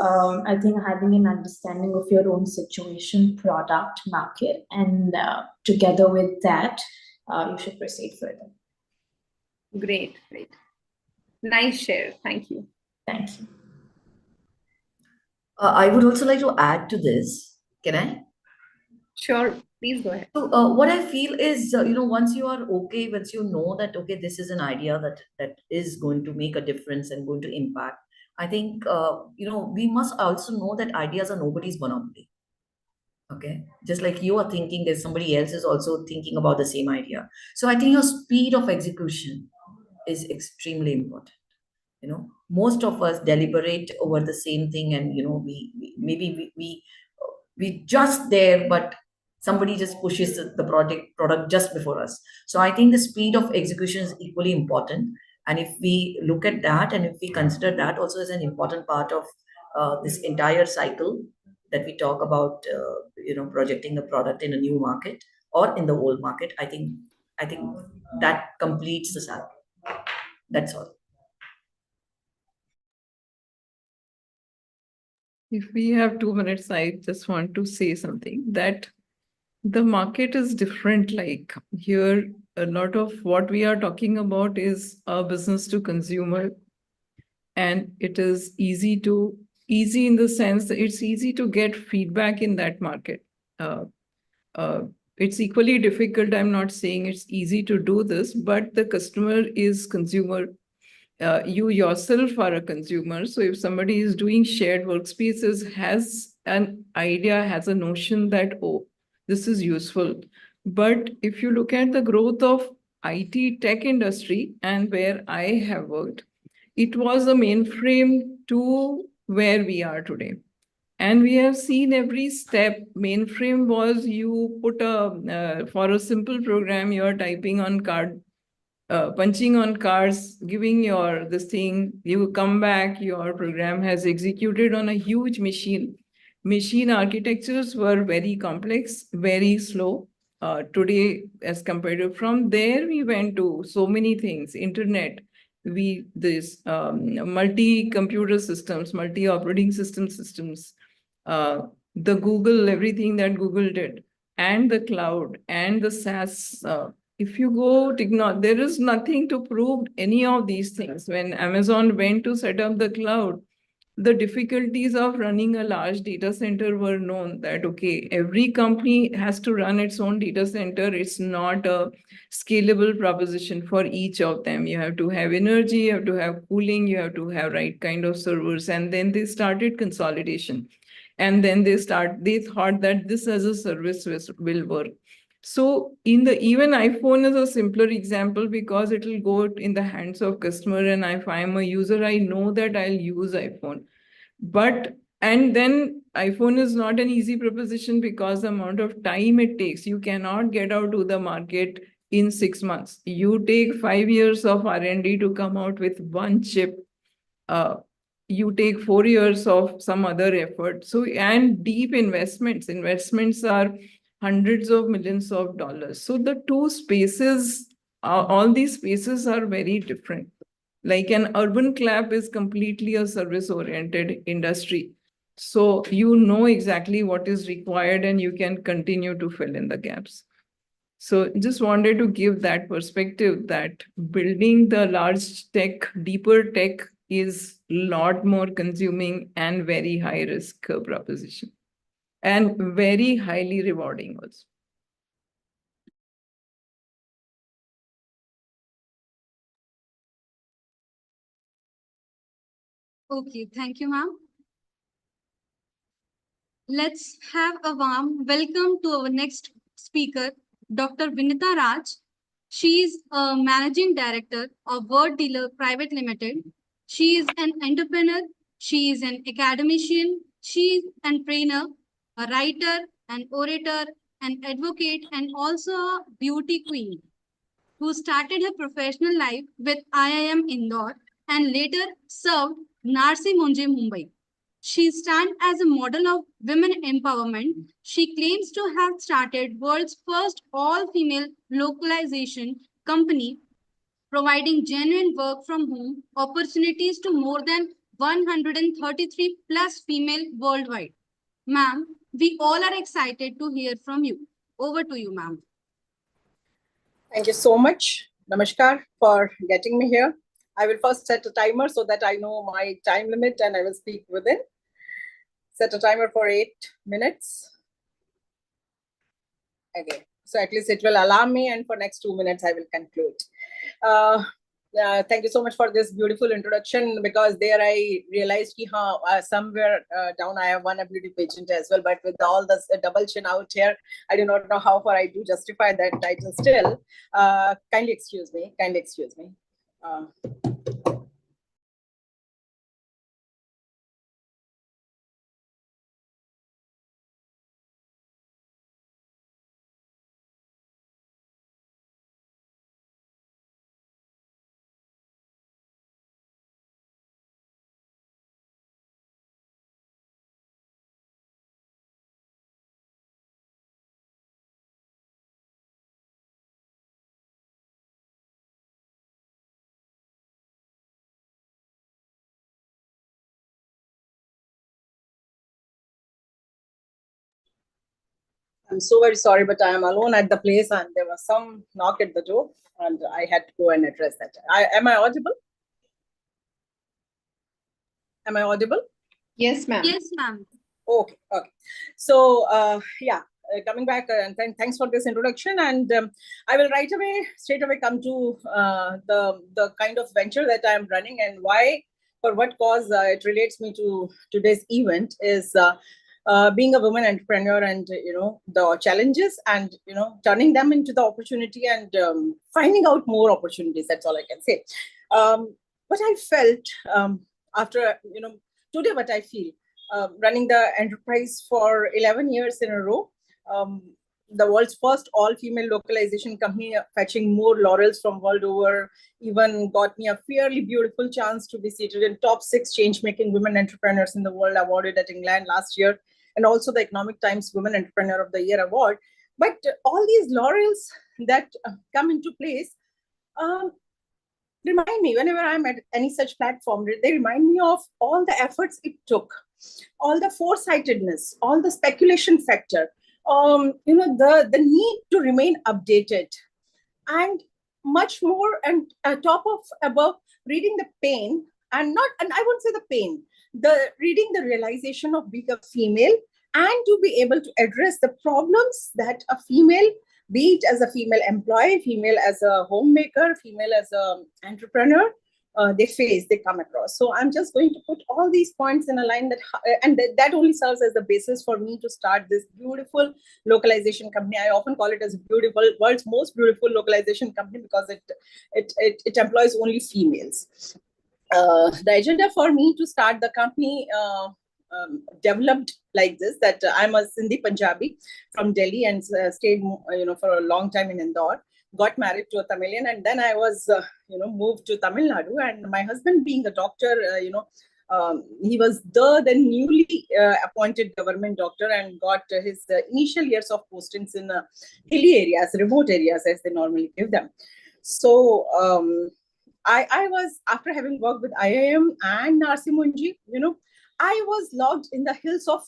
I think having an understanding of your own situation, product, market, and together with that, you should proceed further. Great. Nice share. Thank you. Thank you. I would also like to add to this. Can I? Sure, please go ahead. So what I feel is, once you are okay, once you know that, okay, this is an idea that is going to make a difference and going to impact, I think, we must also know that ideas are nobody's monopoly. Okay, just like you are thinking, there's somebody else is also thinking about the same idea. So I think your speed of execution is extremely important. Most of us deliberate over the same thing, and we just there, but somebody just pushes the product just before us. So I think the speed of execution is equally important, and if we look at that, and if we consider that also as an important part of this entire cycle that we talk about, projecting the product in a new market or in the old market, I think that completes the cycle. That's all. If we have 2 minutes, I just want to say something that The market is different. Like here, a lot of what we are talking about is a business to consumer, and it is easy in the sense that it's easy to get feedback in that market. Uh, uh, it's equally difficult. I'm not saying it's easy to do this, but the customer is consumer. You yourself are a consumer. So if somebody is doing shared workspaces, has an idea, has a notion that, oh, this is useful. But if you look at the growth of IT tech industry and where I have worked, it was a mainframe to where we are today. And we have seen every step. Mainframe was you put for a simple program, you're typing on card, punching on cards, giving your this thing, you come back, your program has executed on a huge machine. Machine architectures were very complex, very slow. Today, as compared to from there, we went to so many things, internet, this multi-computer systems, multi-operating systems, uh, the Google, everything that Google did, and the cloud and the SaaS. If you go there is nothing to prove any of these things. When Amazon went to set up the cloud, the difficulties of running a large data center were known that, okay, every company has to run its own data center. It's not a scalable proposition for each of them. You have to have energy, you have to have cooling, you have to have right kind of servers. And then they started consolidation. And then they thought that this as a service will work. So even iPhone is a simpler example because it will go in the hands of customer. And if I'm a user, I know that I'll use iPhone. And then iPhone is not an easy proposition because the amount of time it takes. You cannot get out to the market in 6 months. You take 5 years of R&D to come out with one chip. You take 4 years of some other effort. So, and deep investments are hundreds of millions of dollars. So the two spaces, all these spaces are very different. Like an urban clap is completely a service oriented industry. So you know exactly what is required and you can continue to fill in the gaps. So just wanted to give that perspective that building the large tech, deeper tech is a lot more consuming and very high risk proposition and very highly rewarding also. Okay, thank you, ma'am. Let's have a warm welcome to our next speaker, Dr. Vinita Raj. She is a managing director of Word Dealer Private Limited. She is an entrepreneur. She is an academician. She is a trainer, a writer, an orator, an advocate, and also a beauty queen who started her professional life with IIM Indore and later served Narsi Munje Mumbai. She stands as a model of women empowerment. She claims to have started world's first all-female localization company, providing genuine work from home opportunities to more than 133 plus female worldwide. Ma'am, we all are excited to hear from you. Over to you, ma'am. Thank you so much, Namaskar, for getting me here. I will first set a timer so that I know my time limit and I will speak within. Set a timer for 8 minutes. Okay, so at least it will alarm me, and for next 2 minutes I will conclude. Thank you so much for this beautiful introduction, because there I realized that somewhere down I have won a beauty pageant as well, but with all this double chin out here, I do not know how far I do justify that title still. Kindly excuse me, kindly excuse me. I'm so very sorry, but I am alone at the place and there was some knock at the door and I had to go and address that. Am I audible? Am I audible? Yes, ma'am. Yes, ma'am. Okay, okay. So, coming back and thanks for this introduction. And I will straight away come to the kind of venture that I am running and why, for what cause it relates me to today's event is being a woman entrepreneur and, the challenges and, turning them into the opportunity and finding out more opportunities. That's all I can say. What I felt after, today what I feel, running the enterprise for 11 years in a row, the world's first all-female localization company, fetching more laurels from world over, even got me a fairly beautiful chance to be seated in top 6 change-making women entrepreneurs in the world, awarded at England last year, and also the Economic Times Women Entrepreneur of the Year award. But all these laurels that come into place remind me, whenever I'm at any such platform, they remind me of all the efforts it took, all the foresightedness, all the speculation factor, the need to remain updated, and much more, and above reading the pain, and I won't say the pain, reading the realization of being a female and to be able to address the problems that a female, be it as a female employee, female as a homemaker, female as an entrepreneur, they come across. So I'm just going to put all these points in a line that only serves as the basis for me to start this beautiful localization company. I often call it as beautiful, world's most beautiful localization company, because it employs only females. The agenda for me to start the company developed like this, that I'm a Sindhi Punjabi from Delhi and stayed for a long time in Indore, got married to a Tamilian, and then I was moved to Tamil Nadu, and my husband, being a doctor, he was the then newly appointed government doctor and got his initial years of postings in hilly areas, remote areas, as they normally give them. So I was, after having worked with IIM and Narsimunji, I was logged in the hills of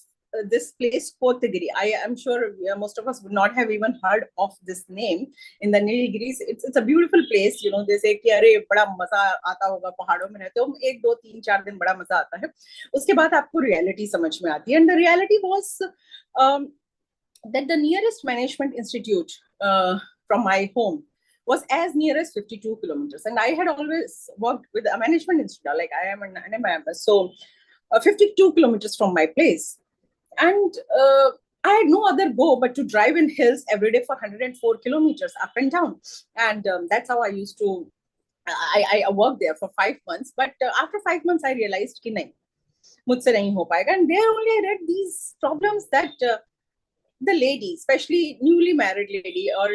this place, Kotagiri. I am sure most of us would not have even heard of this name. In the Nilgiris, it's a beautiful place. They say कि अरे बड़ा मजा आता होगा पहाड़ों में रहते हो, 1 2 3 4 दिन बड़ा मजा आता है, उसके बाद आपको reality समझ में आती है. And the reality was that the nearest management institute from my home was as near as 52 kilometers, and I had always worked with a management institute, like I am an NMIMS, so 52 kilometers from my place. And I had no other go but to drive in hills every day for 104 kilometers up and down. And that's how I used to, I worked there for 5 months. But after 5 months, I realized कि नहीं, मुझसे नहीं हो पाएगा. And there only I read these problems that the lady, especially newly married lady, or,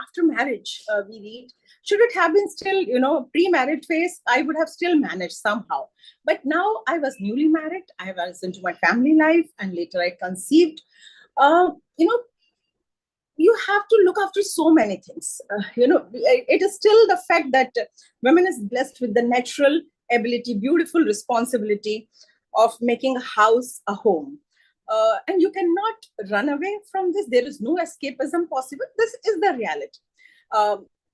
after marriage, we read, should it have been still, pre-marriage phase, I would have still managed somehow. But now I was newly married, I was into my family life, and later I conceived. You have to look after so many things. It is still the fact that women is blessed with the natural ability, beautiful responsibility of making a house a home. And you cannot run away from this. There is no escapism possible. This is the reality.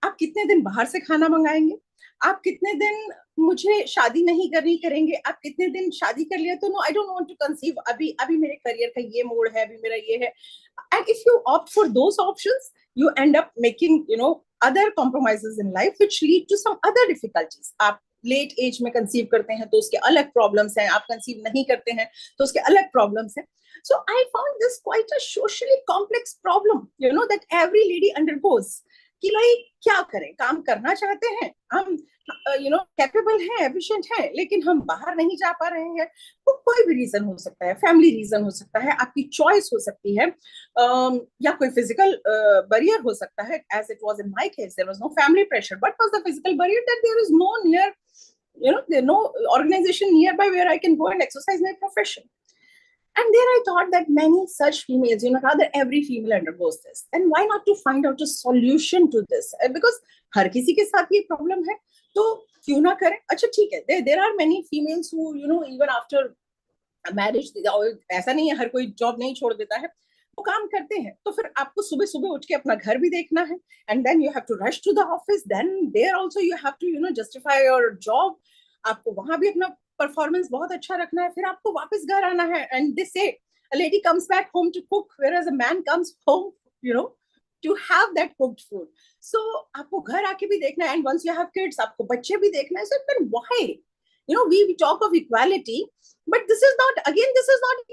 आप कितने दिन बाहर से खाना मंगाएंगे? आप कितने दिन मुझे शादी नहीं करनी करेंगे? आप कितने दिन शादी कर लिया तो no, I don't want to conceive. अभी मेरे करियर का ये मोड़ है, अभी मेरा ये है. And if you opt for those options, you end up making, other compromises in life which lead to some other difficulties. आप लेट एज में कंसीव करते हैं तो उसके अलग प्रॉब्लम्स हैं, आप कंसीव नहीं करते हैं तो उसके अलग प्रॉब्लम्स हैं. So I found this quite a socially complex problem, that every lady undergoes. कि भाई क्या करें, काम करना चाहते हैं हम, कैपेबल हैं, एफिशिएंट हैं, लेकिन हम बाहर नहीं जा पा रहे हैं. वो कोई भी रीजन हो सकता है, फैमिली रीजन हो सकता है, आपकी चॉइस हो सकती है, या कोई फिजिकल बैरियर हो सकता है. As it was in my case, there was no family pressure, but was the physical barrier that there is no near, there is no organization nearby where I can go and exercise my profession. And there I thought that many such females, rather every female undergoes this. And why not to find out a solution to this? Because हर किसी के साथ ये problem है, तो क्यों ना करें? अच्छा ठीक है, there are many females who, even after marriage, ऐसा नहीं है हर कोई job नहीं छोड़ देता है. वो काम करते हैं, तो फिर आपको सुबह सुबह उठ के अपना घर भी देखना है, and then you have to rush to the office, then there also you have to justify your job, आपको वहां भी अपना परफॉर्मेंस बहुत अच्छा रखना है, फिर आपको वापस घर आना है, एंड दे से a lady comes back home to cook, whereas a man comes home, to have that cooked food. So आपको घर आके भी देखना है, and once you have kids, आपको बच्चे भी देखना है. So then why? We talk of equality, but this is not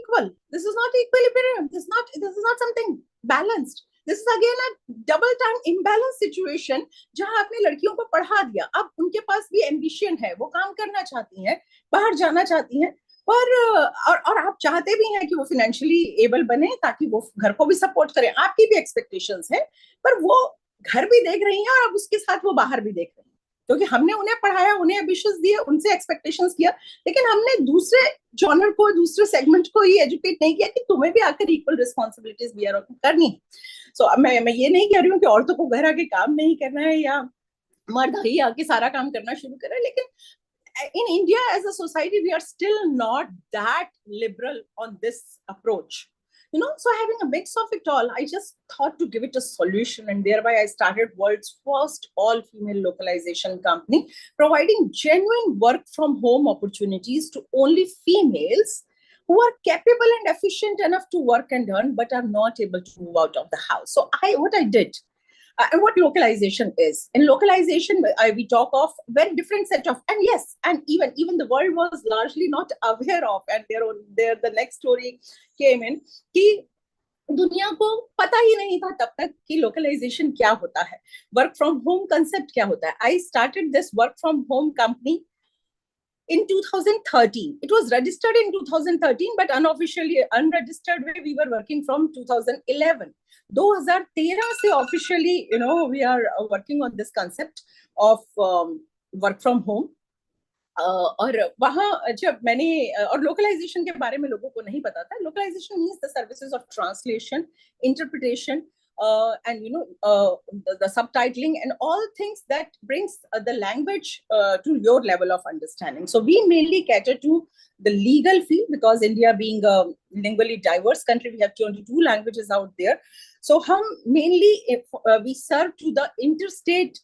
equal. This is not equilibrium. This is not something balanced. This is again a double time imbalance situation, जहां आपने लड़कियों को पढ़ा दिया, अब उनके पास भी एम्बिशन है, वो काम करना चाहती हैं, बाहर जाना चाहती हैं, और आप चाहते भी हैं कि वो फाइनेंशियली एबल बने ताकि वो घर को भी सपोर्ट करें, आपकी भी एक्सपेक्टेशंस है, पर वो घर भी देख रही हैं और अब उसके साथ वो बाहर भी देख रही हैं, क्योंकि हमने उन्हें पढ़ाया, उन्हें एम्बिशंस दिए, उनसे एक्सपेक्टेशंस किया, लेकिन हमने दूसरे जॉनर को, दूसरे सेगमेंट को ये एजुकेट नहीं किया कि तुम्हें भी आकर इक्वल रिस्पॉन्सिबिलिटीज बियर करनी है. सो मैं ये नहीं कह रही हूँ कि औरतों को घर आके काम नहीं करना है या मर्द ही आके सारा काम करना शुरू करें, लेकिन in India as a society, we are still not that liberal on this approach. So having a mix of it all, I just thought to give it a solution, and thereby I started world's first all-female localization company, providing genuine work from home opportunities to only females who are capable and efficient enough to work and earn, but are not able to move out of the house. So what I did, and what localization is. In localization, we talk of very different set of, and yes, and even the world was largely not aware of, and there the next story came in कि दुनिया को पता ही नहीं था तब तक कि localization क्या होता है, work from home concept क्या होता है. I started this work from home company in 2013. It was registered in 2013, but unofficially, unregistered way, we were working from 2011. 2013 से officially, we are working on this concept of work from home. और वहाँ जब मैंने और localisation के बारे में लोगों को नहीं पता था. Localisation means the services of translation, interpretation, and the subtitling and all things that brings the language to your level of understanding. So we mainly cater to the legal field, because India being a lingually diverse country, we have 22 languages out there. So mainly we serve to the interstate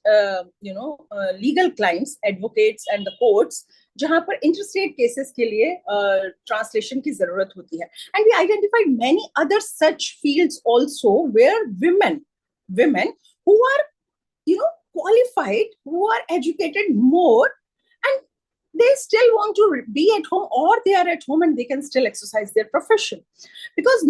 legal clients, advocates and the courts, जहां पर interstate cases के लिए translation की जरूरत होती है. And we identified many other such fields also where women who are qualified, who are educated more, and they still want to be at home, or they are at home and they can still exercise their profession. Because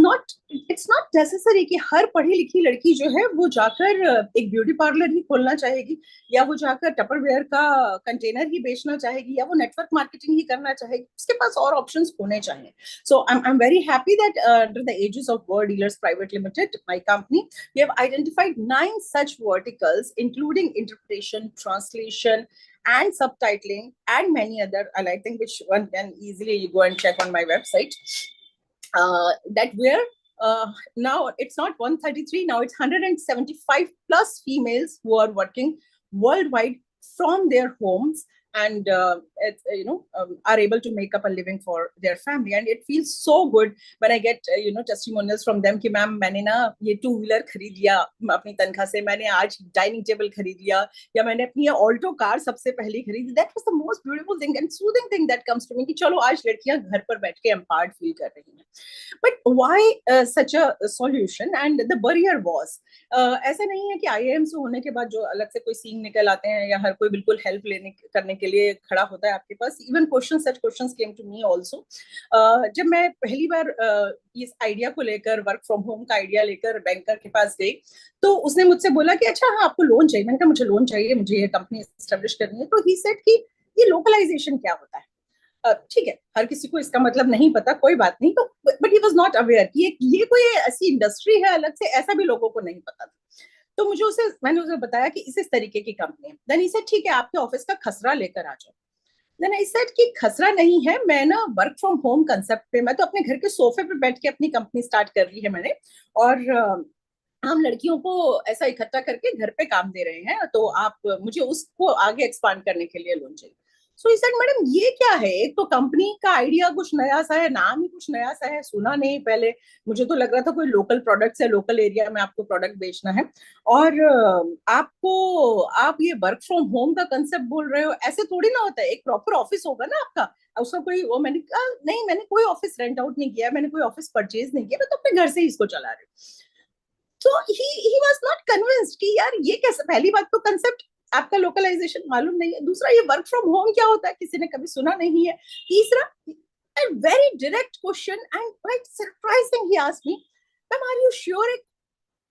it's not necessary कि हर पढ़ी लिखी लड़की जो है वो जाकर एक beauty parlour ही खोलना चाहेगी, या वो जाकर टपरवेयर का कंटेनर ही बेचना चाहेगी, या वो नेटवर्क मार्केटिंग ही करना चाहेगी. उसके पास और ऑप्शंस होने चाहिए. So I'm very happy that under the aegis of World Dealers Private Limited, my company, we have identified 9 such verticals, including interpretation, translation, and subtitling, and many other, I think, which one can easily go and check on my website. That where now it's not 133, now it's 175 plus females who are working worldwide from their homes, and are able to make up a living for their family. And it feels so good when I get testimonials from them कि ma'am मैंने ना ये 2-wheeler खरीद लिया अपनी तनख्वाह से, मैंने आज डाइनिंग टेबल खरीद लिया, या मैंने अपनी ऑल्टो कार सबसे पहले खरीदी. That was the most beautiful thing and soothing thing that comes to me कि चलो आज लड़कियां घर पर बैठ के empowered feel कर रही हैं. But why such a solution? And the barrier was, ऐसा नहीं है कि IIM से होने के बाद जो अलग से कोई सीन निकल आते हैं या हर कोई बिल्कुल हेल्प करने के लिए खड़ा होता है आपके पास. Even such questions came to me also. जब मैं पहली बार इस आइडिया को लेकर, वर्क फ्रॉम होम का आइडिया लेकर बैंकर के पास गई, तो उसने मुझसे बोला कि अच्छा हाँ आपको लोन चाहिए. मैंने कहा मुझे लोन चाहिए, मुझे ये कंपनी एस्टेब्लिश करनी है. तो ही सेड कि ये लोकलाइजेशन क्या होता है. ठीक है, हर किसी को इसका मतलब नहीं पता, कोई बात नहीं. तो but he was not aware कि ये कोई ऐसी इंडस्ट्री है अलग से, ऐसा भी लोगों को नहीं पता था. तो मैंने उसे बताया कि इस तरीके की कंपनी है. देन ही सेड ठीक है, आपके ऑफिस का खसरा लेकर आ जाओ. देन आई सेड कि खसरा नहीं है, मैं ना वर्क फ्रॉम होम कंसेप्ट पे, मैं तो अपने घर के सोफे पे बैठ के अपनी कंपनी स्टार्ट कर रही है मैंने, और हम लड़कियों को ऐसा इकट्ठा करके घर पे काम दे रहे हैं, तो आप मुझे उसको आगे एक्सपांड करने के लिए लोन चाहिए. सो ही सेड मैडम ये क्या है, एक तो कंपनी का आइडिया कुछ नया सा है, नाम ही कुछ नया सा है, सुना नहीं पहले, मुझे तो लग रहा था कोई लोकल प्रोडक्ट्स है, लोकल एरिया में आपको प्रोडक्ट बेचना है, और आप ये वर्क फ्रॉम होम का कंसेप्ट बोल रहे हो, ऐसे थोड़ी ना होता है, एक प्रॉपर ऑफिस होगा ना आपका, उसका कोई वो, मैंने कहा नहीं, मैंने कोई ऑफिस रेंट आउट नहीं किया, मैंने कोई ऑफिस परचेज नहीं किया, मैं तो अपने घर से ही इसको चला रही हूँ। तो ही वाज नॉट कन्विंस्ड कि यार ये कैसे, पहली बात तो कंसेप्ट आपका लोकलाइजेशन मालूम नहीं है, दूसरा ये वर्क फ्रॉम होम क्या होता है किसी ने कभी सुना नहीं है, तीसरा a very direct question and quite surprising he asked me, ma'am are you sure,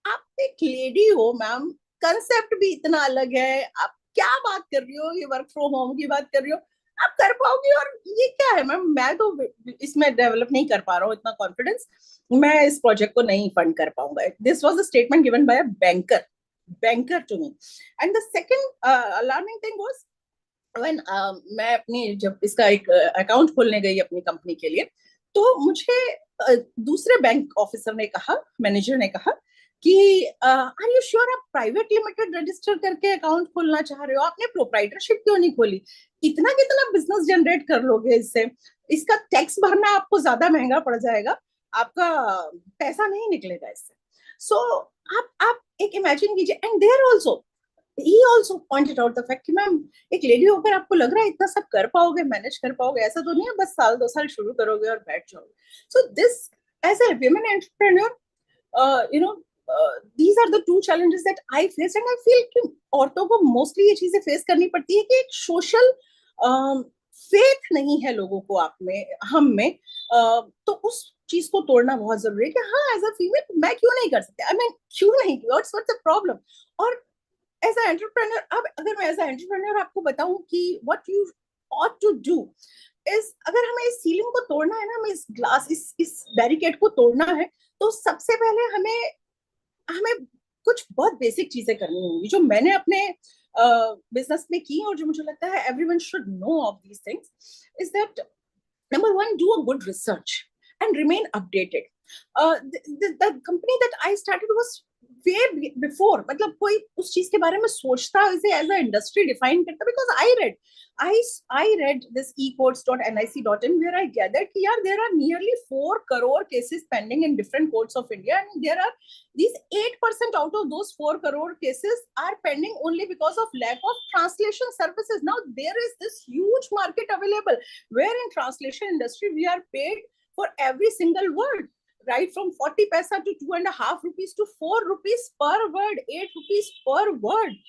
आप एक लेडी हो मैम, कंसेप्ट भी इतना अलग है, आप क्या बात कर रही हो, ये वर्क फ्रॉम होम की बात कर रही हो, आप कर पाओगी, और ये क्या है मैम, मैं तो इसमें डेवलप नहीं कर पा रहा हूँ इतना कॉन्फिडेंस, मैं इस प्रोजेक्ट को नहीं फंड कर पाऊंगा। This was the statement given by a banker to me. And the second alarming thing was when मैं अपनी जब इसका एक अकाउंट खोलने गई अपनी कंपनी के लिए, तो मुझे दूसरे बैंक ऑफिसर ने कहा, मैनेजर ने कहा कि आर यू श्योर आप प्राइवेट लिमिटेड रजिस्टर करके अकाउंट खोलना चाह रहे हो, आपने प्रोप्राइटरशिप क्यों नहीं खोली, इतना कितना बिजनेस जनरेट कर लोगे इससे, इसका टैक्स भरना आपको ज्यादा महंगा पड़ जाएगा, आपका पैसा नहीं निकलेगा इससे। सो आप एक इमेजिन कीजिए, and there also he also pointed out the fact कि मैम एक लेडी होकर आपको लग रहा है इतना सब कर पाओगे, मैनेज कर पाओगे, ऐसा तो नहीं है बस साल 2 साल शुरू करोगे और बैठ जाओगे। So this as a women entrepreneur, you know, these are the two challenges that I face, and I feel कि औरतों को मोस्टली ये चीजें फेस करनी पड़ती है कि एक सोशल फेथ नहीं है लोगों को आप में, हम में, तो उस चीज को तोड़ना बहुत जरूरी है कि हाँ एज अ फीमेल मैं क्यों नहीं कर सकती, आई मीन क्यों नहीं, व्हाट्स द प्रॉब्लम। और एज अ एंटरप्रेन्योर, अब अगर मैं एज अ एंटरप्रेन्योर आपको बताऊं कि what you ought to do is, अगर हमें इस सीलिंग को तोड़ना है ना, हमें इस ग्लास, इस बैरिकेड को तोड़ना है, तो सबसे पहले हमें हमें कुछ बहुत बेसिक चीजें करनी होंगी जो मैंने अपने बिजनेस में की, और जो मुझे लगता है everyone should know of these things is that number one, do a good research and remain updated. The company that I started was way before, मतलब कोई उस चीज के बारे में सोचता, इसे एज अ इंडस्ट्री डिफाइन करता, because I read this ecourts.nic.in where I gathered कि यार there are nearly 4 crore cases pending in different courts of India, and there are these 8% out of those 4 crore cases are pending only because of lack of translation services. Now there is this huge market available where in translation industry we are paid for every single word, right from 40 paisa to 2.5 rupees to 4 rupees per word, 8 rupees per word,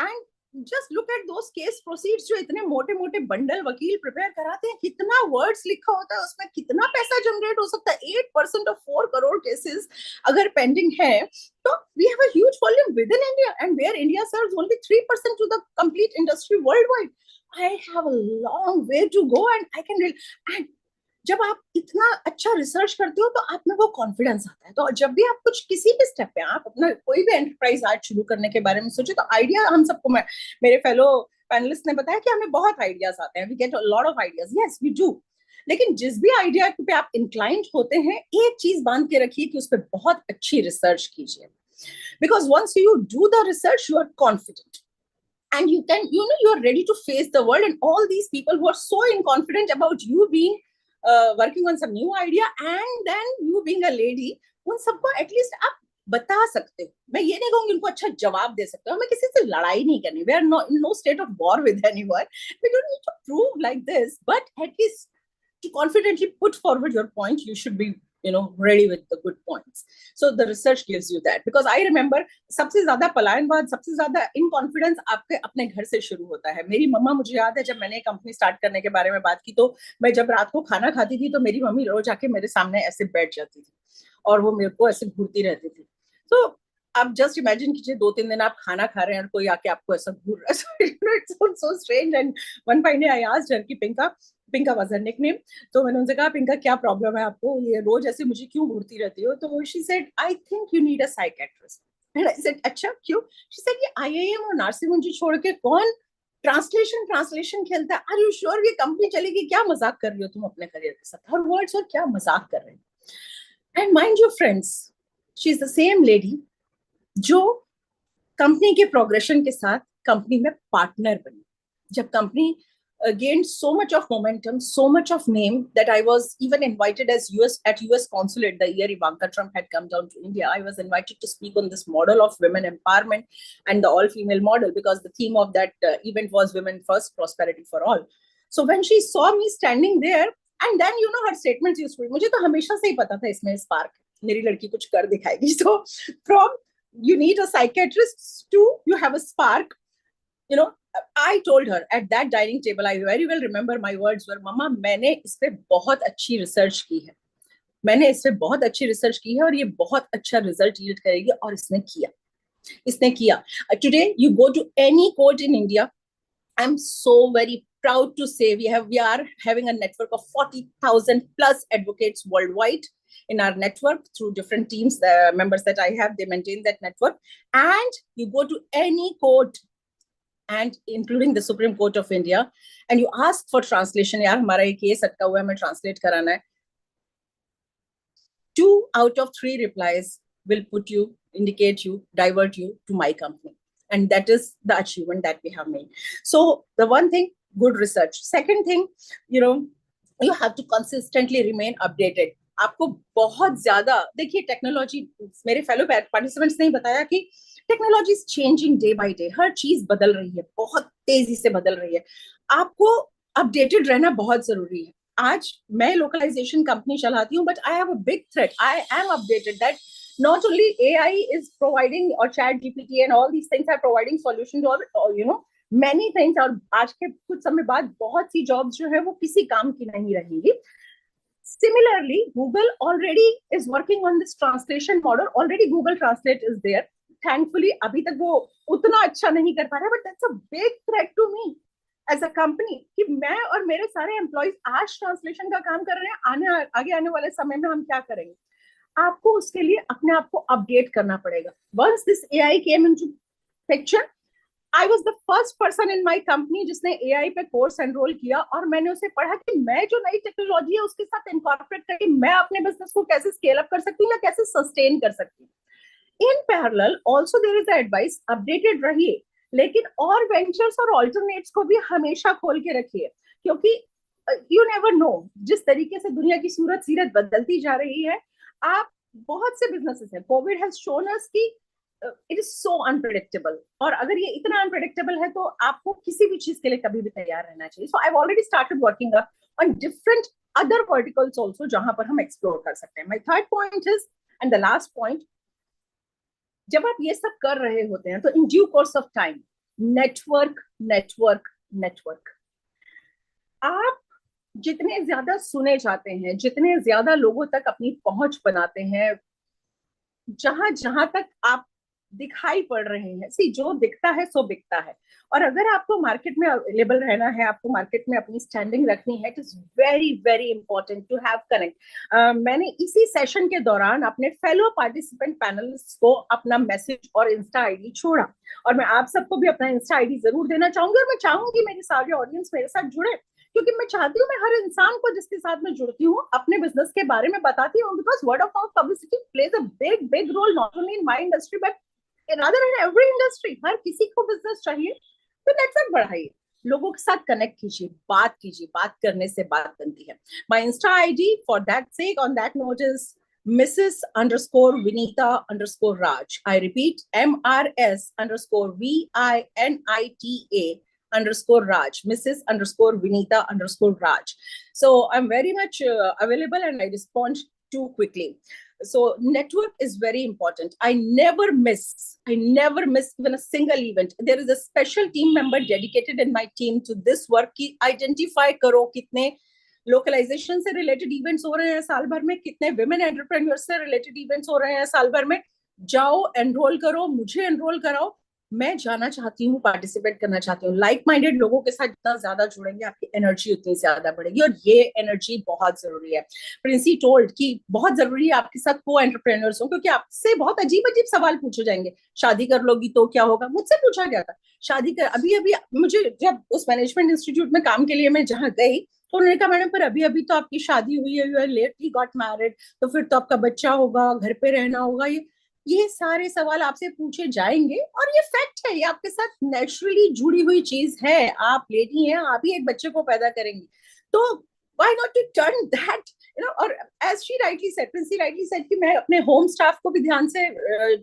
and just look at those case proceeds जो इतने मोटे मोटे bundle वकील prepare कराते हैं, कितना words लिखा होता है उसमें, कितना पैसा जनरेट हो सकता है, 8% of 4 crore cases अगर पेंडिंग है, तो we have a huge volume within India, and where India serves only 3% to the complete industry worldwide. I have a long way to go, and I can and जब आप इतना अच्छा research करते हो तो आप में वो कॉन्फिडेंस आता है, तो जब भी आप कुछ किसी भी स्टेप पे, आप अपना कोई भी एंटरप्राइज आज शुरू करने के बारे में सोचे, तो आइडिया हम सबको, मेरे फेलो पैनलिस्ट ने बताया कि हमें बहुत आइडियाज आते हैं, we get a lot of ideas, yes we do, लेकिन जिस भी आइडिया पे आप इंक्लाइंड होते हैं, एक चीज बांध के रखिए कि उस पर बहुत अच्छी रिसर्च कीजिए, because once you do the research you are confident and you can, you are ready to face the world, and all these people who are so inconfident about you being working on some new idea and then you being a lady, उन सबको at least आप बता सकते हो, मैं ये नहीं कहूंगी उनको अच्छा जवाब दे सकते हो, हमें किसी से लड़ाई नहीं करनी, we are no state of war with anyone, we don't need to prove like this, but at least to confidently put forward your point, you should be ready with the good points. So the research gives you that, because I remember सबसे ज्यादा पलायनवाद, सबसे ज्यादा इनकॉन्फिडेंस आपके अपने घर से शुरू होता है। मेरी मम्मा, मुझे याद है जब मैंने कंपनी स्टार्ट करने के बारे में बात की, तो मैं जब रात को खाना खाती थी तो मेरी मम्मी रोज आके मेरे सामने ऐसे बैठ जाती थी और वो मेरे को ऐसे घूरती रहती थी। तो आप जस्ट इमेजिन कीजिए 2-3 दिन आप खाना खा रहे हैं और कोई आके आपको ऐसा घूर रहा है, it's so strange. And one fine day I asked her कि पिंका वाज हर निकनेम, तो मैंने उनसे कहा पिंका क्या प्रॉब्लम है आपको, ये रोज ऐसे मुझे क्यों घूरती रहती हो, तो she said I think you need a psychiatrist. And I said अच्छा क्यों? शी सेड ये आईआईएम और नार्सिंग छोड़ के कौन ट्रांसलेशन खेलता है, आर यू श्योर ये कंपनी चलेगी, क्या मजाक कर रही हो तुम अपने करियर के साथ, हर वर्ड्स और क्या मजाक कर रहे हो। And mind your friends, she is the same lady जो कंपनी के प्रोग्रेशन के साथ कंपनी में पार्टनर बनी। जब company gained so much of momentum, so much of name that I was even invited as US consulate the year Ivanka Trump had come down to India. I was invited to speak on this model of women empowerment and the all-female model, because the theme of that event was women first, prosperity for all. So when she saw me standing there, and then her statements used to be, मुझे तो हमेशा से ही पता था इसमें spark, मेरी लड़की कुछ कर दिखाएगी. So from you need a psychiatrist to you have a spark. I told her at that dining table, I very well remember my words were, Mama, मैंने इस पे बहुत अच्छी रिसर्च की है, मैंने इस पे बहुत अच्छी रिसर्च की है और ये बहुत अच्छा रिजल्ट यील्ड करेगी, और इसने किया. Today you go to any court in India, I'm so very proud to say we are having a network of 40,000 plus advocates worldwide in our network through different teams. The members that I have, they maintain that network. And you go to any court, and including the Supreme Court of India, and you ask for translation, yaar hamara ye case atka hua hai, main translate karana hai. 2 out of 3 replies will indicate you, divert you to my company. And that is the achievement that we have made. So the one thing, good research. Second thing, you have to consistently remain updated. आपको बहुत ज्यादा देखिए technology, मेरे fellow participants ने बताया कि technology is changing day by day, हर चीज बदल रही है, बहुत तेजी से बदल रही है. आपको अपडेटेड रहना बहुत जरूरी है. आज मैं लोकलाइजेशन कंपनी चलाती हूँ, but I have a big threat. I am updated that not only AI is providing, or chat GPT and all these things are providing solution to all, many things. और आज के कुछ समय बाद बहुत सी jobs जो है वो किसी काम की नहीं रहेंगी. Similarly, Google already is working on this translation model. Already Google Translate is there. Thankfully, अभी तक वो उतना अच्छा नहीं कर पा रहा है, but that's a big threat to me as a company कि मैं और मेरे सारे employees आज translation का काम कर रहे हैं, आगे आने वाले समय में हम क्या करेंगे. आपको उसके लिए अपने आप को अपडेट करना पड़ेगा. Once this AI came into picture, I was the first person in my company जिसने AI पे कोर्स एनरोल किया, और मैंने उसे पढ़ा कि मैं जो नई टेक्नोलॉजी है उसके साथ इनकॉर्पोरेट करके मैं अपने बिजनेस को कैसे स्केल अप कर सकती हूँ या कैसे सस्टेन कर सकती हूँ. In parallel also there is advice, updated रहिए, लेकिन और वेंचर्स और ऑल्टरनेट्स को भी हमेशा खोल के रखिए, क्योंकि यू नेवर नो, जिस तरीके से दुनिया की सूरत सीरत बदलती जा रही है. आप बहुत से बिजनेसेस हैं, कोविड हैज शोन अस कि इट इज सो अनप्रेडिक्टेबल, और अगर ये इतना अनप्रेडिक्टेबल है तो आपको किसी भी चीज के लिए कभी भी तैयार रहना चाहिए. So I have already started working on different other verticals also जहां पर हम एक्सप्लोर कर सकते हैं. My third point is, and the last point, जब आप ये सब कर रहे होते हैं तो in due course of time, network network network. आप जितने ज्यादा सुने जाते हैं, जितने ज्यादा लोगों तक अपनी पहुंच बनाते हैं, जहां जहां तक आप दिखाई पड़ रहे हैं, जो दिखता है सो बिकता है. और अगर आपको मार्केट में अवेलेबल रहना है, आपको मार्केट में अपनी स्टैंडिंग रखनी है, it is very very important to have connect. मैंने इसी सेशन के दौरान अपने फेलो पार्टिसिपेंट पैनलिस्ट को अपना मैसेज और इंस्टा आईडी छोड़ा, और मैं आप सबको भी अपना इंस्टा आईडी जरूर देना चाहूंगी, और मैं चाहूंगी मेरी सारे ऑडियंस मेरे साथ जुड़े, क्योंकि मैं चाहती हूँ मैं हर इंसान को जिसके साथ मैं जुड़ती हूँ अपने बिजनेस के बारे में बताती हूँ, because word of mouth publicity plays a big big role, not only in my industry but rather in every industry. हर किसी को बिजनेस चाहिए, तो नेटवर्क बढ़ाइए, लोगों के साथ कनेक्ट कीजिए, बात करने से बात बनती है. My insta ID for that sake on that note is Mrs_Vinita_Raj. I repeat, MRS_VINITA_Raj, Mrs_Vinita_Raj. So I'm very much available and I respond too quickly. So network is very important. I never miss even a single event. There is a special team member dedicated in my team to this work ki identify karo kitne localization से related events हो रहे हैं साल भर में, कितने women entrepreneurs से related events हो रहे हैं साल भर में. जाओ, एनरोल करो, मुझे एनरोल कराओ, मैं जाना चाहती हूँ, पार्टिसिपेट करना चाहती हूँ. लाइक माइंडेड लोगों के साथ जितना ज्यादा जुड़ेंगे आपकी एनर्जी उतनी ज्यादा बढ़ेगी, और ये एनर्जी बहुत जरूरी है. प्रिंसी टोल्ड कि बहुत जरूरी है आपके साथ को एंटरप्रेन्योर्स हो, क्योंकि आपसे बहुत अजीब अजीब सवाल पूछे जाएंगे. शादी कर लोगी तो क्या होगा, मुझसे पूछा गया था. शादी कर अभी मुझे जब उस मैनेजमेंट इंस्टीट्यूट में काम के लिए मैं जहाँ गई, तो उन्होंने कहा मैडम पर अभी तो आपकी शादी हुई है, you are lately got married, तो फिर तो आपका बच्चा होगा, घर पे रहना होगा. ये ये सारे सवाल आपसे पूछे जाएंगे और ये फैक्ट है, ये आपके साथ नेचुरली जुड़ी हुई चीज है। आप लेडी हैं, आप ही एक बच्चे को पैदा करेंगी, तो why not to turn that, you know. और as she rightly said, Princy rightly said कि मैं अपने होम स्टाफ को भी ध्यान से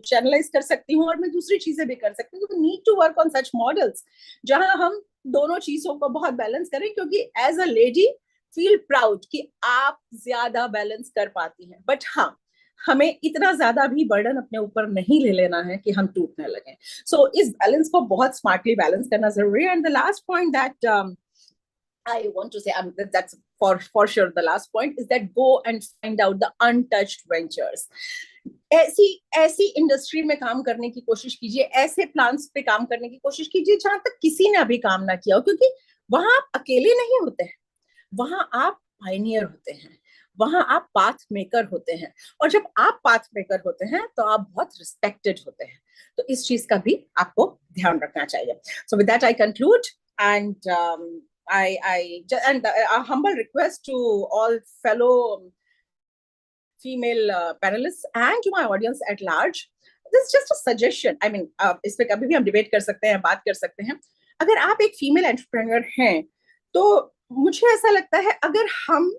चैनलाइज कर सकती हूँ और मैं दूसरी चीजें भी कर सकती हूँ। Need to work on such models जहां हम दोनों चीजों को बहुत बैलेंस करें, क्योंकि as a lady feel proud कि आप ज्यादा बैलेंस कर पाती हैं। बट हाँ, हमें इतना ज्यादा भी बर्डन अपने ऊपर नहीं ले लेना है कि हम टूटने लगे। सो इस बैलेंस को बहुत स्मार्टली बैलेंस करना जरूरी है। And the last point that I want to say, that's for sure the last point, is that go and find out the untouched ventures. ऐसी ऐसी इंडस्ट्री में काम करने की कोशिश कीजिए, ऐसे प्लान्स पे काम करने की कोशिश कीजिए जहां तक किसी ने अभी काम ना किया हो, क्योंकि वहां आप अकेले नहीं होते हैं, वहां आप पायनियर होते हैं, वहां आप पाथ मेकर होते हैं। और जब आप पाथ मेकर होते हैं तो आप बहुत रिस्पेक्टेड होते हैं। तो इस चीज का भी आपको ध्यान रखना चाहिए। So with that I conclude, and and a humble request to all fellow female panelists and to my audience at large. This is just a suggestion. I mean, इस पे कभी भी हम डिबेट कर सकते हैं, बात कर सकते हैं। अगर आप एक फीमेल एंटरप्रेन्योर हैं, तो मुझे ऐसा लगता है अगर हम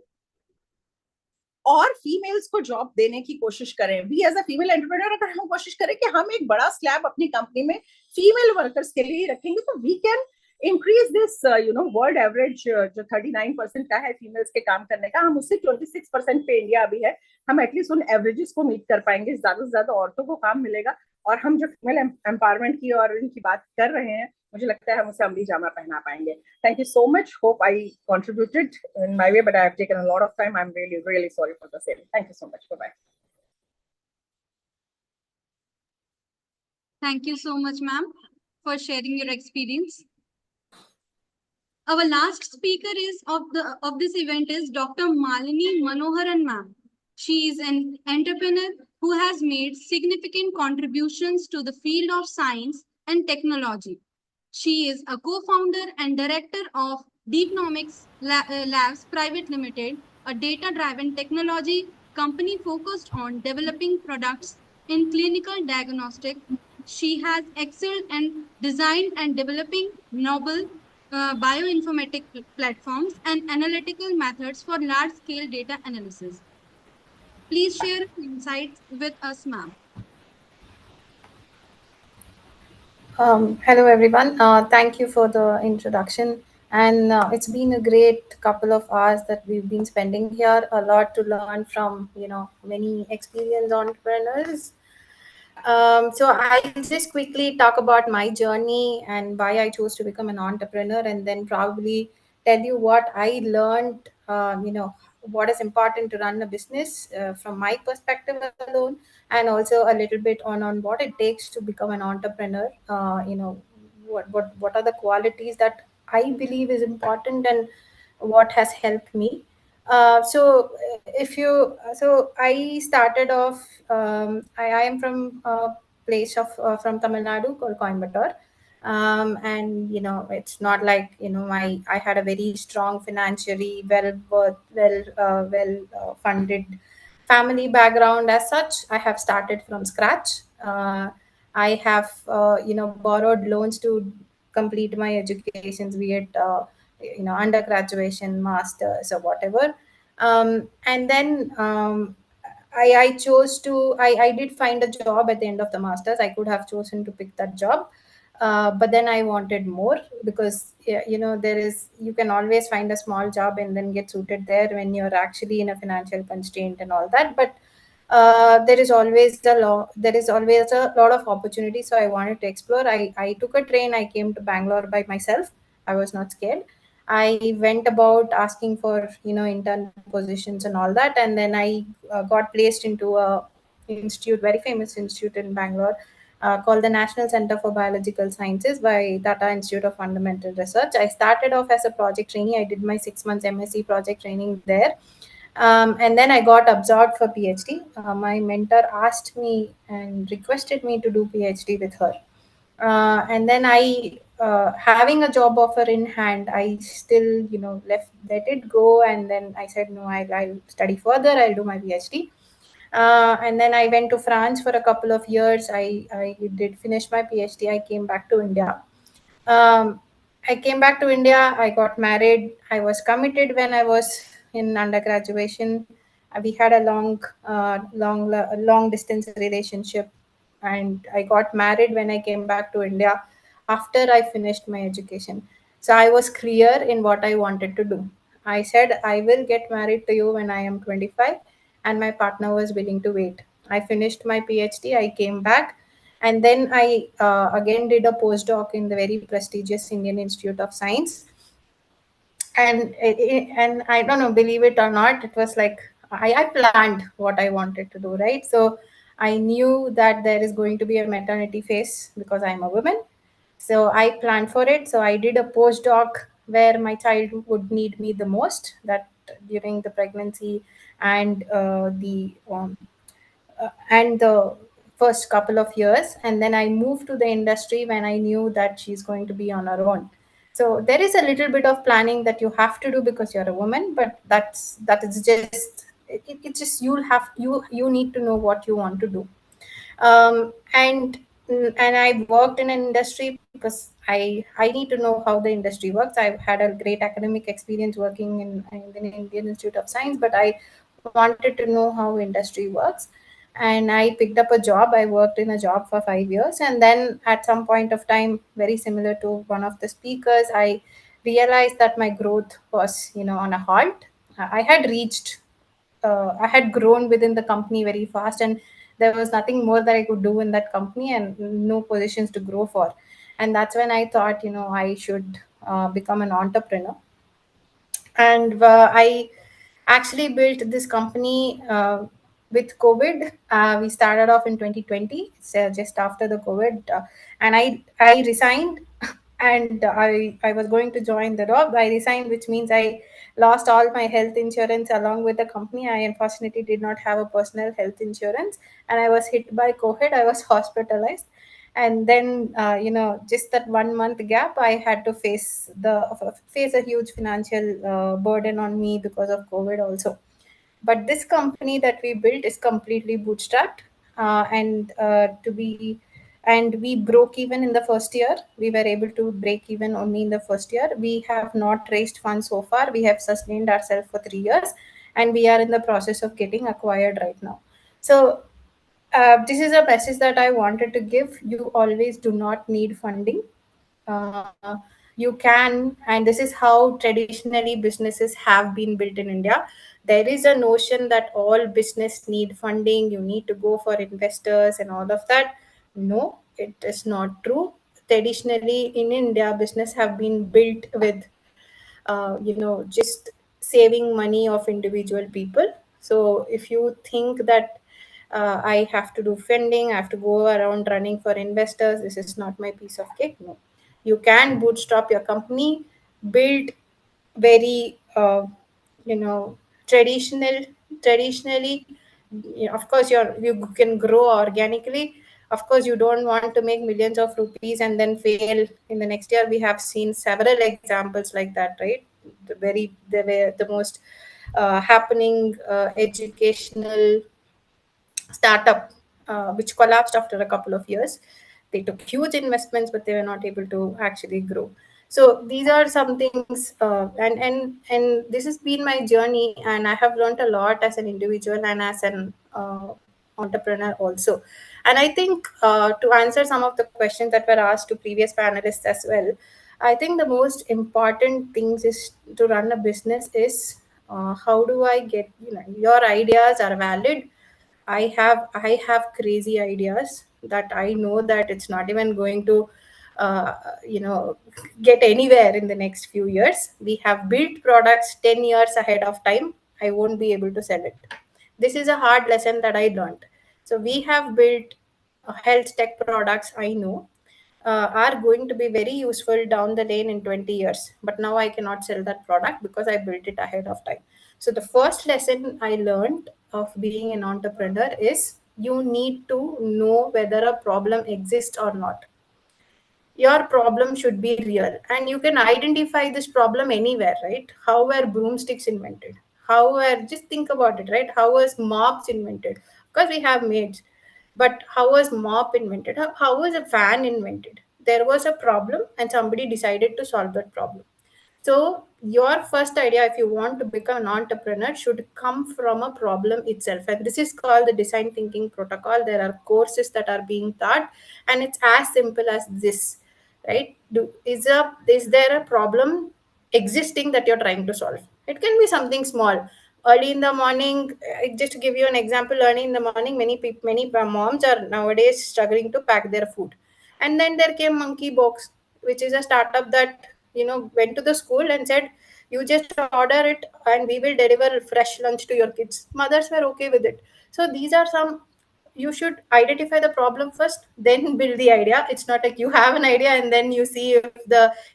और फीमेल्स को जॉब देने की कोशिश करें, भी एज अ फीमेल एंटरप्रेन्योर अगर हम कोशिश करें कि हम एक बड़ा स्लैब अपनी कंपनी में फीमेल वर्कर्स के लिए रखेंगे, तो we can increase this world average जो 39% का है फीमेल्स के काम करने का, हम उससे 26% पे इंडिया अभी है, हम एटलीस्ट उन एवरेजेस को मीट कर पाएंगे, ज्यादा से ज्यादा औरतों को काम मिलेगा। और हम जो फीमेल एम्पावरमेंट की और इनकी बात कर रहे हैं, मुझे लगता है हम उसे अमली जामा पहना पाएंगे। Thank you so much. Hope I contributed in my way, but I have taken a lot of time. I'm really, really sorry for the same. Thank you so much. Bye-bye. Thank you so much, ma'am, for sharing your experience. Our last speaker is of this event is Dr. Malini Manoharan, ma'am. She is an entrepreneur who has made significant contributions to the field of science and technology. She is a co-founder and director of Deepnomics Labs Private Limited, a data-driven technology company focused on developing products in clinical diagnostic. She has excelled in design and developing novel bioinformatic platforms and analytical methods for large-scale data analysis. Please share insights with us, ma'am. Hello, everyone. Thank you for the introduction. And it's been a great couple of hours that we've been spending here. A lot to learn from, many experienced entrepreneurs. So I'll just quickly talk about my journey and why I chose to become an entrepreneur, and then probably tell you what I learned, what is important to run a business from my perspective alone, and also a little bit on what it takes to become an entrepreneur. What are the qualities that I believe is important, and what has helped me. So I started off. I am from a place from Tamil Nadu called Coimbatore. And it's not like I had a very strong financially well funded family background as such. I have started from scratch. I have borrowed loans to complete my educations, be it undergraduation, masters, or whatever. And then I chose to, I did find a job at the end of the masters. I could have chosen to pick that job. But then I wanted more, because you can always find a small job and then get suited there when you're actually in a financial constraint and all that. But there is always a lot of opportunity. So I wanted to explore. I took a train. I came to Bangalore by myself. I was not scared. I went about asking for intern positions and all that, and then I got placed into a institute, very famous institute in Bangalore, called the National Center for Biological Sciences by Tata Institute of Fundamental Research. I started off as a project trainee. I did my 6 months MSc project training there. And then I got absorbed for PhD. My mentor asked me and requested me to do PhD with her. And then having a job offer in hand, I still, let it go. And then I said, no, I'll study further. I'll do my PhD. And then I went to France for a couple of years. I did finish my PhD. I came back to India. Um, I came back to India. I got married. I was committed when I was in undergraduation. We had a long distance relationship, and I got married when I came back to India after I finished my education. So I was clear in what I wanted to do. I said I will get married to you when I am 25, and my partner was willing to wait. I finished my PhD. I came back, and then I again did a postdoc in the very prestigious Indian Institute of Science. And I don't know, believe it or not, it was like I planned what I wanted to do, right? So I knew that there is going to be a maternity phase because I'm a woman. So I planned for it. So I did a postdoc where my child would need me the most, that during the pregnancy and the first couple of years. And then I moved to the industry when I knew that she's going to be on her own. So there is a little bit of planning that you have to do because you're a woman, but that is just it's just you need to know what you want to do. um, and and I worked in an industry because I need to know how the industry works. I've had a great academic experience working in the Indian Institute of Science, but I wanted to know how industry works. And I picked up a job. I worked in a job for 5 years, and then at some point of time, very similar to one of the speakers, I realized that my growth was, on a halt. I had reached I had grown within the company very fast, and there was nothing more that I could do in that company, and no positions to grow for. And that's when I thought, I should become an entrepreneur. And I actually built this company with COVID. We started off in 2020, so just after the COVID, and I resigned, and I was going to join the job. I resigned, which means I lost all my health insurance along with the company. I unfortunately did not have a personal health insurance, and I was hit by COVID. I was hospitalized, and then just that 1 month gap, I had to face a huge financial burden on me because of COVID also. But this company that we built is completely bootstrapped, and we broke even in the first year. We were able to break even only in the first year. We have not raised funds so far. We have sustained ourselves for 3 years, and we are in the process of getting acquired right now. So this is a message that I wanted to give. You always do not need funding. Uh, you can, and this is how traditionally businesses have been built in India. There is a notion that all business need funding. You need to go for investors and all of that. No, it is not true. Traditionally in India, business have been built with just saving money of individual people. So if you think that I have to do funding, I have to go around running for investors, this is not my piece of cake. No, you can bootstrap your company, build very traditional traditionally. Of course you can grow organically. Of course you don't want to make millions of rupees and then fail in the next year. We have seen several examples like that, right? The most happening educational startup which collapsed after a couple of years. They took huge investments, but they were not able to actually grow. So these are some things, and this has been my journey, and I have learned a lot as an individual and as an entrepreneur also. And I think to answer some of the questions that were asked to previous panelists as well, I think the most important things is to run a business is how do I get, your ideas are valid. I have crazy ideas that I know that it's not even going to uh, you know get anywhere in the next few years. We have built products 10 years ahead of time. I won't be able to sell it. This is a hard lesson that I learned. So we have built health tech products, I know, are going to be very useful down the lane in 20 years. But now I cannot sell that product because I built it ahead of time. So the first lesson I learned of being an entrepreneur is you need to know whether a problem exists or not. Your problem should be real, and you can identify this problem anywhere, right? How were broomsticks invented? How were, just think about it, right? How was mops invented? because we have maids. But how was mop invented? How was a fan invented? There was a problem and somebody decided to solve that problem. So your first idea, if you want to become an entrepreneur, should come from a problem itself. And this is called the design thinking protocol. There are courses that are being taught, and it's as simple as this, right? Is there a problem existing that you're trying to solve? It can be something small. Early in the morning, just to give you an example, early in the morning, many moms are nowadays struggling to pack their food. And then there came Monkey Box, which is a startup that went to the school and said, you just order it and we will deliver fresh lunch to your kids. Mothers were okay with it. So these are some, you should identify the problem first, then build the idea. It's not like you have an idea and then you see if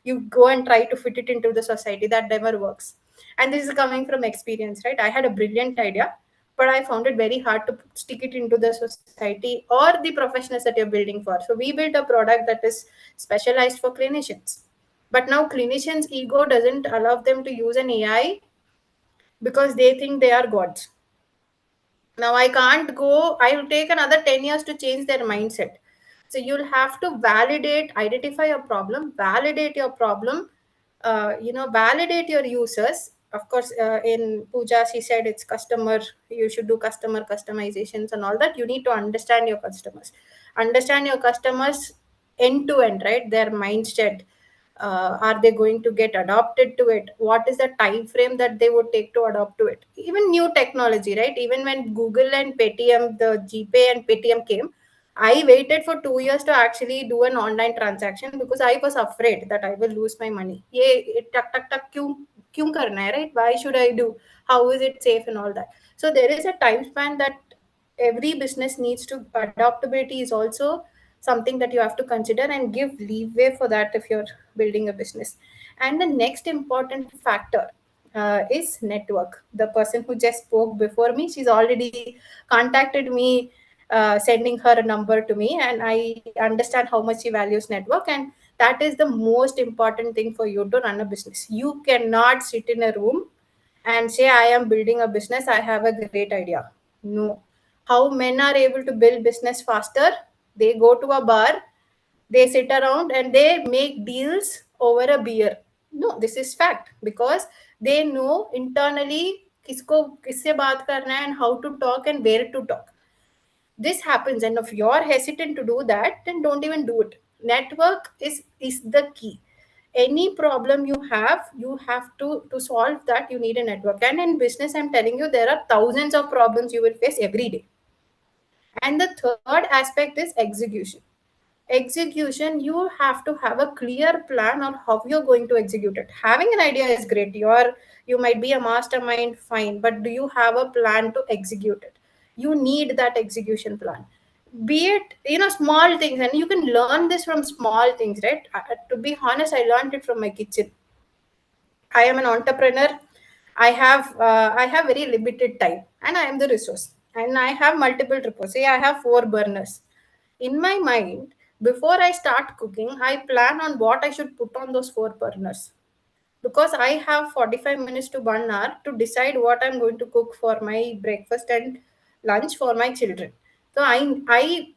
you go and try to fit it into the society. That never works. And this is coming from experience, right? I had a brilliant idea, but I found it very hard to stick it into the society or the professionals that you're building for. So we built a product that is specialized for clinicians. But now clinicians' ego doesn't allow them to use an AI because they think they are gods. Now I can't go, I will take another 10 years to change their mindset. So you'll have to identify your problem, validate your problem, validate your users. Of course, in Pooja, she said it's customer, you should do customer customizations and all that. You need to understand your customers. Understand your customers end to end, right? Their mindset. Are they going to get adopted to it? What is the time frame that they would take to adopt to it? Even new technology, right? Even when Google and Paytm, the GPay and Paytm came, I waited for 2 years to actually do an online transaction because I was afraid that I will lose my money. Tak tak tak kyun karna hai, right? Why should I do? How is it safe and all that? So there is a time span that every business needs to. Adaptability is also something that you have to consider and give leeway for that if you're building a business. And the next important factor is network. The person who just spoke before me, she's already contacted me, sending her a number to me, and I understand how much she values network. And that is the most important thing for you to run a business. You cannot sit in a room and say, I am building a business, I have a great idea. No. How men are able to build business faster? They go to a bar, they sit around and they make deals over a beer. No, this is fact, because they know internally किसको किससे बात करना है and how to talk and where to talk. This happens, and if you're hesitant to do that, then don't even do it. Network is the key. Any problem you have to solve that, you need a network. And in business, I'm telling you, there are thousands of problems you will face every day. And the third aspect is execution. You have to have a clear plan on how you're going to execute it. Having an idea is great, you might be a mastermind, fine, but do you have a plan to execute it? You need that execution plan, be it small things, and you can learn this from small things, right? To be honest, I learned it from my kitchen. I am an entrepreneur. I have very limited time, and I am the resource, and I have multiple reports. Say I have 4 burners. In my mind, before I start cooking, I plan on what I should put on those 4 burners, because I have 45 minutes to 1 hour to decide what I'm going to cook for my breakfast and lunch for my children. So I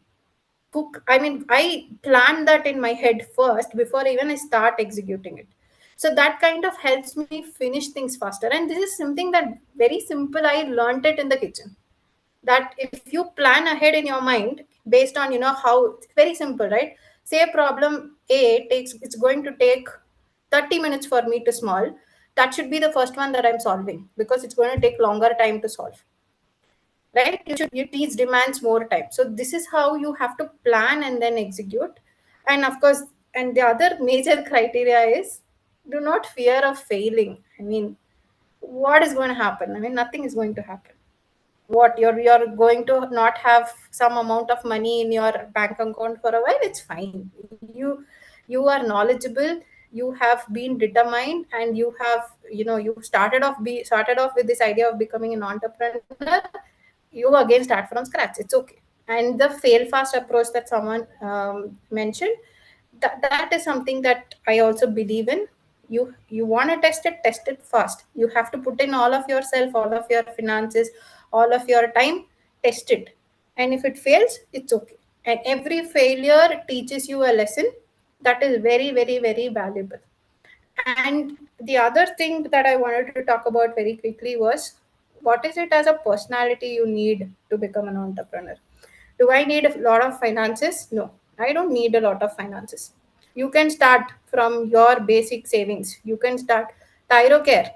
plan that in my head first before even I start executing it. So that kind of helps me finish things faster. And this is something that very simple. I learned it in the kitchen. That if you plan ahead in your mind based on how, it's very simple, right? Say problem A it's going to take 30 minutes for me to solve. That should be the first one that I'm solving, because it's going to take longer time to solve, right? It teach demands more time. So this is how you have to plan and then execute. And of course, and the other major criteria is, do not fear of failing. I mean, what is going to happen? I mean, nothing is going to happen. What, you're going to not have some amount of money in your bank account for a while? It's fine. You are knowledgeable, you have been determined, and you have you started off with this idea of becoming an entrepreneur. You again start from scratch. It's okay. And the fail fast approach that someone mentioned, that is something that I also believe in. You want to test it fast. You have to put in all of yourself, all of your finances, all of your time. Test it. And if it fails, it's okay. And every failure teaches you a lesson that is very, very, very valuable. And the other thing that I wanted to talk about very quickly was, what is it as a personality you need to become an entrepreneur? Do I need a lot of finances? No, I don't need a lot of finances. You can start from your basic savings. You can start. Thyrocare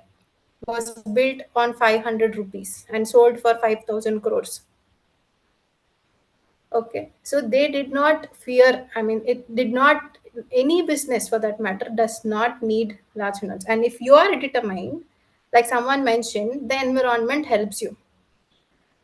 was built on 500 rupees and sold for 5,000 crores. Okay, so they did not fear. I mean, it did not, any business for that matter does not need large finance. And if you are determined, like someone mentioned, the environment helps you.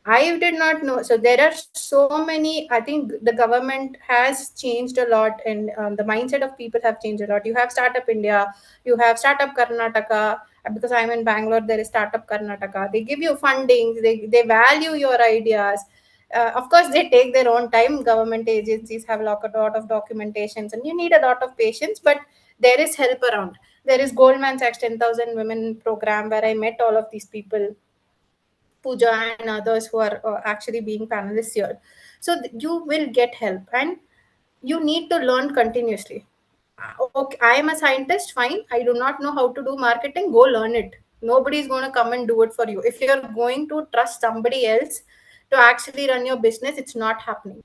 I did not know. So there are so many. I think the government has changed a lot, and the mindset of people have changed a lot. You have Startup India, you have Startup Karnataka. Because I'm in Bangalore, there is Startup Karnataka. They give you funding. They value your ideas. Of course, they take their own time. Government agencies have a lot of documentations, and you need a lot of patience. But there is help around. There is Goldman Sachs 10,000 Women program where I met all of these people, Pooja and others who are actually being panelists here. So you will get help, and you need to learn continuously. Okay, I am a scientist, fine. I do not know how to do marketing, go learn it. Nobody is going to come and do it for you. If you're going to trust somebody else to actually run your business, it's not happening.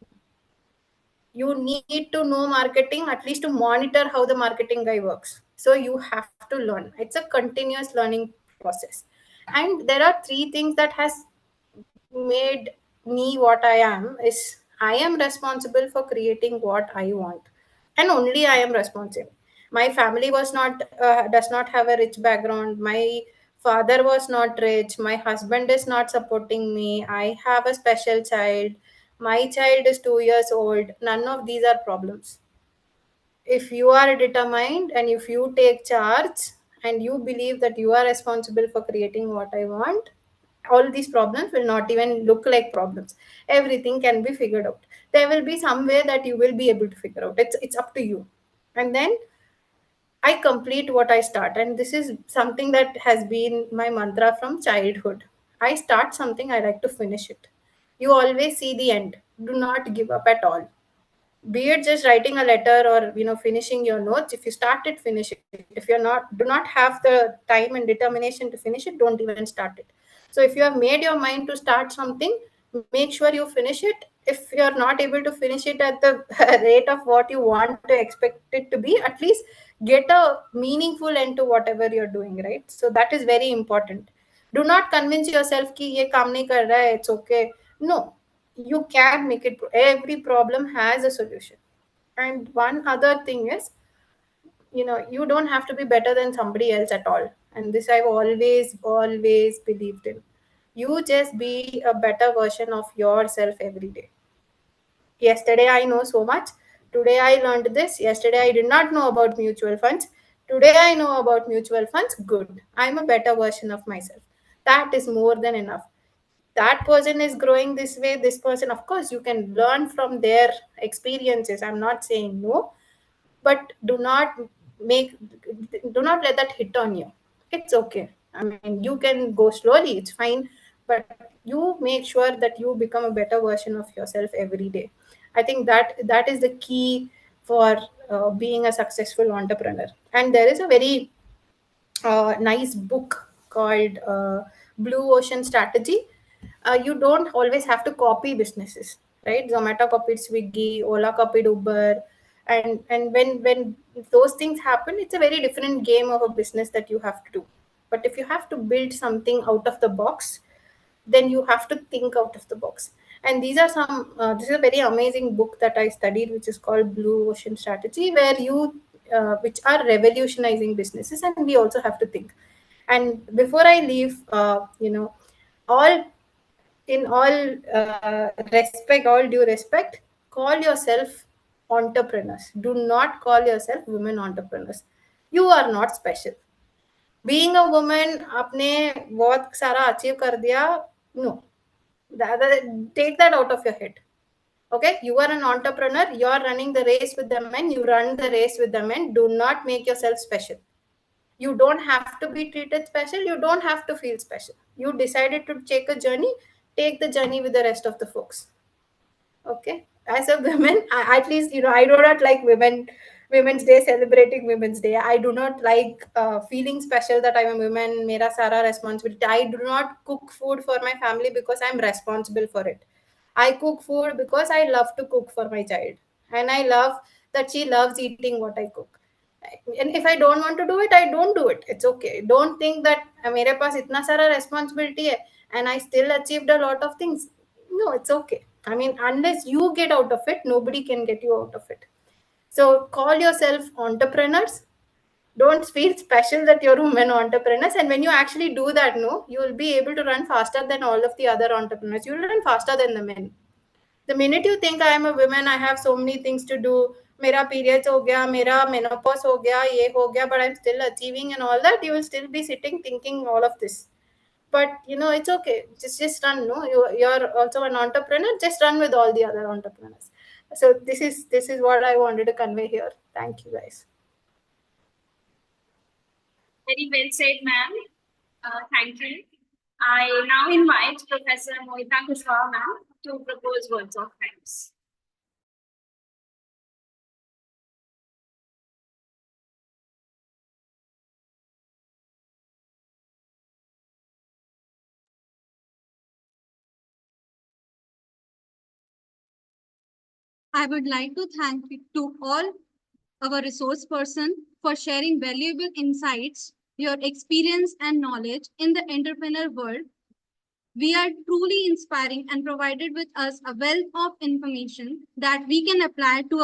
You need to know marketing, at least to monitor how the marketing guy works. So you have to learn. It's a continuous learning process. And there are three things that has made me what I am. Is I am responsible for creating what I want, and only I am responsible. My family was not does not have a rich background. My father was not rich. My husband is not supporting me. I have a special child. My child is 2 years old. None of these are problems. If you are determined and if you take charge and you believe that you are responsible for creating what I want, all these problems will not even look like problems. Everything can be figured out. There will be some way that you will be able to figure out. It's up to you. And then I complete what I start, and this is something that has been my mantra from childhood. I start something, I like to finish it. You always see the end. Do not give up at all. Be it just writing a letter or finishing your notes. If you start it, finish it. If you're not do not have the time and determination to finish it, don't even start it. So if you have made your mind to start something, make sure you finish it. If you're not able to finish it at the rate of what you want to expect it to be, at least get a meaningful end to whatever you're doing, right? So that is very important. Do not convince yourself ki ye kaam nahi kar raha hai, it's okay. No, you can make it. Every problem has a solution. And one other thing is, you don't have to be better than somebody else at all. And this I've always believed in. You just be a better version of yourself every day. Yesterday I know so much. Today I learned this. Yesterday I did not know about mutual funds. Today I know about mutual funds. Good. I'm a better version of myself. That is more than enough. That person is growing this way. This person, of course, you can learn from their experiences. I'm not saying no, but make do not let that hit on you. It's okay. I mean, you can go slowly, it's fine, but you make sure that you become a better version of yourself every day. I think that is the key for being a successful entrepreneur. And there is a very nice book called Blue Ocean Strategy. You don't always have to copy businesses, right? Zomato copied Swiggy, Ola copied Uber, and when those things happen, it's a very different game of a business that you have to do. But if you have to build something out of the box, then you have to think out of the box. And these are some this is a very amazing book that I studied, which is called Blue Ocean Strategy, where you which are revolutionizing businesses, and we also have to think. And before I leave, all in all respect, all due respect, call yourself entrepreneurs. Do not call yourself women entrepreneurs. You are not special. Being a woman, आपने बहुत सारा achieve कर दिया. No, take that out of your head. Okay, you are an entrepreneur. You are running the race with the men. You run the race with the men. Do not make yourself special. You don't have to be treated special. You don't have to feel special. You decided to take a journey. Take the journey with the rest of the folks. Okay, as a woman, at least I do not like Women's Day, celebrating Women's Day. I do not like feeling special that I'm a woman. Mera sara responsibility. I do not cook food for my family because I'm responsible for it. I cook food because I love to cook for my child, and I love that she loves eating what I cook. And if I don't want to do it, I don't do it. It's okay. Don't think that मेरे पास इतना सारा responsibility है and I still achieved a lot of things. No, it's okay. I mean, unless you get out of it, nobody can get you out of it. So call yourself entrepreneurs. Don't feel special that you're women entrepreneurs. And when you actually do that, no, you will be able to run faster than all of the other entrepreneurs. You will run faster than the men. The minute you think I am a woman, I have so many things to do. मेरा periods हो गया, मेरा menopause हो गया, ये हो गया, but I'm still achieving and all that. You will still be sitting thinking all of this. But it's okay. Just run. No, you're also an entrepreneur. Just run with all the other entrepreneurs. So this is what I wanted to convey here. Thank you, guys. Very well said, ma'am. Thank you. I now invite Professor Mohita Kushwaha ma'am to propose words of thanks. I would like to thank to all our resource person for sharing valuable insights, your experience and knowledge in the entrepreneur world. We are truly inspiring and provided with us a wealth of information that we can apply to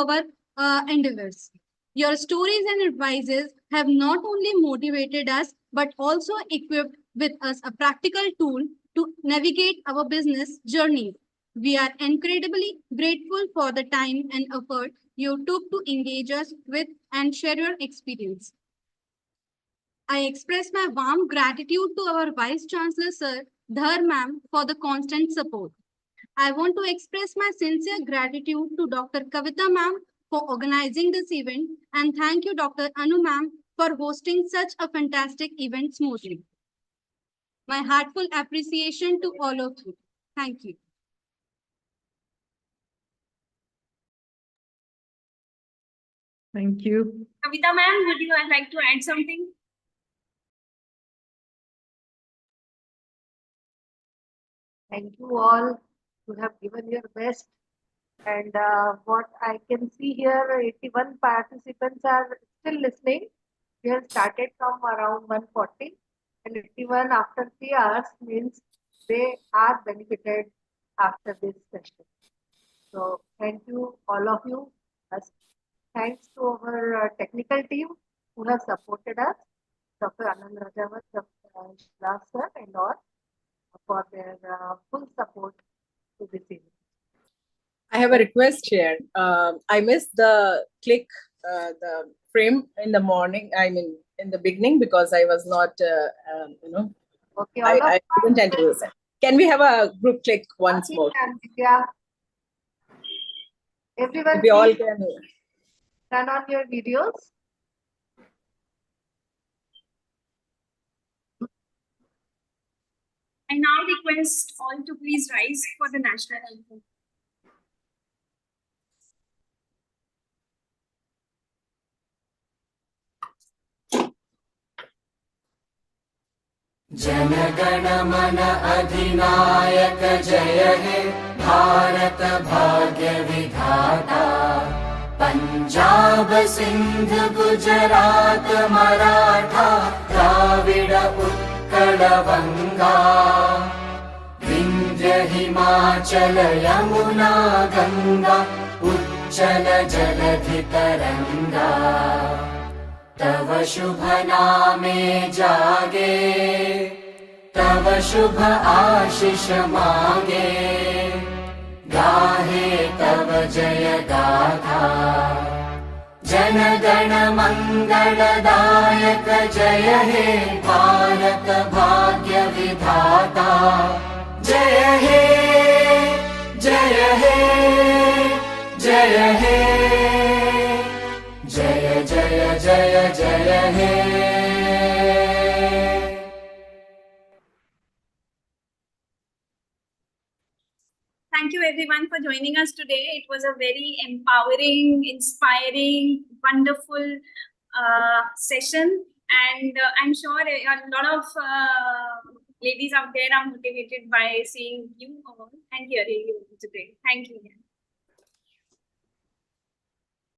our endeavors. Your stories and advices have not only motivated us, but also equipped with us a practical tool to navigate our business journey. We are incredibly grateful for the time and effort you took to engage us with and share your experience. I express my warm gratitude to our Vice Chancellor, Sir Dhar Ma'am, for the constant support. I want to express my sincere gratitude to Dr. Kavita Ma'am for organizing this event, and thank you, Dr. Anu Ma'am, for hosting such a fantastic event smoothly. My heartfelt appreciation to all of you. Thank you. Thank you. Kavita ma'am, would you like to add something? Thank you all who have given your best. And what I can see here, 81 participants are still listening. We have started from around 140, and 81 after 3 hours means they are benefited after this session. So thank you, all of you. Thanks to our technical team who have supported us, Dr. Anand Rajawat, Dr. Shilal sir, and all for their full support to this event. I have a request here. I missed the the frame in the morning. I mean, in the beginning because I was not, Okay, I couldn't enter this. Can we have a group click once more? Yeah. Everyone, If we all can. turn on your videos. I now request all to please rise for the national anthem. जनगण मन अधिनायक जय हे भारत भाग्य विधाता पंजाब सिंध गुजरात मराठा द्राविड उत्कल बंगा विंध्य हिमाचल यमुना गंगा उच्चल जलधि तरंगा तव शुभ नामे जागे तव शुभ आशीष मांगे गाहे तव जय गाथा जन गण मंगलदायक जय हे भारत भाग्य विधाता जय हे जय हे जय हे जय जय जय जय हे Thank you everyone for joining us today. It was a very empowering, inspiring, wonderful session. And I'm sure a lot of ladies out there are motivated by seeing you all and hearing you today. Thank you.